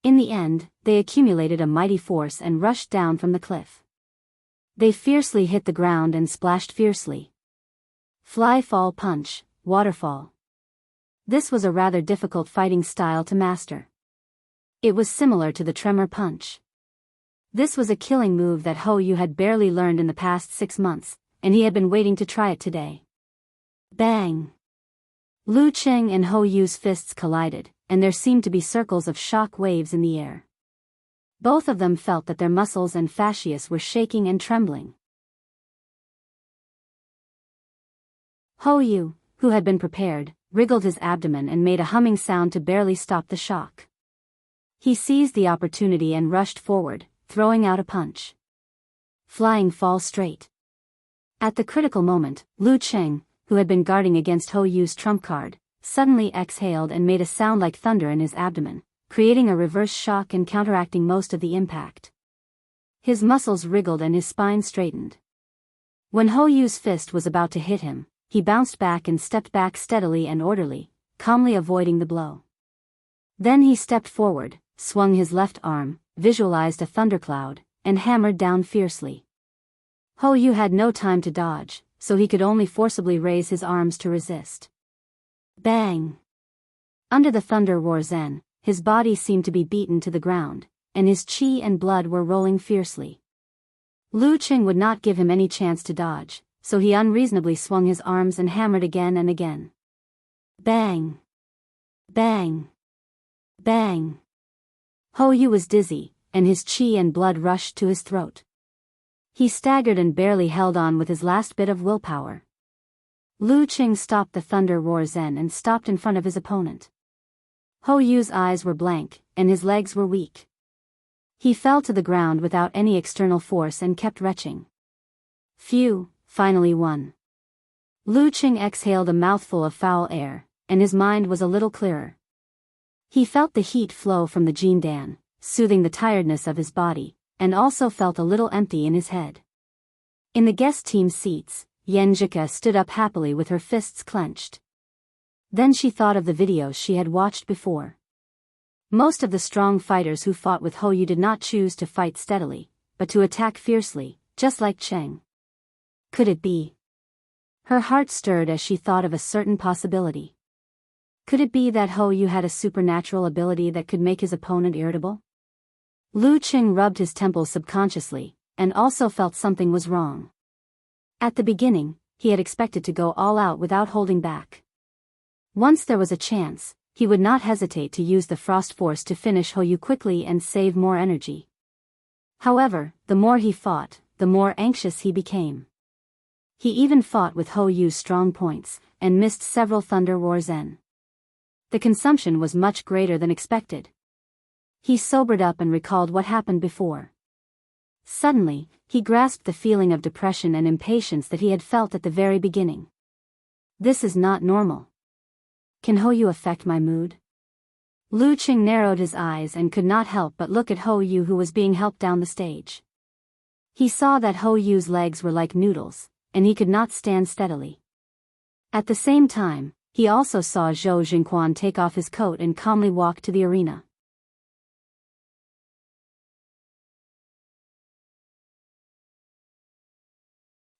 In the end, they accumulated a mighty force and rushed down from the cliff. They fiercely hit the ground and splashed fiercely. Fly fall punch, waterfall. This was a rather difficult fighting style to master. It was similar to the tremor punch. This was a killing move that Ho Yu had barely learned in the past 6 months, and he had been waiting to try it today. Bang! Lu Cheng and Ho Yu's fists collided, and there seemed to be circles of shock waves in the air. Both of them felt that their muscles and fascias were shaking and trembling. Ho Yu, who had been prepared, wriggled his abdomen and made a humming sound to barely stop the shock. He seized the opportunity and rushed forward, throwing out a punch. Flying fall straight. At the critical moment, Lu Cheng, who had been guarding against Ho Yu's trump card, suddenly exhaled and made a sound like thunder in his abdomen, creating a reverse shock and counteracting most of the impact. His muscles wriggled and his spine straightened. When Ho Yu's fist was about to hit him, he bounced back and stepped back steadily and orderly, calmly avoiding the blow. Then he stepped forward, swung his left arm, visualized a thundercloud, and hammered down fiercely. Ho Yu had no time to dodge, so he could only forcibly raise his arms to resist. Bang! Under the thunder roar Zen, his body seemed to be beaten to the ground, and his chi and blood were rolling fiercely. Lu Cheng would not give him any chance to dodge, so he unreasonably swung his arms and hammered again and again. Bang! Bang! Bang! Ho Yu was dizzy, and his chi and blood rushed to his throat. He staggered and barely held on with his last bit of willpower. Lu Cheng stopped the thunder roar Zen and stopped in front of his opponent. Ho Yu's eyes were blank, and his legs were weak. He fell to the ground without any external force and kept retching. Phew, finally won. Lu Cheng exhaled a mouthful of foul air, and his mind was a little clearer. He felt the heat flow from the Jin Dan, soothing the tiredness of his body, and also felt a little empty in his head. In the guest team seats, Yenjika stood up happily with her fists clenched. Then she thought of the videos she had watched before. Most of the strong fighters who fought with Ho Yu did not choose to fight steadily, but to attack fiercely, just like Cheng. Could it be? Her heart stirred as she thought of a certain possibility. Could it be that Ho Yu had a supernatural ability that could make his opponent irritable? Lu Cheng rubbed his temples subconsciously, and also felt something was wrong. At the beginning, he had expected to go all out without holding back. Once there was a chance, he would not hesitate to use the frost force to finish Ho Yu quickly and save more energy. However, the more he fought, the more anxious he became. He even fought with Ho Yu's strong points, and missed several thunder roar Zen. The consumption was much greater than expected. He sobered up and recalled what happened before. Suddenly, he grasped the feeling of depression and impatience that he had felt at the very beginning. This is not normal. Can Ho Yu affect my mood? Lu Cheng narrowed his eyes and could not help but look at Ho Yu, who was being helped down the stage. He saw that Ho Yu's legs were like noodles, and he could not stand steadily. At the same time, he also saw Zhou Jingquan take off his coat and calmly walk to the arena.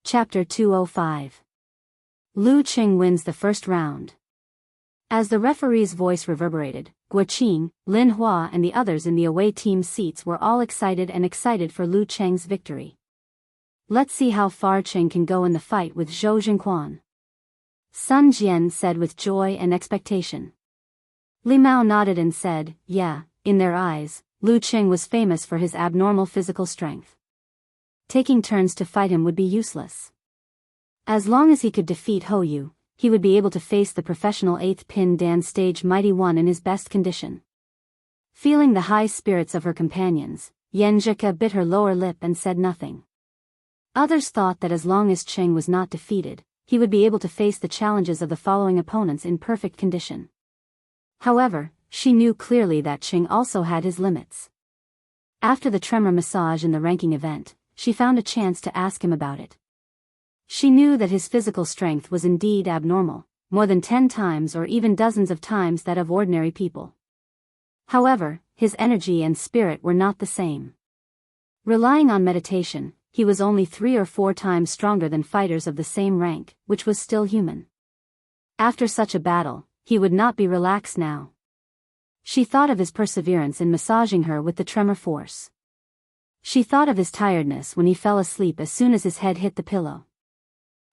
Chapter 205. Lu Cheng wins the first round. As the referee's voice reverberated, Guo Qing, Lin Hua and the others in the away team seats were all excited for Lu Cheng's victory. Let's see how far Cheng can go in the fight with Zhou Jingquan. Sun Jian said with joy and expectation. Li Mao nodded and said, yeah, in their eyes, Lu Cheng was famous for his abnormal physical strength. Taking turns to fight him would be useless. As long as he could defeat Ho Yu, he would be able to face the professional 8th Pin Dan stage Mighty One in his best condition. Feeling the high spirits of her companions, Yenjika bit her lower lip and said nothing. Others thought that as long as Cheng was not defeated, he would be able to face the challenges of the following opponents in perfect condition. However, she knew clearly that Cheng also had his limits. After the tremor massage in the ranking event, she found a chance to ask him about it. She knew that his physical strength was indeed abnormal, more than 10 times or even dozens of times that of ordinary people. However, his energy and spirit were not the same. Relying on meditation, he was only 3 or 4 times stronger than fighters of the same rank, which was still human. After such a battle, he would not be relaxed now. She thought of his perseverance in massaging her with the tremor force. She thought of his tiredness when he fell asleep as soon as his head hit the pillow.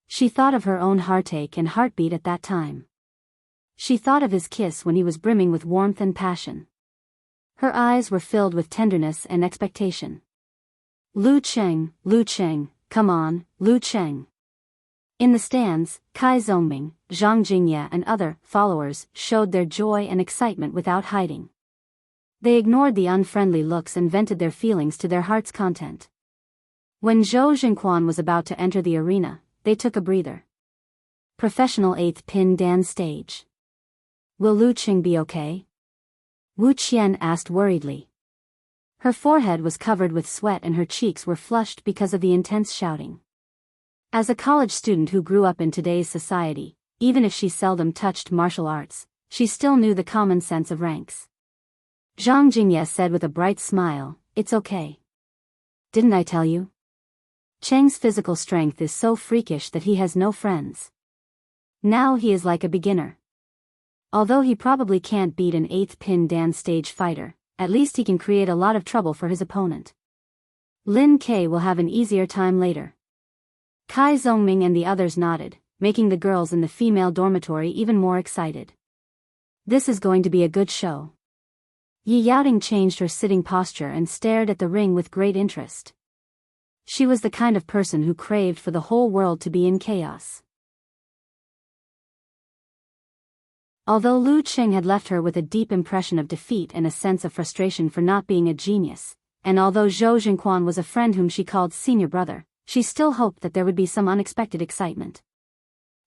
She thought of her own heartache and heartbeat at that time. She thought of his kiss when he was brimming with warmth and passion. Her eyes were filled with tenderness and expectation. Lu Cheng, come on, Lu Cheng. In the stands, Kai Zhongming, Zhang Jingye and other followers showed their joy and excitement without hiding. They ignored the unfriendly looks and vented their feelings to their heart's content. When Zhou Jingquan was about to enter the arena, they took a breather. Professional 8th pin dance stage. Will Lu Qing be okay? Wu Qian asked worriedly. Her forehead was covered with sweat and her cheeks were flushed because of the intense shouting. As a college student who grew up in today's society, even if she seldom touched martial arts, she still knew the common sense of ranks. Zhang Jingye said with a bright smile, "It's okay. Didn't I tell you? Cheng's physical strength is so freakish that he has no friends. Now he is like a beginner. Although he probably can't beat an 8th pin dance stage fighter, at least he can create a lot of trouble for his opponent. Lin Ke will have an easier time later." Kai Zhongming and the others nodded, making the girls in the female dormitory even more excited. This is going to be a good show. Yi Yaoting changed her sitting posture and stared at the ring with great interest. She was the kind of person who craved for the whole world to be in chaos. Although Lu Qing had left her with a deep impression of defeat and a sense of frustration for not being a genius, and although Zhou Jingquan was a friend whom she called senior brother, she still hoped that there would be some unexpected excitement.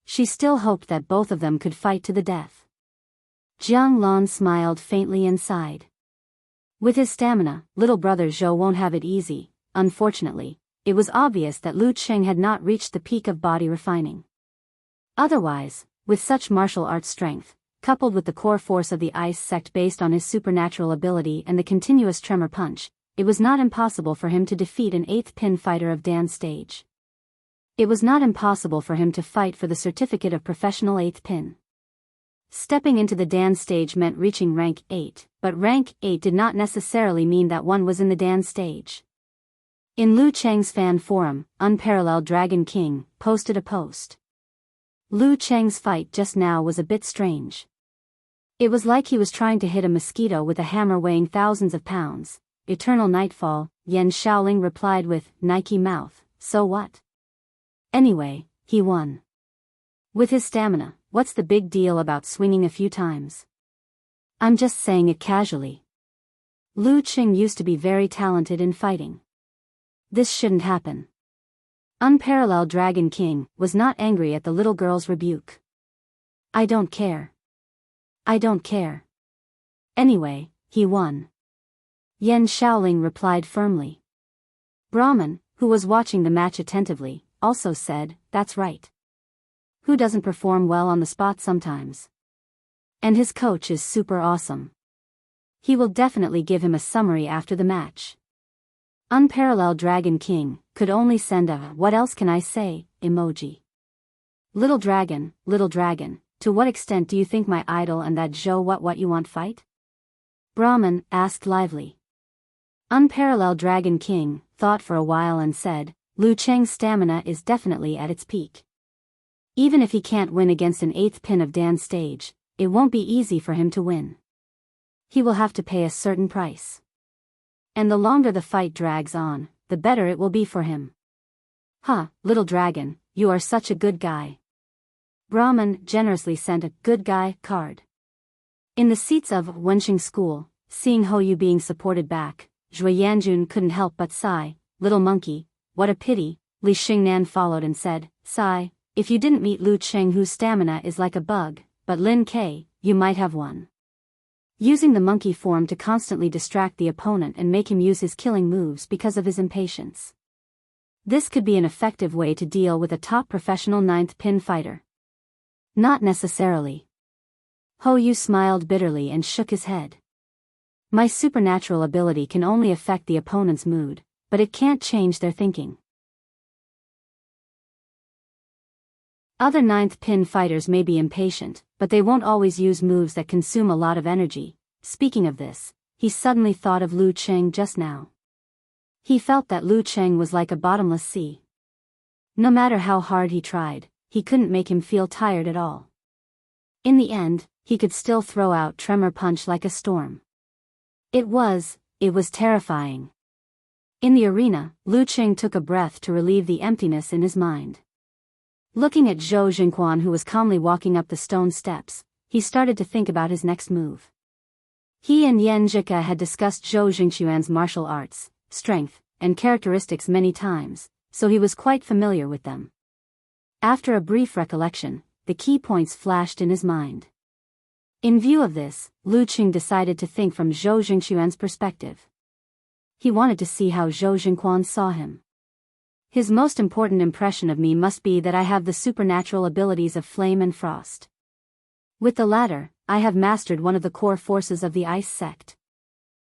She still hoped that both of them could fight to the death. Jiang Lan smiled faintly and sighed. With his stamina, little brother Zhou won't have it easy. Unfortunately, it was obvious that Lu Qing had not reached the peak of body refining. Otherwise, with such martial arts strength, coupled with the core force of the ice sect based on his supernatural ability and the continuous tremor punch, it was not impossible for him to defeat an 8th pin fighter of dance stage. It was not impossible for him to fight for the certificate of professional 8th pin. Stepping into the dance stage meant reaching rank 8, but rank 8 did not necessarily mean that one was in the dance stage. In Lu Cheng's fan forum, Unparalleled Dragon King posted a post. Lu Cheng's fight just now was a bit strange. It was like he was trying to hit a mosquito with a hammer weighing thousands of pounds. Eternal Nightfall, Yan Shaoling replied with, "Nike mouth, so what? Anyway, he won. With his stamina, what's the big deal about swinging a few times? I'm just saying it casually. Lu Qing used to be very talented in fighting. This shouldn't happen." Unparalleled Dragon King was not angry at the little girl's rebuke. "I don't care. I don't care. Anyway, he won." Yan Shaoling replied firmly. Brahman, who was watching the match attentively, also said, "That's right. Who doesn't perform well on the spot sometimes? And his coach is super awesome. He will definitely give him a summary after the match." Unparalleled Dragon King could only send a "what else can I say" emoji. Little dragon, to what extent do you think my idol and that Zhou what you want fight?" Brahman asked lively. Unparalleled Dragon King thought for a while and said, "Lu Cheng's stamina is definitely at its peak. Even if he can't win against an 8th pin of dance stage, it won't be easy for him to win. He will have to pay a certain price. And the longer the fight drags on, the better it will be for him." "Huh, little dragon, you are such a good guy." Brahman generously sent a "good guy" card. In the seats of Wenxing School, seeing Hou Yu being supported back, Zhui Yanjun couldn't help but sigh. "Little monkey, what a pity." Li Xingnan followed and said, "Sigh, if you didn't meet Lu Cheng whose stamina is like a bug, but Lin Ke, you might have won." Using the monkey form to constantly distract the opponent and make him use his killing moves because of his impatience. This could be an effective way to deal with a top professional 9th pin fighter. Not necessarily. Hou Yu smiled bitterly and shook his head. "My supernatural ability can only affect the opponent's mood, but it can't change their thinking. Other 9th pin fighters may be impatient, but they won't always use moves that consume a lot of energy." Speaking of this, he suddenly thought of Lu Cheng just now. He felt that Lu Cheng was like a bottomless sea. No matter how hard he tried, he couldn't make him feel tired at all. In the end, he could still throw out tremor punch like a storm. It was terrifying. In the arena, Lu Cheng took a breath to relieve the emptiness in his mind. Looking at Zhou Jingquan, who was calmly walking up the stone steps, he started to think about his next move. He and Yan Zhika had discussed Zhou Jingquan's martial arts, strength, and characteristics many times, so he was quite familiar with them. After a brief recollection, the key points flashed in his mind. In view of this, Lu Cheng decided to think from Zhou Jingquan's perspective. He wanted to see how Zhou Jingquan saw him. His most important impression of me must be that I have the supernatural abilities of flame and frost. With the latter, I have mastered one of the core forces of the ice sect.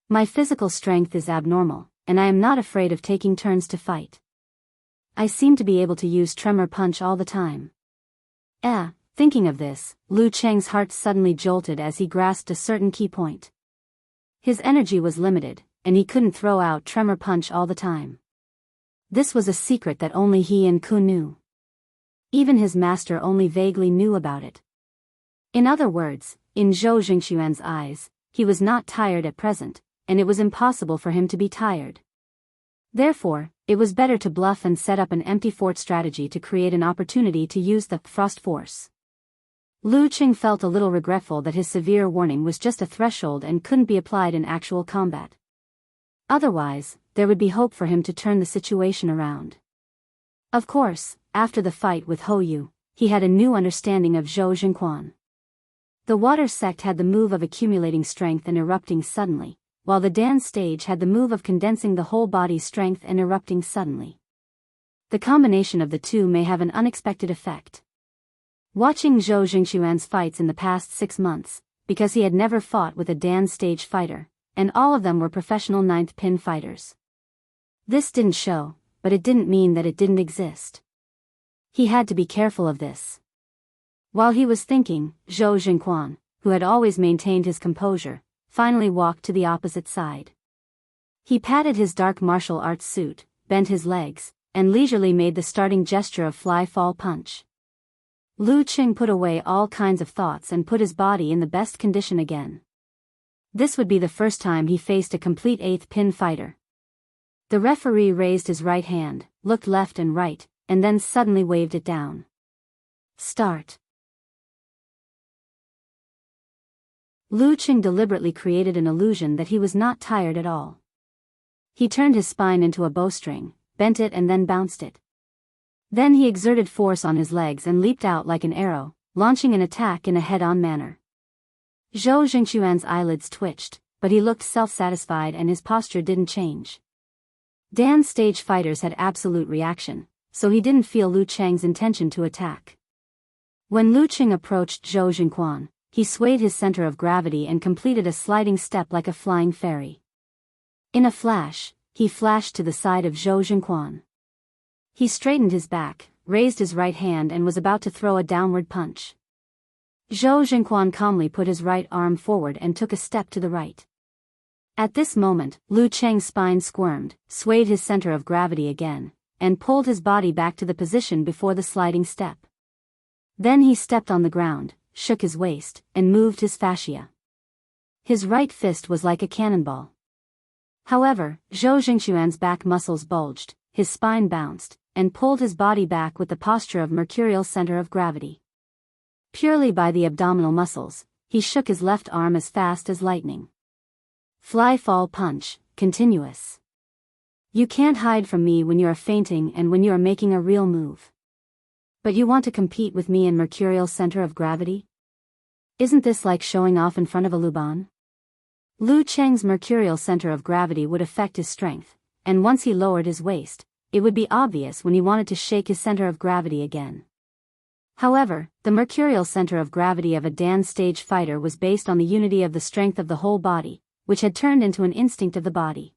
My physical strength is abnormal, and I am not afraid of taking turns to fight. I seem to be able to use tremor punch all the time. Thinking of this, Lu Cheng's heart suddenly jolted as he grasped a certain key point. His energy was limited, and he couldn't throw out tremor punch all the time. This was a secret that only he and Kun knew. Even his master only vaguely knew about it. In other words, in Zhou Jingquan's eyes, he was not tired at present, and it was impossible for him to be tired. Therefore, it was better to bluff and set up an empty fort strategy to create an opportunity to use the frost force. Lu Cheng felt a little regretful that his severe warning was just a threshold and couldn't be applied in actual combat. Otherwise, there would be hope for him to turn the situation around. Of course, after the fight with Hou Yu, he had a new understanding of Zhou Jingquan. The water sect had the move of accumulating strength and erupting suddenly, while the Dan stage had the move of condensing the whole body's strength and erupting suddenly. The combination of the two may have an unexpected effect. Watching Zhou Jingquan's fights in the past 6 months, because he had never fought with a Dan stage fighter, and all of them were professional 9th pin fighters. This didn't show, but it didn't mean that it didn't exist. He had to be careful of this. While he was thinking, Zhou Jingquan, who had always maintained his composure, finally walked to the opposite side. He patted his dark martial arts suit, bent his legs, and leisurely made the starting gesture of fly-fall punch. Lu Cheng put away all kinds of thoughts and put his body in the best condition again. This would be the first time he faced a complete 8th pin fighter. The referee raised his right hand, looked left and right, and then suddenly waved it down. Start. Lu Cheng deliberately created an illusion that he was not tired at all. He turned his spine into a bowstring, bent it and then bounced it. Then he exerted force on his legs and leaped out like an arrow, launching an attack in a head-on manner. Zhou Jingquan's eyelids twitched, but he looked self-satisfied and his posture didn't change. Dan stage fighters had absolute reaction, so he didn't feel Lu Cheng's intention to attack. When Lu Cheng approached Zhou Jingquan, he swayed his center of gravity and completed a sliding step like a flying fairy. In a flash, he flashed to the side of Zhou Jingquan. He straightened his back, raised his right hand and was about to throw a downward punch. Zhou Jingquan calmly put his right arm forward and took a step to the right. At this moment, Lu Cheng's spine squirmed, swayed his center of gravity again, and pulled his body back to the position before the sliding step. Then he stepped on the ground, shook his waist, and moved his fascia. His right fist was like a cannonball. However, Zhou Jingquan's back muscles bulged, his spine bounced, and pulled his body back with the posture of mercurial center of gravity. Purely by the abdominal muscles, he shook his left arm as fast as lightning. Fly-fall punch, continuous. You can't hide from me when you are feinting and when you are making a real move. But you want to compete with me in mercurial center of gravity? Isn't this like showing off in front of a Luban? Lu Cheng's mercurial center of gravity would affect his strength, and once he lowered his waist, it would be obvious when he wanted to shake his center of gravity again. However, the mercurial center of gravity of a Dan stage fighter was based on the unity of the strength of the whole body, which had turned into an instinct of the body.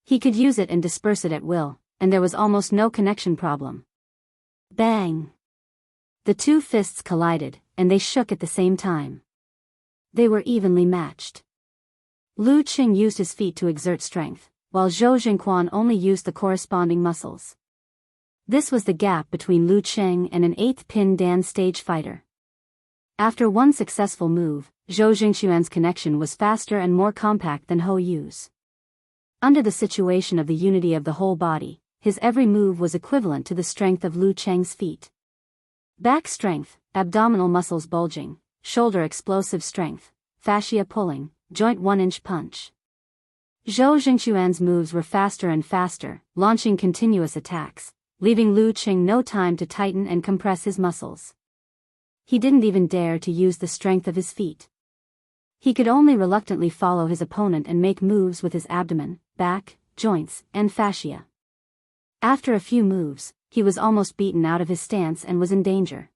He could use it and disperse it at will, and there was almost no connection problem. Bang! The two fists collided, and they shook at the same time. They were evenly matched. Lu Cheng used his feet to exert strength, while Zhou Jingquan only used the corresponding muscles. This was the gap between Lu Cheng and an 8th pin Dan stage fighter. After one successful move, Zhou Jingquan's connection was faster and more compact than Hou Yu's. Under the situation of the unity of the whole body, his every move was equivalent to the strength of Lu Cheng's feet. Back strength, abdominal muscles bulging, shoulder explosive strength, fascia pulling, joint 1-inch punch. Zhou Jingquan's moves were faster and faster, launching continuous attacks, leaving Lu Cheng no time to tighten and compress his muscles. He didn't even dare to use the strength of his feet. He could only reluctantly follow his opponent and make moves with his abdomen, back, joints, and fascia. After a few moves, he was almost beaten out of his stance and was in danger.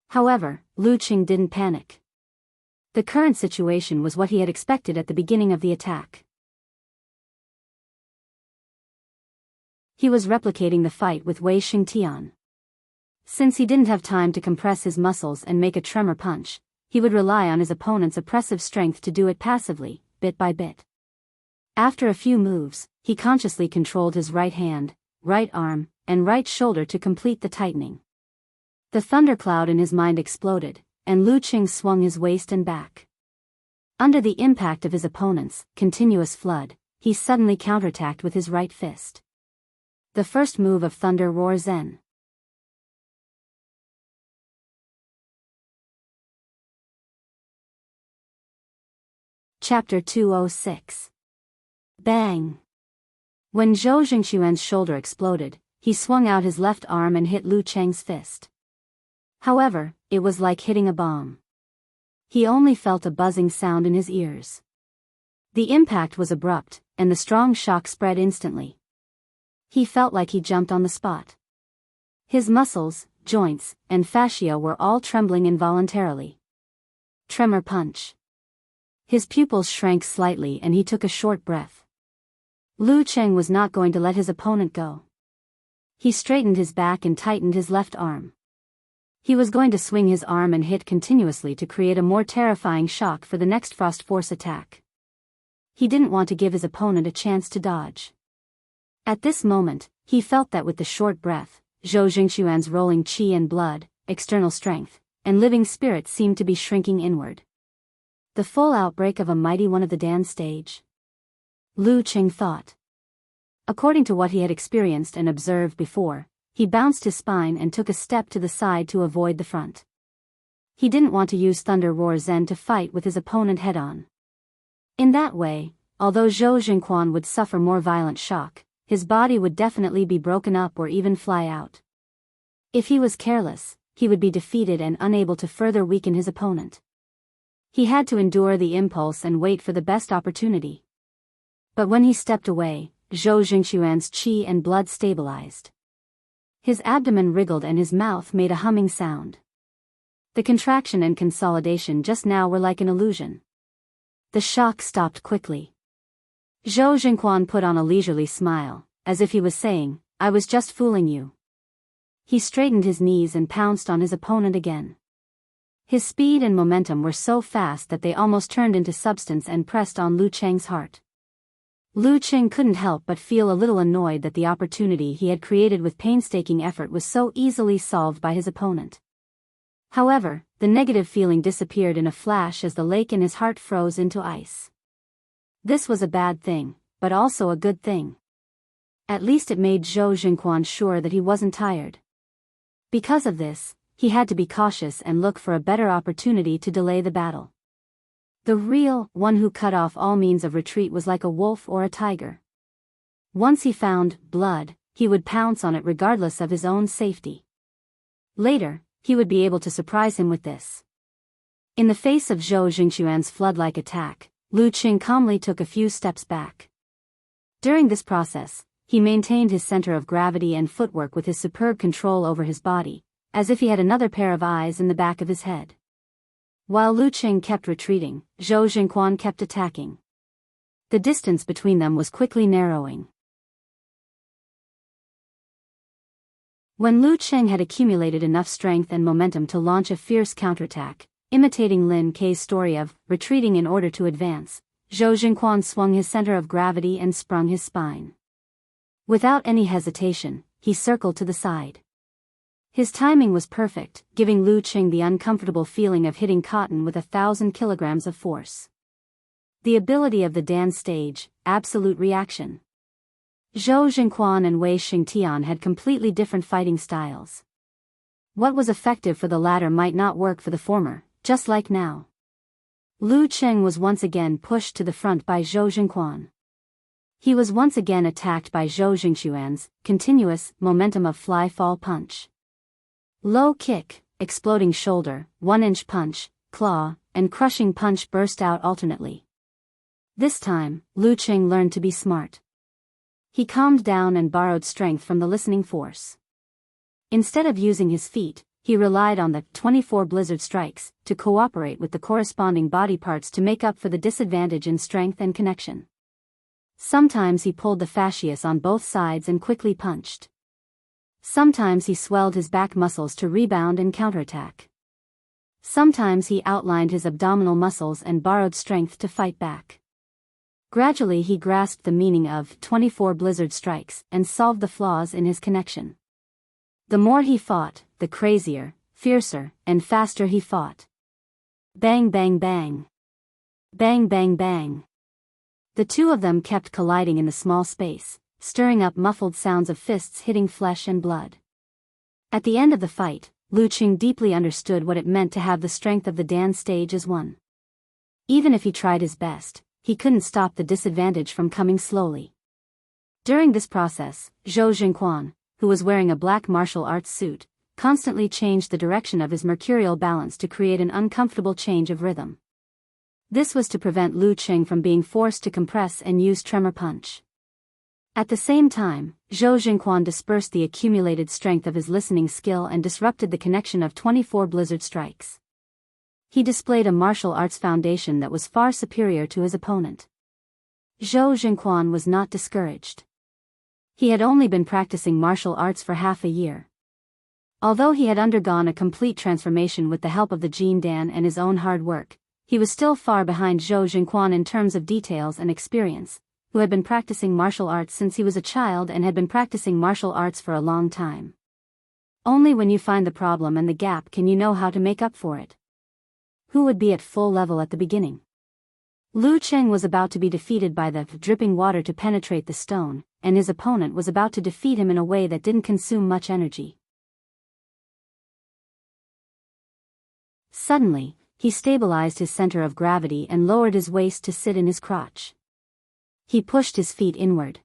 However, Lu Cheng didn't panic. The current situation was what he had expected at the beginning of the attack. He was replicating the fight with Wei Xingtian. Since he didn't have time to compress his muscles and make a tremor punch, he would rely on his opponent's oppressive strength to do it passively, bit by bit. After a few moves, he consciously controlled his right hand, right arm, and right shoulder to complete the tightening. The thundercloud in his mind exploded, and Lu Cheng swung his waist and back. Under the impact of his opponent's continuous flood, he suddenly counterattacked with his right fist. The first move of Thunder Roar Zen. Chapter 206. Bang! When Zhou Jingquan's shoulder exploded, he swung out his left arm and hit Lu Cheng's fist. However, it was like hitting a bomb. He only felt a buzzing sound in his ears. The impact was abrupt, and the strong shock spread instantly. He felt like he jumped on the spot. His muscles, joints, and fascia were all trembling involuntarily. Tremor punch. His pupils shrank slightly and he took a short breath. Lu Cheng was not going to let his opponent go. He straightened his back and tightened his left arm. He was going to swing his arm and hit continuously to create a more terrifying shock for the next Frost Force attack. He didn't want to give his opponent a chance to dodge. At this moment, he felt that with the short breath, Zhou Jingquan's rolling qi and blood, external strength, and living spirit seemed to be shrinking inward. The full outbreak of a mighty one of the Dan stage? Lu Cheng thought. According to what he had experienced and observed before, he bounced his spine and took a step to the side to avoid the front. He didn't want to use Thunder Roar Zen to fight with his opponent head-on. In that way, although Zhou Jingquan would suffer more violent shock, his body would definitely be broken up or even fly out. If he was careless, he would be defeated and unable to further weaken his opponent. He had to endure the impulse and wait for the best opportunity. But when he stepped away, Zhou Jingquan's qi and blood stabilized. His abdomen wriggled and his mouth made a humming sound. The contraction and consolidation just now were like an illusion. The shock stopped quickly. Zhou Jingquan put on a leisurely smile, as if he was saying, "I was just fooling you." He straightened his knees and pounced on his opponent again. His speed and momentum were so fast that they almost turned into substance and pressed on Lu Cheng's heart. Lu Cheng couldn't help but feel a little annoyed that the opportunity he had created with painstaking effort was so easily solved by his opponent. However, the negative feeling disappeared in a flash as the lake in his heart froze into ice. This was a bad thing, but also a good thing. At least it made Zhou Jingquan sure that he wasn't tired. Because of this, he had to be cautious and look for a better opportunity to delay the battle. The real one who cut off all means of retreat was like a wolf or a tiger. Once he found blood, he would pounce on it regardless of his own safety. Later, he would be able to surprise him with this. In the face of Zhou Jingquan's flood-like attack, Lu Cheng calmly took a few steps back. During this process, he maintained his center of gravity and footwork with his superb control over his body, as if he had another pair of eyes in the back of his head. While Lu Cheng kept retreating, Zhou Jingquan kept attacking. The distance between them was quickly narrowing. When Lu Cheng had accumulated enough strength and momentum to launch a fierce counterattack, imitating Lin Kei's story of retreating in order to advance, Zhou Jingquan swung his center of gravity and sprung his spine. Without any hesitation, he circled to the side. His timing was perfect, giving Lu Qing the uncomfortable feeling of hitting cotton with 1,000 kilograms of force. The ability of the Dan stage, absolute reaction. Zhou Jingquan and Wei Xingtian had completely different fighting styles. What was effective for the latter might not work for the former, just like now. Lu Qing was once again pushed to the front by Zhou Jingquan. He was once again attacked by Zhou Jingquan's continuous momentum of fly-fall punch. Low kick, exploding shoulder, 1-inch punch, claw, and crushing punch burst out alternately. This time, Lu Qing learned to be smart. He calmed down and borrowed strength from the listening force. Instead of using his feet, he relied on the 24 blizzard strikes to cooperate with the corresponding body parts to make up for the disadvantage in strength and connection. Sometimes he pulled the fascias on both sides and quickly punched. Sometimes he swelled his back muscles to rebound and counterattack. Sometimes he outlined his abdominal muscles and borrowed strength to fight back. Gradually he grasped the meaning of 24 blizzard strikes and solved the flaws in his connection. The more he fought, the crazier, fiercer, and faster he fought. Bang bang bang. Bang bang bang. The two of them kept colliding in the small space, stirring up muffled sounds of fists hitting flesh and blood. At the end of the fight, Lu Qing deeply understood what it meant to have the strength of the Dan stage as one. Even if he tried his best, he couldn't stop the disadvantage from coming slowly. During this process, Zhou Jingquan, who was wearing a black martial arts suit, constantly changed the direction of his mercurial balance to create an uncomfortable change of rhythm. This was to prevent Lu Qing from being forced to compress and use tremor punch. At the same time, Zhou Jingquan dispersed the accumulated strength of his listening skill and disrupted the connection of 24 blizzard strikes. He displayed a martial arts foundation that was far superior to his opponent. Zhou Jingquan was not discouraged. He had only been practicing martial arts for half a year. Although he had undergone a complete transformation with the help of the Jin Dan and his own hard work, he was still far behind Zhou Jingquan in terms of details and experience, who had been practicing martial arts since he was a child and had been practicing martial arts for a long time. Only when you find the problem and the gap can you know how to make up for it. Who would be at full level at the beginning? Lu Qing was about to be defeated by the dripping water to penetrate the stone, and his opponent was about to defeat him in a way that didn't consume much energy. Suddenly, he stabilized his center of gravity and lowered his waist to sit in his crotch. He pushed his feet inward.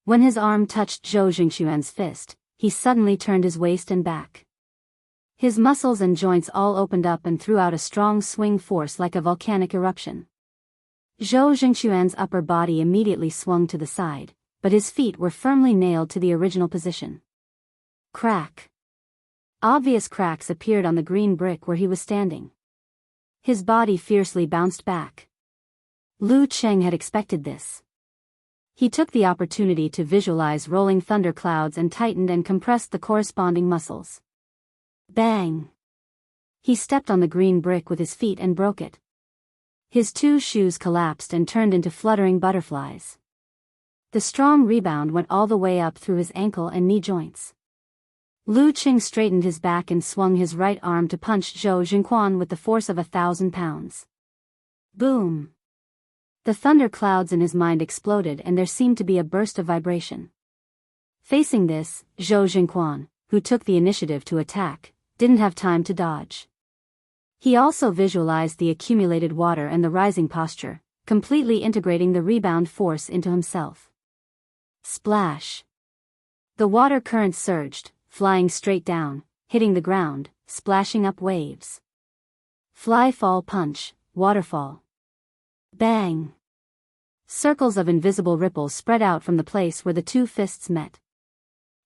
When his arm touched Zhou Jingquan's fist, he suddenly turned his waist and back. His muscles and joints all opened up and threw out a strong swing force like a volcanic eruption. Zhou Jingquan's upper body immediately swung to the side, but his feet were firmly nailed to the original position. Crack. Obvious cracks appeared on the green brick where he was standing. His body fiercely bounced back. Lu Qing had expected this. He took the opportunity to visualize rolling thunder clouds and tightened and compressed the corresponding muscles. Bang! He stepped on the green brick with his feet and broke it. His two shoes collapsed and turned into fluttering butterflies. The strong rebound went all the way up through his ankle and knee joints. Lu Qing straightened his back and swung his right arm to punch Zhou Jingquan with the force of 1,000 pounds. Boom! The thunder clouds in his mind exploded and there seemed to be a burst of vibration. Facing this, Zhou Jingquan, who took the initiative to attack, didn't have time to dodge. He also visualized the accumulated water and the rising posture, completely integrating the rebound force into himself. Splash! The water current surged, flying straight down, hitting the ground, splashing up waves. Fly fall punch, waterfall. Bang! Circles of invisible ripples spread out from the place where the two fists met.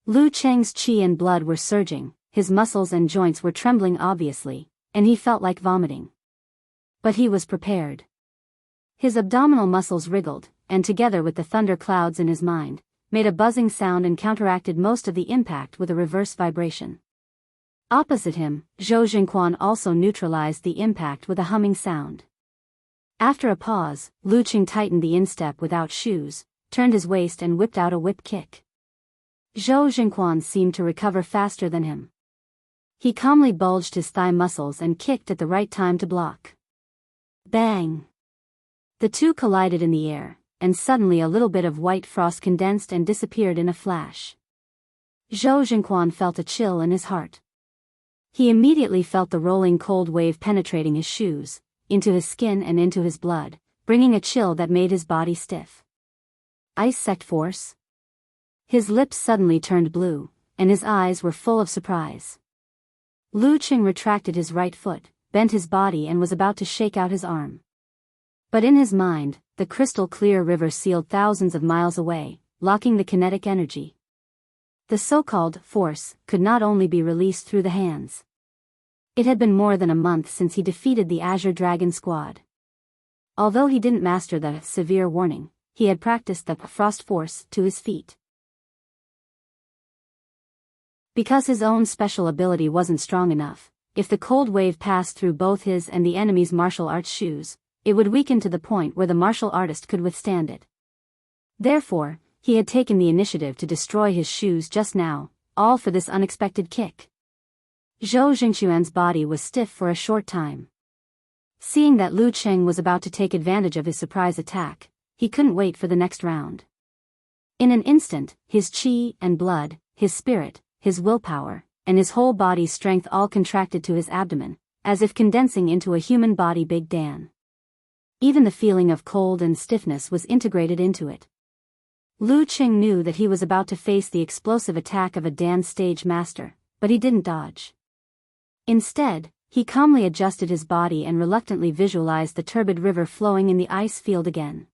Lu Qing's qi and blood were surging, his muscles and joints were trembling obviously, and he felt like vomiting. But he was prepared. His abdominal muscles wriggled, and together with the thunder clouds in his mind, made a buzzing sound and counteracted most of the impact with a reverse vibration. Opposite him, Zhou Jingquan also neutralized the impact with a humming sound. After a pause, Lu Qing tightened the instep without shoes, turned his waist and whipped out a whip kick. Zhou Jingquan seemed to recover faster than him. He calmly bulged his thigh muscles and kicked at the right time to block. Bang! The two collided in the air, and suddenly a little bit of white frost condensed and disappeared in a flash. Zhou Jingquan felt a chill in his heart. He immediately felt the rolling cold wave penetrating his shoes, into his skin and into his blood, bringing a chill that made his body stiff. Ice sect force? His lips suddenly turned blue, and his eyes were full of surprise. Lu Qing retracted his right foot, bent his body and was about to shake out his arm. But in his mind, the crystal-clear river sealed thousands of miles away, locking the kinetic energy. The so-called force could not only be released through the hands. It had been more than a month since he defeated the Azure Dragon Squad. Although he didn't master the severe warning, he had practiced the frost force to his feet. Because his own special ability wasn't strong enough, if the cold wave passed through both his and the enemy's martial arts shoes, it would weaken to the point where the martial artist could withstand it. Therefore, he had taken the initiative to destroy his shoes just now, all for this unexpected kick. Zhou Jingquan's body was stiff for a short time. Seeing that Lu Qing was about to take advantage of his surprise attack, he couldn't wait for the next round. In an instant, his qi and blood, his spirit, his willpower, and his whole body's strength all contracted to his abdomen, as if condensing into a human body Big Dan. Even the feeling of cold and stiffness was integrated into it. Lu Qing knew that he was about to face the explosive attack of a Dan stage master, but he didn't dodge. Instead, he calmly adjusted his body and reluctantly visualized the turbid river flowing in the ice field again.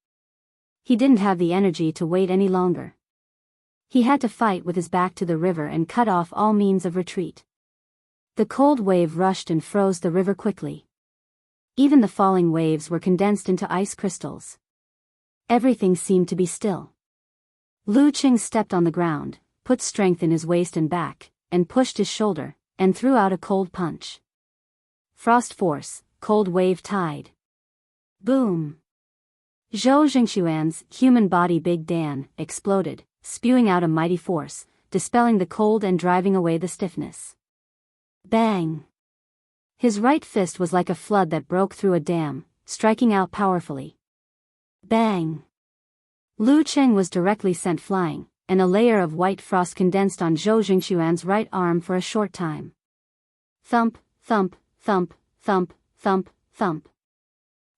He didn't have the energy to wait any longer. He had to fight with his back to the river and cut off all means of retreat. The cold wave rushed and froze the river quickly. Even the falling waves were condensed into ice crystals. Everything seemed to be still. Lu Qing stepped on the ground, put strength in his waist and back, and pushed his shoulder, and threw out a cold punch. Frost force, cold wave tide. Boom! Zhou Jingquan's human body Big Dan exploded, spewing out a mighty force, dispelling the cold and driving away the stiffness. Bang! His right fist was like a flood that broke through a dam, striking out powerfully. Bang! Lu Qing was directly sent flying, and a layer of white frost condensed on Zhou Jingquan's right arm for a short time. Thump, thump, thump, thump, thump, thump.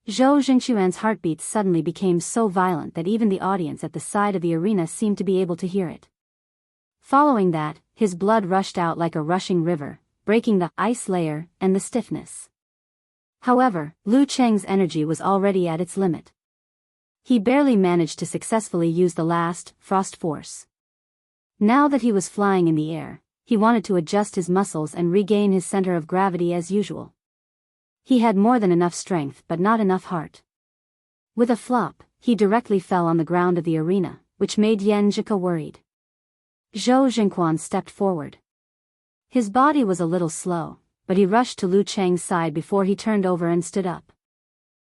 Zhou Jingquan's heartbeats suddenly became so violent that even the audience at the side of the arena seemed to be able to hear it. Following that, his blood rushed out like a rushing river, breaking the ice layer and the stiffness. However, Lu Qing's energy was already at its limit. He barely managed to successfully use the last frost force. Now that he was flying in the air, he wanted to adjust his muscles and regain his center of gravity as usual. He had more than enough strength but not enough heart. With a flop, he directly fell on the ground of the arena, which made Yan Zhika worried. Zhou Jingquan stepped forward. His body was a little slow, but he rushed to Lu Cheng's side before he turned over and stood up.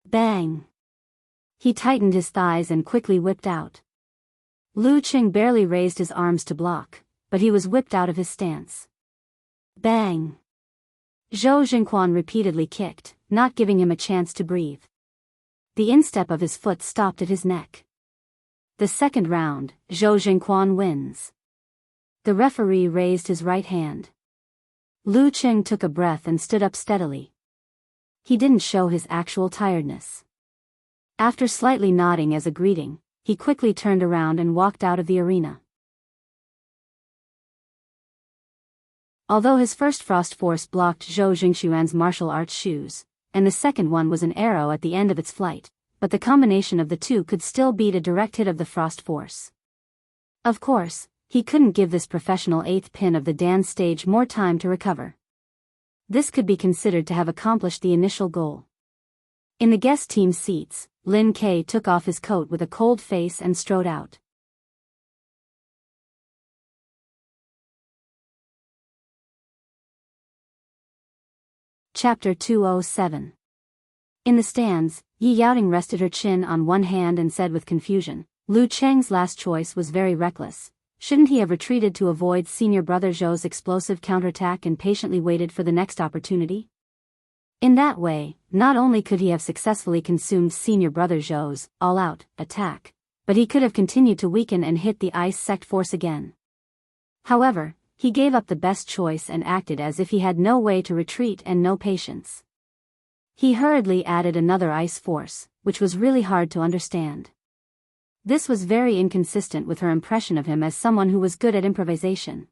Bang! He tightened his thighs and quickly whipped out. Lu Qing barely raised his arms to block, but he was whipped out of his stance. Bang! Zhou Jingquan repeatedly kicked, not giving him a chance to breathe. The instep of his foot stopped at his neck. The second round, Zhou Jingquan wins. The referee raised his right hand. Lu Qing took a breath and stood up steadily. He didn't show his actual tiredness. After slightly nodding as a greeting, he quickly turned around and walked out of the arena. Although his first frost force blocked Zhou Jingquan's martial arts shoes, and the second one was an arrow at the end of its flight, but the combination of the two could still beat a direct hit of the frost force. Of course, he couldn't give this professional eighth pin of the dance stage more time to recover. This could be considered to have accomplished the initial goal. In the guest team seats, Lin Kei took off his coat with a cold face and strode out. Chapter 207. In the stands, Yi Yaoting rested her chin on one hand and said with confusion, Lu Cheng's last choice was very reckless. Shouldn't he have retreated to avoid senior brother Zhou's explosive counterattack and patiently waited for the next opportunity? In that way, not only could he have successfully consumed senior brother Zhou's all-out attack, but he could have continued to weaken and hit the ice sect force again. However, he gave up the best choice and acted as if he had no way to retreat and no patience. He hurriedly added another ice force, which was really hard to understand. This was very inconsistent with her impression of him as someone who was good at improvisation.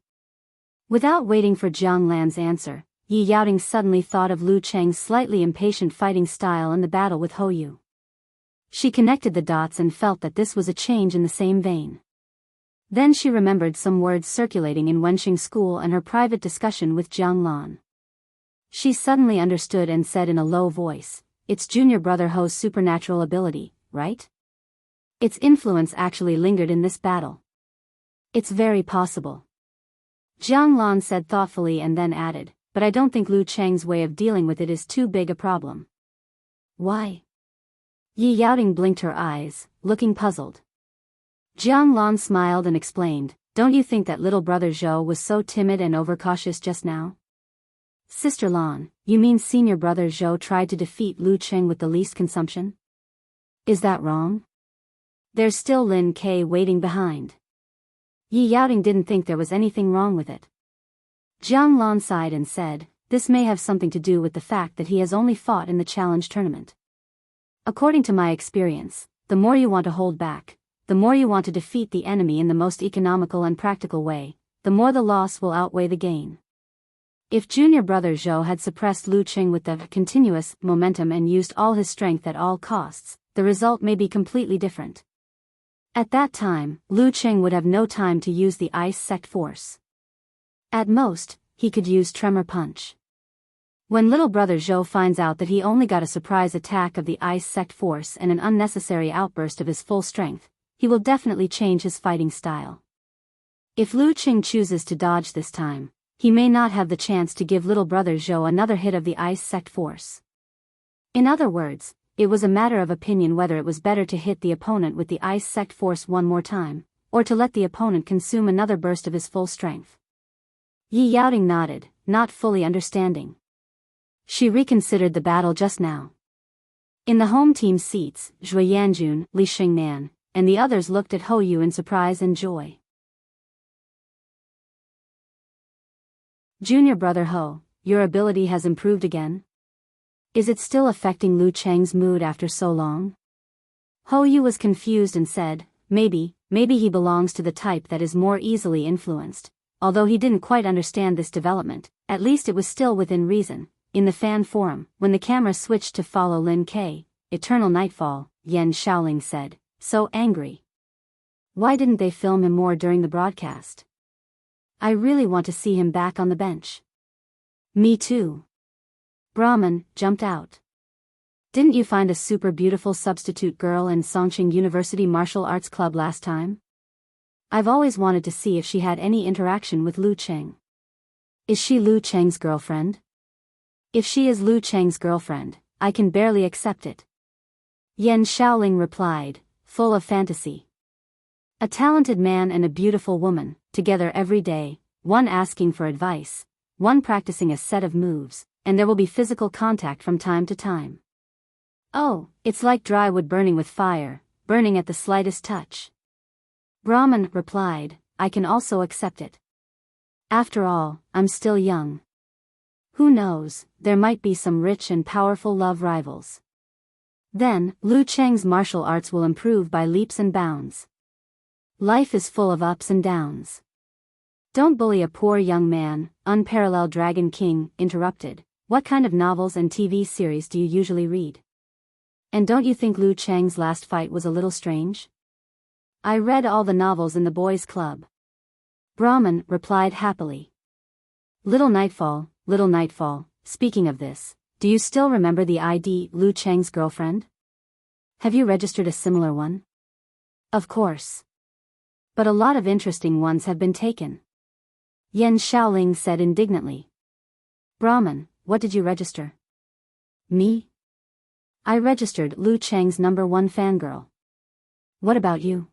Without waiting for Jiang Lan's answer, Yi Yaoting suddenly thought of Lu Cheng's slightly impatient fighting style in the battle with Hou Yu. She connected the dots and felt that this was a change in the same vein. Then she remembered some words circulating in Wenxing School and her private discussion with Jiang Lan. She suddenly understood and said in a low voice, "It's junior brother Hou's supernatural ability, right? Its influence actually lingered in this battle." "It's very possible," Jiang Lan said thoughtfully and then added, "but I don't think Lu Cheng's way of dealing with it is too big a problem." "Why?" Yi Yaoting blinked her eyes, looking puzzled. Jiang Lan smiled and explained, "Don't you think that little brother Zhou was so timid and overcautious just now?" "Sister Lan, you mean senior brother Zhou tried to defeat Lu Cheng with the least consumption? Is that wrong? There's still Lin Ke waiting behind." Yi Yaoting didn't think there was anything wrong with it. Jiang Lan sighed and said, "This may have something to do with the fact that he has only fought in the challenge tournament. According to my experience, the more you want to hold back, the more you want to defeat the enemy in the most economical and practical way, the more the loss will outweigh the gain. If junior brother Zhou had suppressed Lu Cheng with the continuous momentum and used all his strength at all costs, the result may be completely different. At that time, Lu Cheng would have no time to use the ice sect force. At most, he could use tremor punch. When little brother Zhou finds out that he only got a surprise attack of the ice sect force and an unnecessary outburst of his full strength, he will definitely change his fighting style. If Lu Cheng chooses to dodge this time, he may not have the chance to give little brother Zhou another hit of the ice sect force. In other words, it was a matter of opinion whether it was better to hit the opponent with the ice sect force one more time, or to let the opponent consume another burst of his full strength. Yi Yaoting nodded, not fully understanding. She reconsidered the battle just now. In the home team seats, Zhui Yanjun, Li Xingnan, and the others looked at Hou Yu in surprise and joy. "Junior brother Hou, your ability has improved again? Is it still affecting Lu Cheng's mood after so long?" Hou Yu was confused and said, maybe he belongs to the type that is more easily influenced." Although he didn't quite understand this development, at least it was still within reason. In the fan forum, when the camera switched to follow Lin Ke, Eternal Nightfall, Yan Shaoling said, "So angry. Why didn't they film him more during the broadcast? I really want to see him back on the bench." "Me too." Brahman jumped out. "Didn't you find a super beautiful substitute girl in Songqing University Martial Arts Club last time? I've always wanted to see if she had any interaction with Lu Cheng. Is she Lu Cheng's girlfriend? If she is Lu Cheng's girlfriend, I can barely accept it." Yan Shaoling replied, full of fantasy. "A talented man and a beautiful woman, together every day, one asking for advice, one practicing a set of moves, and there will be physical contact from time to time. Oh, it's like dry wood burning with fire, burning at the slightest touch." Brahman replied, "I can also accept it. After all, I'm still young. Who knows, there might be some rich and powerful love rivals. Then, Lu Cheng's martial arts will improve by leaps and bounds. Life is full of ups and downs." "Don't bully a poor young man," Unparalleled Dragon King interrupted. "What kind of novels and TV series do you usually read? And don't you think Lu Cheng's last fight was a little strange?" "I read all the novels in the boys' club." Brahman replied happily. Little Nightfall, speaking of this, do you still remember the ID Lu Cheng's girlfriend? Have you registered a similar one?" "Of course. But a lot of interesting ones have been taken," Yan Shaoling said indignantly. "Brahman, what did you register?" "Me? I registered Lu Cheng's #1 fangirl. What about you?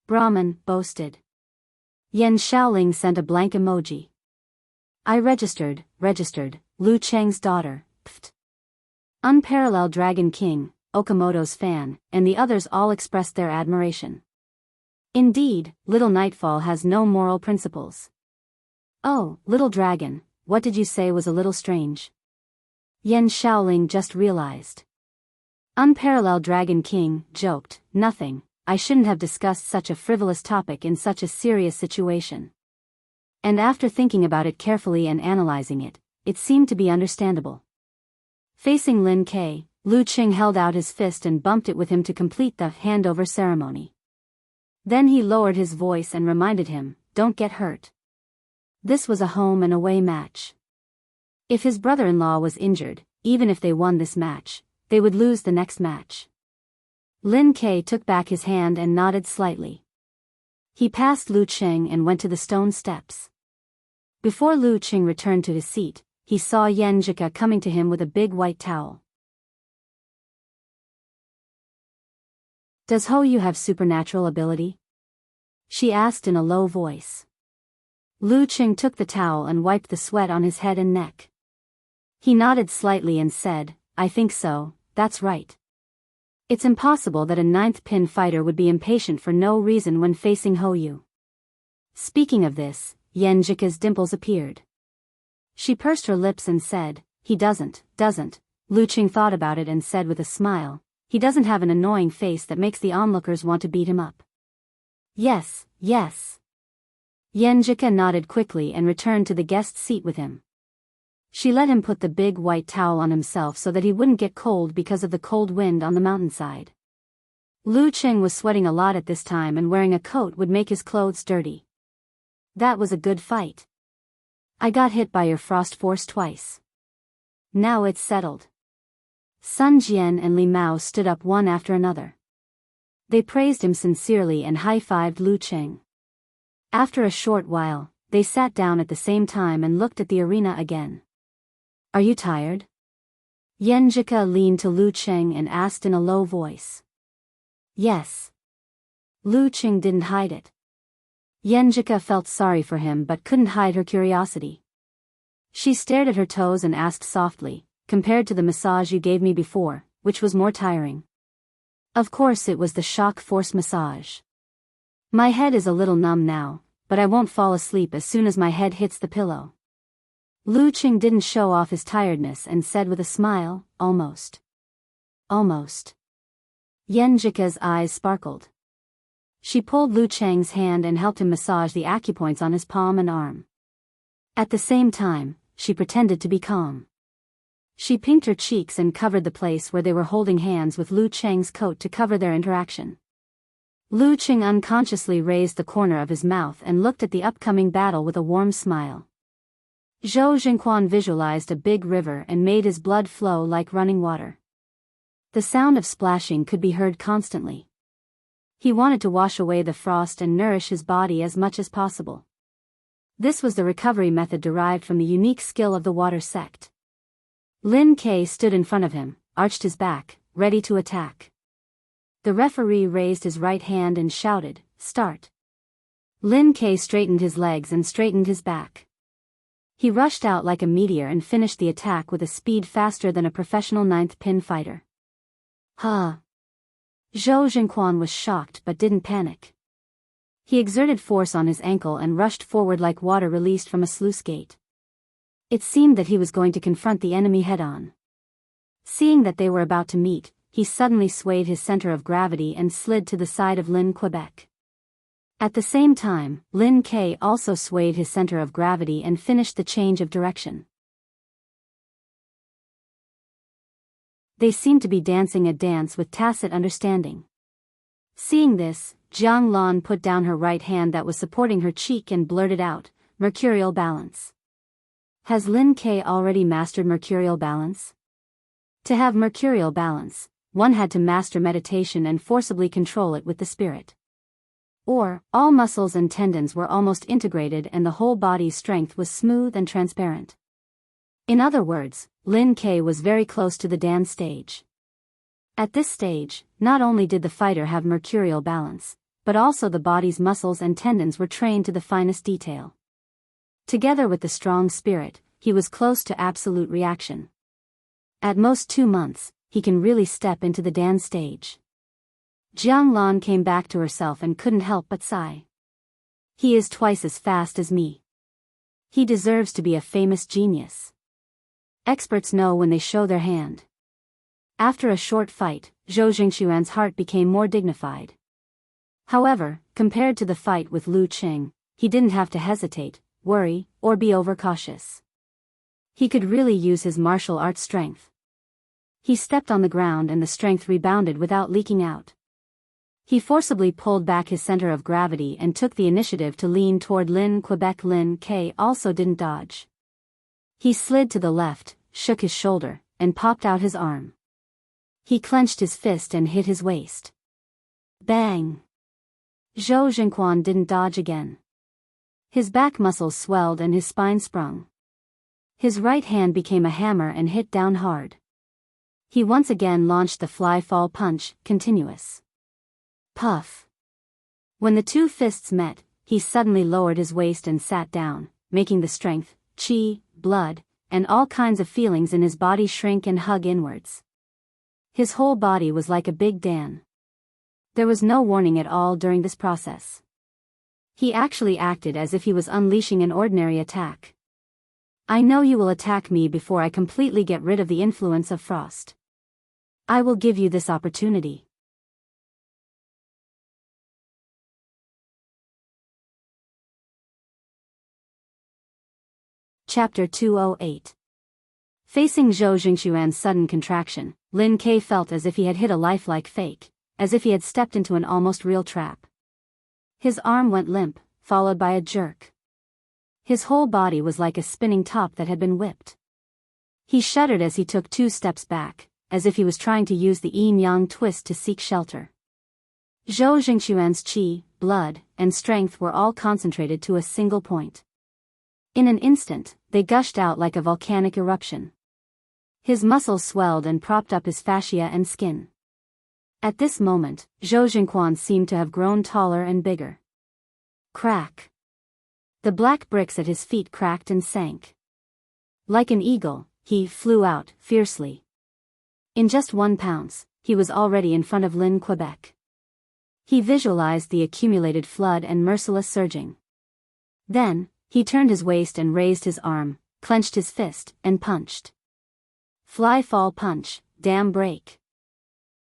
Brahman boasted. Yan Shaoling sent a blank emoji. I registered, Lu Cheng's daughter, pft. Unparalleled Dragon King, Okamoto's fan, and the others all expressed their admiration. Indeed, Little Nightfall has no moral principles. Oh, Little Dragon, what did you say was a little strange? Yan Shaoling just realized. Unparalleled Dragon King joked, nothing, I shouldn't have discussed such a frivolous topic in such a serious situation. And after thinking about it carefully and analyzing it, it seemed to be understandable. Facing Lin Ke, Lu Qing held out his fist and bumped it with him to complete the handover ceremony. Then he lowered his voice and reminded him, don't get hurt. This was a home and away match. If his brother-in-law was injured, even if they won this match, they would lose the next match. Lin Ke took back his hand and nodded slightly. He passed Lu Qing and went to the stone steps. Before Lu Qing returned to his seat, he saw Yan Jika coming to him with a big white towel. Does Hou Yu have supernatural ability? She asked in a low voice. Lu Qing took the towel and wiped the sweat on his head and neck. He nodded slightly and said, I think so, that's right. It's impossible that a 9th pin fighter would be impatient for no reason when facing Hou Yu. Speaking of this, Yan Jika's dimples appeared. She pursed her lips and said, he doesn't. Lu Qing thought about it and said with a smile, he doesn't have an annoying face that makes the onlookers want to beat him up. Yes. Yan Jika nodded quickly and returned to the guest seat with him. She let him put the big white towel on himself so that he wouldn't get cold because of the cold wind on the mountainside. Lu Qing was sweating a lot at this time and wearing a coat would make his clothes dirty. That was a good fight. I got hit by your frost force twice. Now it's settled. Sun Jian and Li Mao stood up one after another. They praised him sincerely and high-fived Lu Qing. After a short while, they sat down at the same time and looked at the arena again. Are you tired? Yan Jika leaned to Lu Qing and asked in a low voice. Yes. Lu Qing didn't hide it. Yan Jika felt sorry for him but couldn't hide her curiosity. She stared at her toes and asked softly, compared to the massage you gave me before, which was more tiring? Of course it was the shock force massage. My head is a little numb now, but I won't fall asleep as soon as my head hits the pillow. Lu Qing didn't show off his tiredness and said with a smile, almost. Yan Jika's eyes sparkled. She pulled Lu Cheng's hand and helped him massage the acupoints on his palm and arm. At the same time, she pretended to be calm. She pinked her cheeks and covered the place where they were holding hands with Lu Cheng's coat to cover their interaction. Lu Qing unconsciously raised the corner of his mouth and looked at the upcoming battle with a warm smile. Zhou Jingquan visualized a big river and made his blood flow like running water. The sound of splashing could be heard constantly. He wanted to wash away the frost and nourish his body as much as possible. This was the recovery method derived from the unique skill of the water sect. Lin Ke stood in front of him, arched his back, ready to attack. The referee raised his right hand and shouted, "Start." Lin Ke straightened his legs and straightened his back. He rushed out like a meteor and finished the attack with a speed faster than a professional 9th pin fighter. Zhou Jingquan was shocked but didn't panic. He exerted force on his ankle and rushed forward like water released from a sluice gate. It seemed that he was going to confront the enemy head-on. Seeing that they were about to meet, he suddenly swayed his center of gravity and slid to the side of Lin Quebec. At the same time, Lin Ke also swayed his center of gravity and finished the change of direction. They seemed to be dancing a dance with tacit understanding. Seeing this, Jiang Lan put down her right hand that was supporting her cheek and blurted out, "Mercurial balance." Has Lin Ke already mastered mercurial balance? To have mercurial balance, one had to master meditation and forcibly control it with the spirit. Or, all muscles and tendons were almost integrated and the whole body's strength was smooth and transparent. In other words, Lin Ke was very close to the dance stage. At this stage, not only did the fighter have mercurial balance, but also the body's muscles and tendons were trained to the finest detail. Together with the strong spirit, he was close to absolute reaction. At most 2 months, he can really step into the Dan stage. Jiang Lan came back to herself and couldn't help but sigh. He is twice as fast as me. He deserves to be a famous genius. Experts know when they show their hand. After a short fight, Zhou Jingxuan's heart became more dignified. However, compared to the fight with Lu Qing, he didn't have to hesitate, worry, or be overcautious. He could really use his martial arts strength. He stepped on the ground and the strength rebounded without leaking out. He forcibly pulled back his center of gravity and took the initiative to lean toward Lin Quebec. Lin K also didn't dodge. He slid to the left, shook his shoulder, and popped out his arm. He clenched his fist and hit his waist. Bang! Zhou Jingquan didn't dodge again. His back muscles swelled and his spine sprung. His right hand became a hammer and hit down hard. He once again launched the fly-fall punch, continuous. Puff. When the two fists met, he suddenly lowered his waist and sat down, making the strength, qi, blood, and all kinds of feelings in his body shrink and hug inwards. His whole body was like a big Dan. There was no warning at all during this process. He actually acted as if he was unleashing an ordinary attack. I know you will attack me before I completely get rid of the influence of frost. I will give you this opportunity. Chapter 208. Facing Zhou Jingxuan's sudden contraction, Lin Ke felt as if he had hit a lifelike fake, as if he had stepped into an almost real trap. His arm went limp, followed by a jerk. His whole body was like a spinning top that had been whipped. He shuddered as he took 2 steps back, as if he was trying to use the yin-yang twist to seek shelter. Zhou Jingxuan's qi, blood, and strength were all concentrated to a single point. In an instant, they gushed out like a volcanic eruption. His muscles swelled and propped up his fascia and skin. At this moment, Zhou Jingquan seemed to have grown taller and bigger. Crack! The black bricks at his feet cracked and sank. Like an eagle, he flew out, fiercely. In just 1 pounce, he was already in front of Lin Quebec. He visualized the accumulated flood and merciless surging. Then, he turned his waist and raised his arm, clenched his fist, and punched. Fly-fall punch, dam break.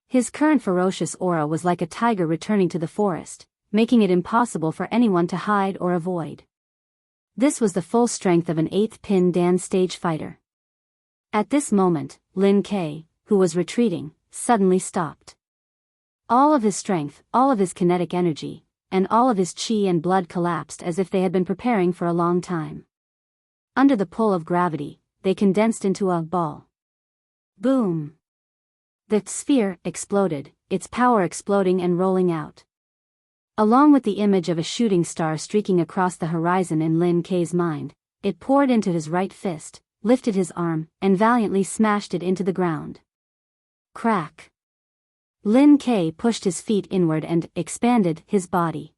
His current ferocious aura was like a tiger returning to the forest, making it impossible for anyone to hide or avoid. This was the full strength of an 8th pin Dan stage fighter. At this moment, Lin Ke, who was retreating, suddenly stopped. All of his strength, all of his kinetic energy, and all of his qi and blood collapsed as if they had been preparing for a long time. Under the pull of gravity, they condensed into a ball. Boom! The sphere exploded, its power exploding and rolling out. Along with the image of a shooting star streaking across the horizon in Lin Ke's mind, it poured into his right fist, lifted his arm, and valiantly smashed it into the ground. Crack! Lin Ke pushed his feet inward and expanded his body.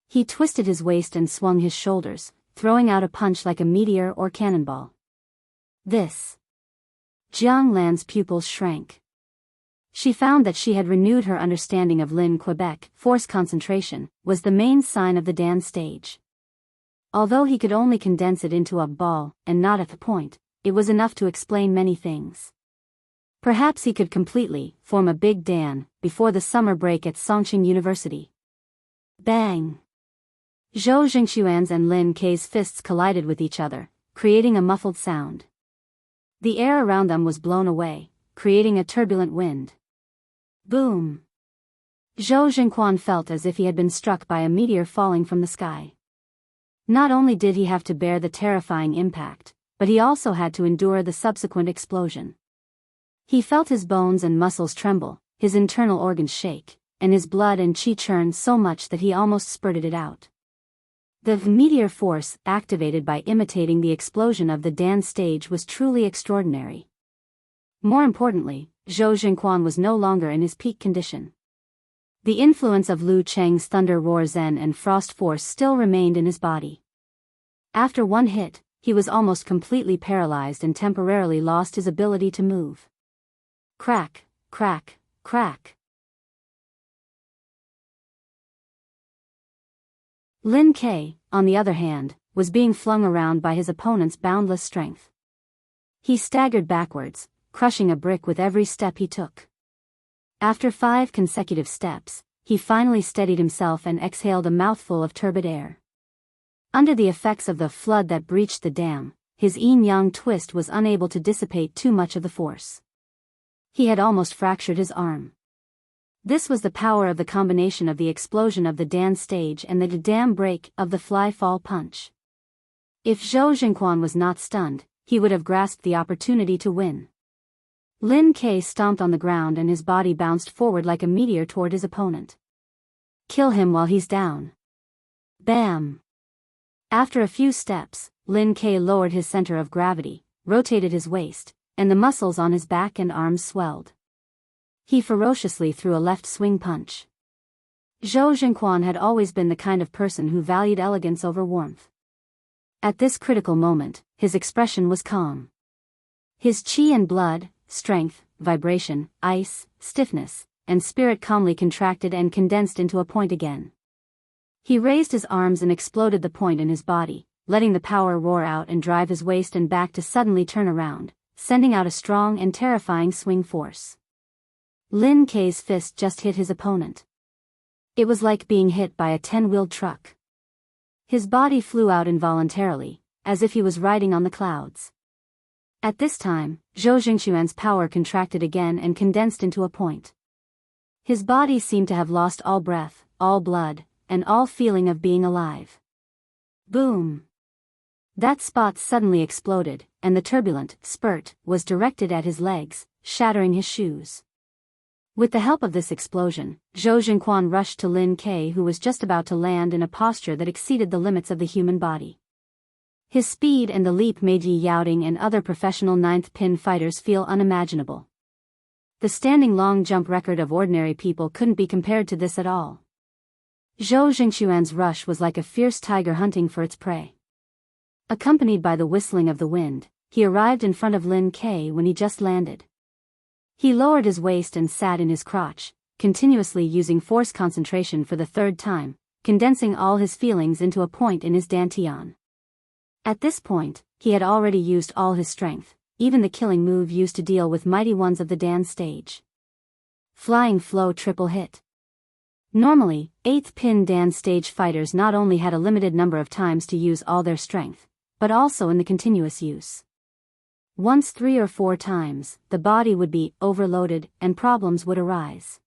He twisted his waist and swung his shoulders, throwing out a punch like a meteor or cannonball. This. Jiang Lan's pupils shrank. She found that she had renewed her understanding of Lin Quebec. Force concentration was the main sign of the Dan stage. Although he could only condense it into a ball, and not at the point, it was enough to explain many things. Perhaps he could completely form a big Dan before the summer break at Songqing University. Bang! Zhou Jingxuan's and Lin Ke's fists collided with each other, creating a muffled sound. The air around them was blown away, creating a turbulent wind. Boom! Zhou Jingquan felt as if he had been struck by a meteor falling from the sky. Not only did he have to bear the terrifying impact, but he also had to endure the subsequent explosion. He felt his bones and muscles tremble, his internal organs shake, and his blood and qi churn so much that he almost spurted it out. The meteor force activated by imitating the explosion of the Dan stage was truly extraordinary. More importantly, Zhou Jingquan was no longer in his peak condition. The influence of Lu Cheng's thunder roar zen and frost force still remained in his body. After one hit, he was almost completely paralyzed and temporarily lost his ability to move. Crack, crack, crack. Lin Ke, on the other hand, was being flung around by his opponent's boundless strength. He staggered backwards, crushing a brick with every step he took. After 5 consecutive steps, he finally steadied himself and exhaled a mouthful of turbid air. Under the effects of the flood that breached the dam, his yin-yang twist was unable to dissipate too much of the force. He had almost fractured his arm. This was the power of the combination of the explosion of the Dan stage and the dam break of the fly-fall punch. If Zhou Jingquan was not stunned, he would have grasped the opportunity to win. Lin Ke stomped on the ground and his body bounced forward like a meteor toward his opponent. Kill him while he's down. Bam! After a few steps, Lin Ke lowered his center of gravity, rotated his waist, and the muscles on his back and arms swelled. He ferociously threw a left swing punch. Zhou Jingquan had always been the kind of person who valued elegance over warmth. At this critical moment, his expression was calm. His qi and blood, strength, vibration, ice, stiffness, and spirit calmly contracted and condensed into a point again. He raised his arms and exploded the point in his body, letting the power roar out and drive his waist and back to suddenly turn around, sending out a strong and terrifying swing force. Lin Ke's fist just hit his opponent. It was like being hit by a 10-wheeled truck. His body flew out involuntarily, as if he was riding on the clouds. At this time, Zhou Jingquan's power contracted again and condensed into a point. His body seemed to have lost all breath, all blood, and all feeling of being alive. Boom! That spot suddenly exploded, and the turbulent spurt was directed at his legs, shattering his shoes. With the help of this explosion, Zhou Jingquan rushed to Lin Ke, who was just about to land in a posture that exceeded the limits of the human body. His speed and the leap made Yi Yaoding and other professional ninth pin fighters feel unimaginable. The standing long jump record of ordinary people couldn't be compared to this at all. Zhou Jingquan's rush was like a fierce tiger hunting for its prey. Accompanied by the whistling of the wind, he arrived in front of Lin Ke when he just landed. He lowered his waist and sat in his crotch, continuously using force concentration for the 3rd time, condensing all his feelings into a point in his dantian. At this point, he had already used all his strength, even the killing move used to deal with mighty ones of the Dan stage. Flying Flow Triple Hit. Normally, 8th pin Dan stage fighters not only had a limited number of times to use all their strength, but also in the continuous use. Once 3 or 4 times, the body would be overloaded and problems would arise.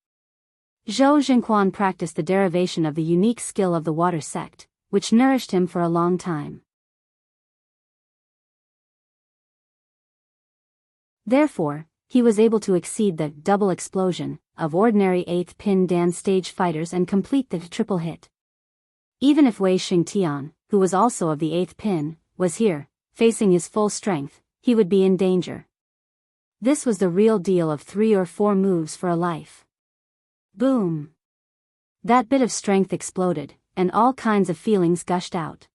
Zhou Jingquan practiced the derivation of the unique skill of the water sect, which nourished him for a long time. Therefore, he was able to exceed the double explosion of ordinary 8th pin Dan stage fighters and complete the triple hit. Even if Wei Xingtian, who was also of the 8th pin, was here, facing his full strength, he would be in danger. This was the real deal of 3 or 4 moves for a life. Boom! That bit of strength exploded, and all kinds of feelings gushed out.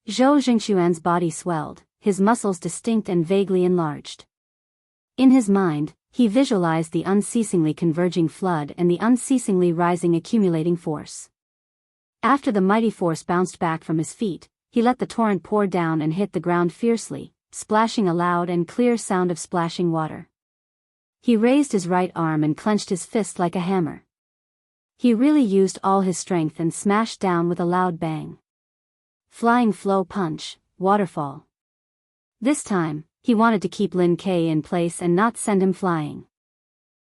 Zhou Jingquan's body swelled, his muscles distinct and vaguely enlarged. In his mind, he visualized the unceasingly converging flood and the unceasingly rising accumulating force. After the mighty force bounced back from his feet, he let the torrent pour down and hit the ground fiercely, splashing a loud and clear sound of splashing water. He raised his right arm and clenched his fist like a hammer. He really used all his strength and smashed down with a loud bang. Flying Flow Punch, Waterfall. This time, he wanted to keep Lin Ke in place and not send him flying.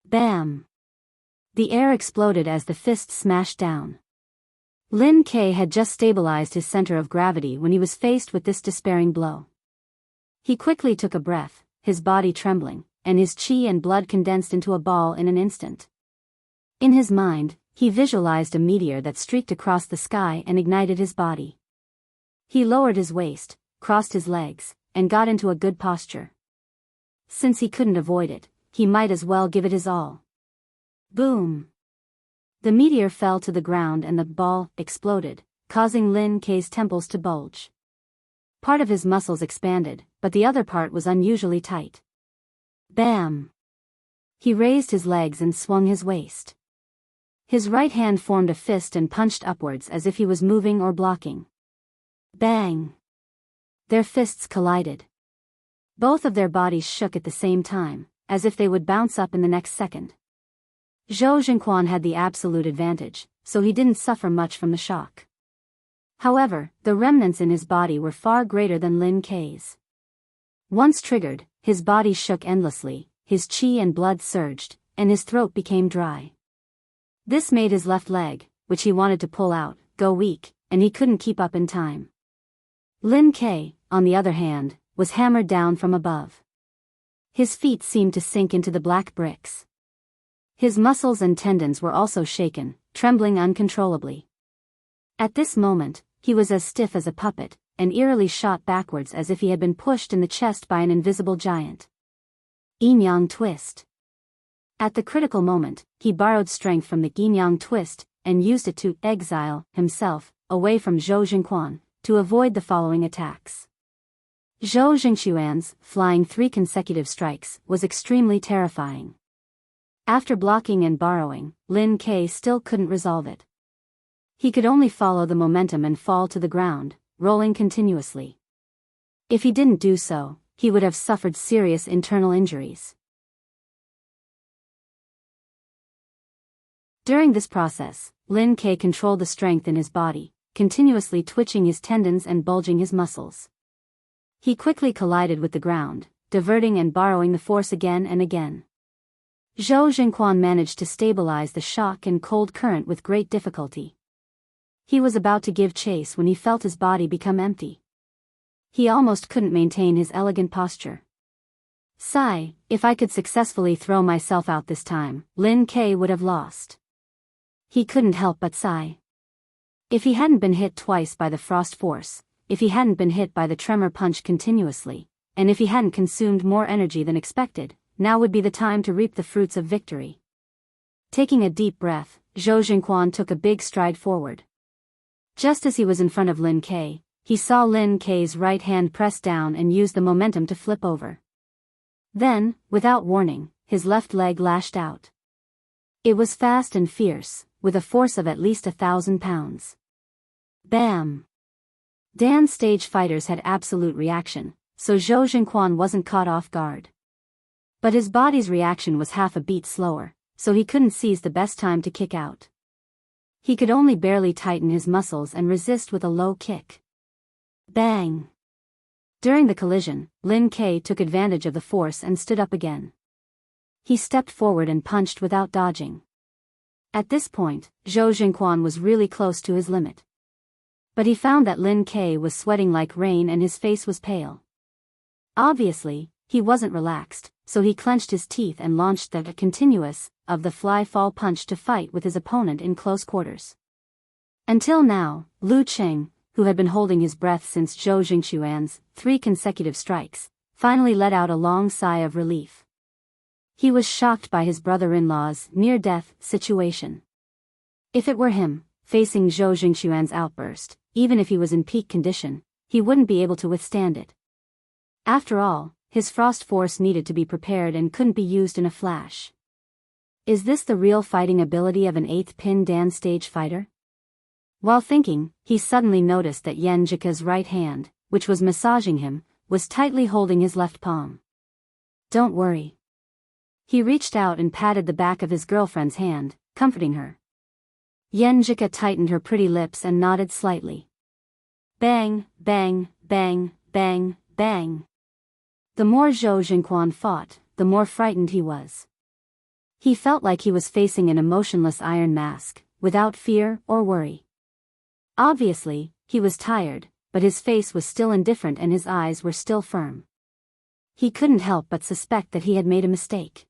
Bam! The air exploded as the fist smashed down. Lin Ke had just stabilized his center of gravity when he was faced with this despairing blow. He quickly took a breath, his body trembling, and his qi and blood condensed into a ball in an instant. In his mind, he visualized a meteor that streaked across the sky and ignited his body. He lowered his waist, crossed his legs, and got into a good posture. Since he couldn't avoid it, he might as well give it his all. Boom! The meteor fell to the ground and the ball exploded, causing Lin Kei's temples to bulge. Part of his muscles expanded, but the other part was unusually tight. Bam! He raised his legs and swung his waist. His right hand formed a fist and punched upwards as if he was moving or blocking. Bang! Their fists collided. Both of their bodies shook at the same time, as if they would bounce up in the next second. Zhou Jingquan had the absolute advantage, so he didn't suffer much from the shock. However, the remnants in his body were far greater than Lin Kei's. Once triggered, his body shook endlessly, his qi and blood surged, and his throat became dry. This made his left leg, which he wanted to pull out, go weak, and he couldn't keep up in time. Lin Kei, on the other hand, was hammered down from above. His feet seemed to sink into the black bricks. His muscles and tendons were also shaken, trembling uncontrollably. At this moment, he was as stiff as a puppet, and eerily shot backwards as if he had been pushed in the chest by an invisible giant. Yin-yang twist. At the critical moment, he borrowed strength from the yin-yang twist, and used it to exile himself away from Zhou Jingquan, to avoid the following attacks. Zhou Jingquan's flying 3 consecutive strikes was extremely terrifying. After blocking and borrowing, Lin Kei still couldn't resolve it. He could only follow the momentum and fall to the ground, rolling continuously. If he didn't do so, he would have suffered serious internal injuries. During this process, Lin Kei controlled the strength in his body, continuously twitching his tendons and bulging his muscles. He quickly collided with the ground, diverting and borrowing the force again and again. Zhou Jingquan managed to stabilize the shock and cold current with great difficulty. He was about to give chase when he felt his body become empty. He almost couldn't maintain his elegant posture. Sigh, if I could successfully throw myself out this time, Lin Kei would have lost. He couldn't help but sigh. If he hadn't been hit twice by the frost force, if he hadn't been hit by the tremor punch continuously, and if he hadn't consumed more energy than expected, now would be the time to reap the fruits of victory. Taking a deep breath, Zhou Jingquan took a big stride forward. Just as he was in front of Lin Kei, he saw Lin Kei's right hand press down and use the momentum to flip over. Then, without warning, his left leg lashed out. It was fast and fierce, with a force of at least 1,000 pounds. Bam! Dan's stage fighters had absolute reaction, so Zhou Jingquan wasn't caught off guard. But his body's reaction was half a beat slower, so he couldn't seize the best time to kick out. He could only barely tighten his muscles and resist with a low kick. Bang! During the collision, Lin Kei took advantage of the force and stood up again. He stepped forward and punched without dodging. At this point, Zhou Jingquan was really close to his limit. But he found that Lin Kei was sweating like rain and his face was pale. Obviously, he wasn't relaxed, so he clenched his teeth and launched the continuous of the fly-fall punch to fight with his opponent in close quarters. Until now, Lu Qing, who had been holding his breath since Zhou Jingquan's 3 consecutive strikes, finally let out a long sigh of relief. He was shocked by his brother-in-law's near-death situation. If it were him, facing Zhou Jingquan's outburst, even if he was in peak condition, he wouldn't be able to withstand it. After all, his frost force needed to be prepared and couldn't be used in a flash. Is this the real fighting ability of an 8th pin Dan stage fighter? While thinking, he suddenly noticed that Yan Jika's right hand, which was massaging him, was tightly holding his left palm. Don't worry. He reached out and patted the back of his girlfriend's hand, comforting her. Yan Jika tightened her pretty lips and nodded slightly. Bang, bang, bang, bang, bang. The more Zhou Jingquan fought, the more frightened he was. He felt like he was facing an emotionless iron mask, without fear or worry. Obviously, he was tired, but his face was still indifferent and his eyes were still firm. He couldn't help but suspect that he had made a mistake.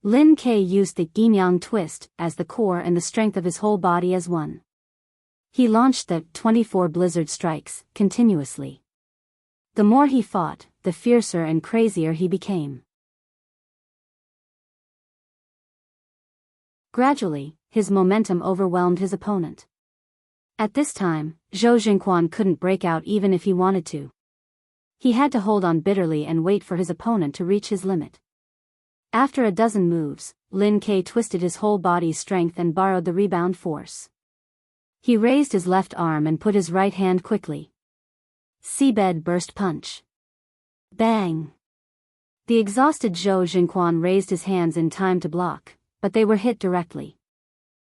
Lin Kei used the yin-yang twist as the core and the strength of his whole body as one. He launched the 24 blizzard strikes continuously. The more he fought, the fiercer and crazier he became. Gradually, his momentum overwhelmed his opponent. At this time, Zhou Jingquan couldn't break out even if he wanted to. He had to hold on bitterly and wait for his opponent to reach his limit. After a dozen moves, Lin Ke twisted his whole body's strength and borrowed the rebound force. He raised his left arm and put his right hand quickly. Seabed burst punch. Bang! The exhausted Zhou Jingquan raised his hands in time to block, but they were hit directly.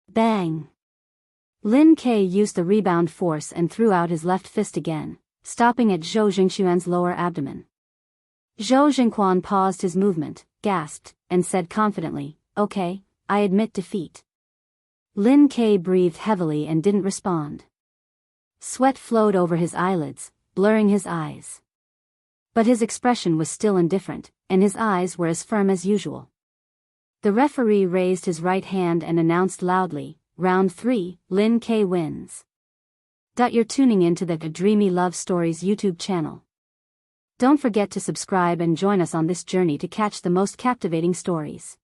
Bang! Lin Ke used the rebound force and threw out his left fist again, stopping at Zhou Jingquan's lower abdomen. Zhou Jingquan paused his movement, gasped, and said confidently, "Okay, I admit defeat." Lin Ke breathed heavily and didn't respond. Sweat flowed over his eyelids, blurring his eyes. But his expression was still indifferent, and his eyes were as firm as usual. The referee raised his right hand and announced loudly, "Round 3, Lin Ke wins." You're tuning in to the Dreamy Love Stories YouTube channel. Don't forget to subscribe and join us on this journey to catch the most captivating stories.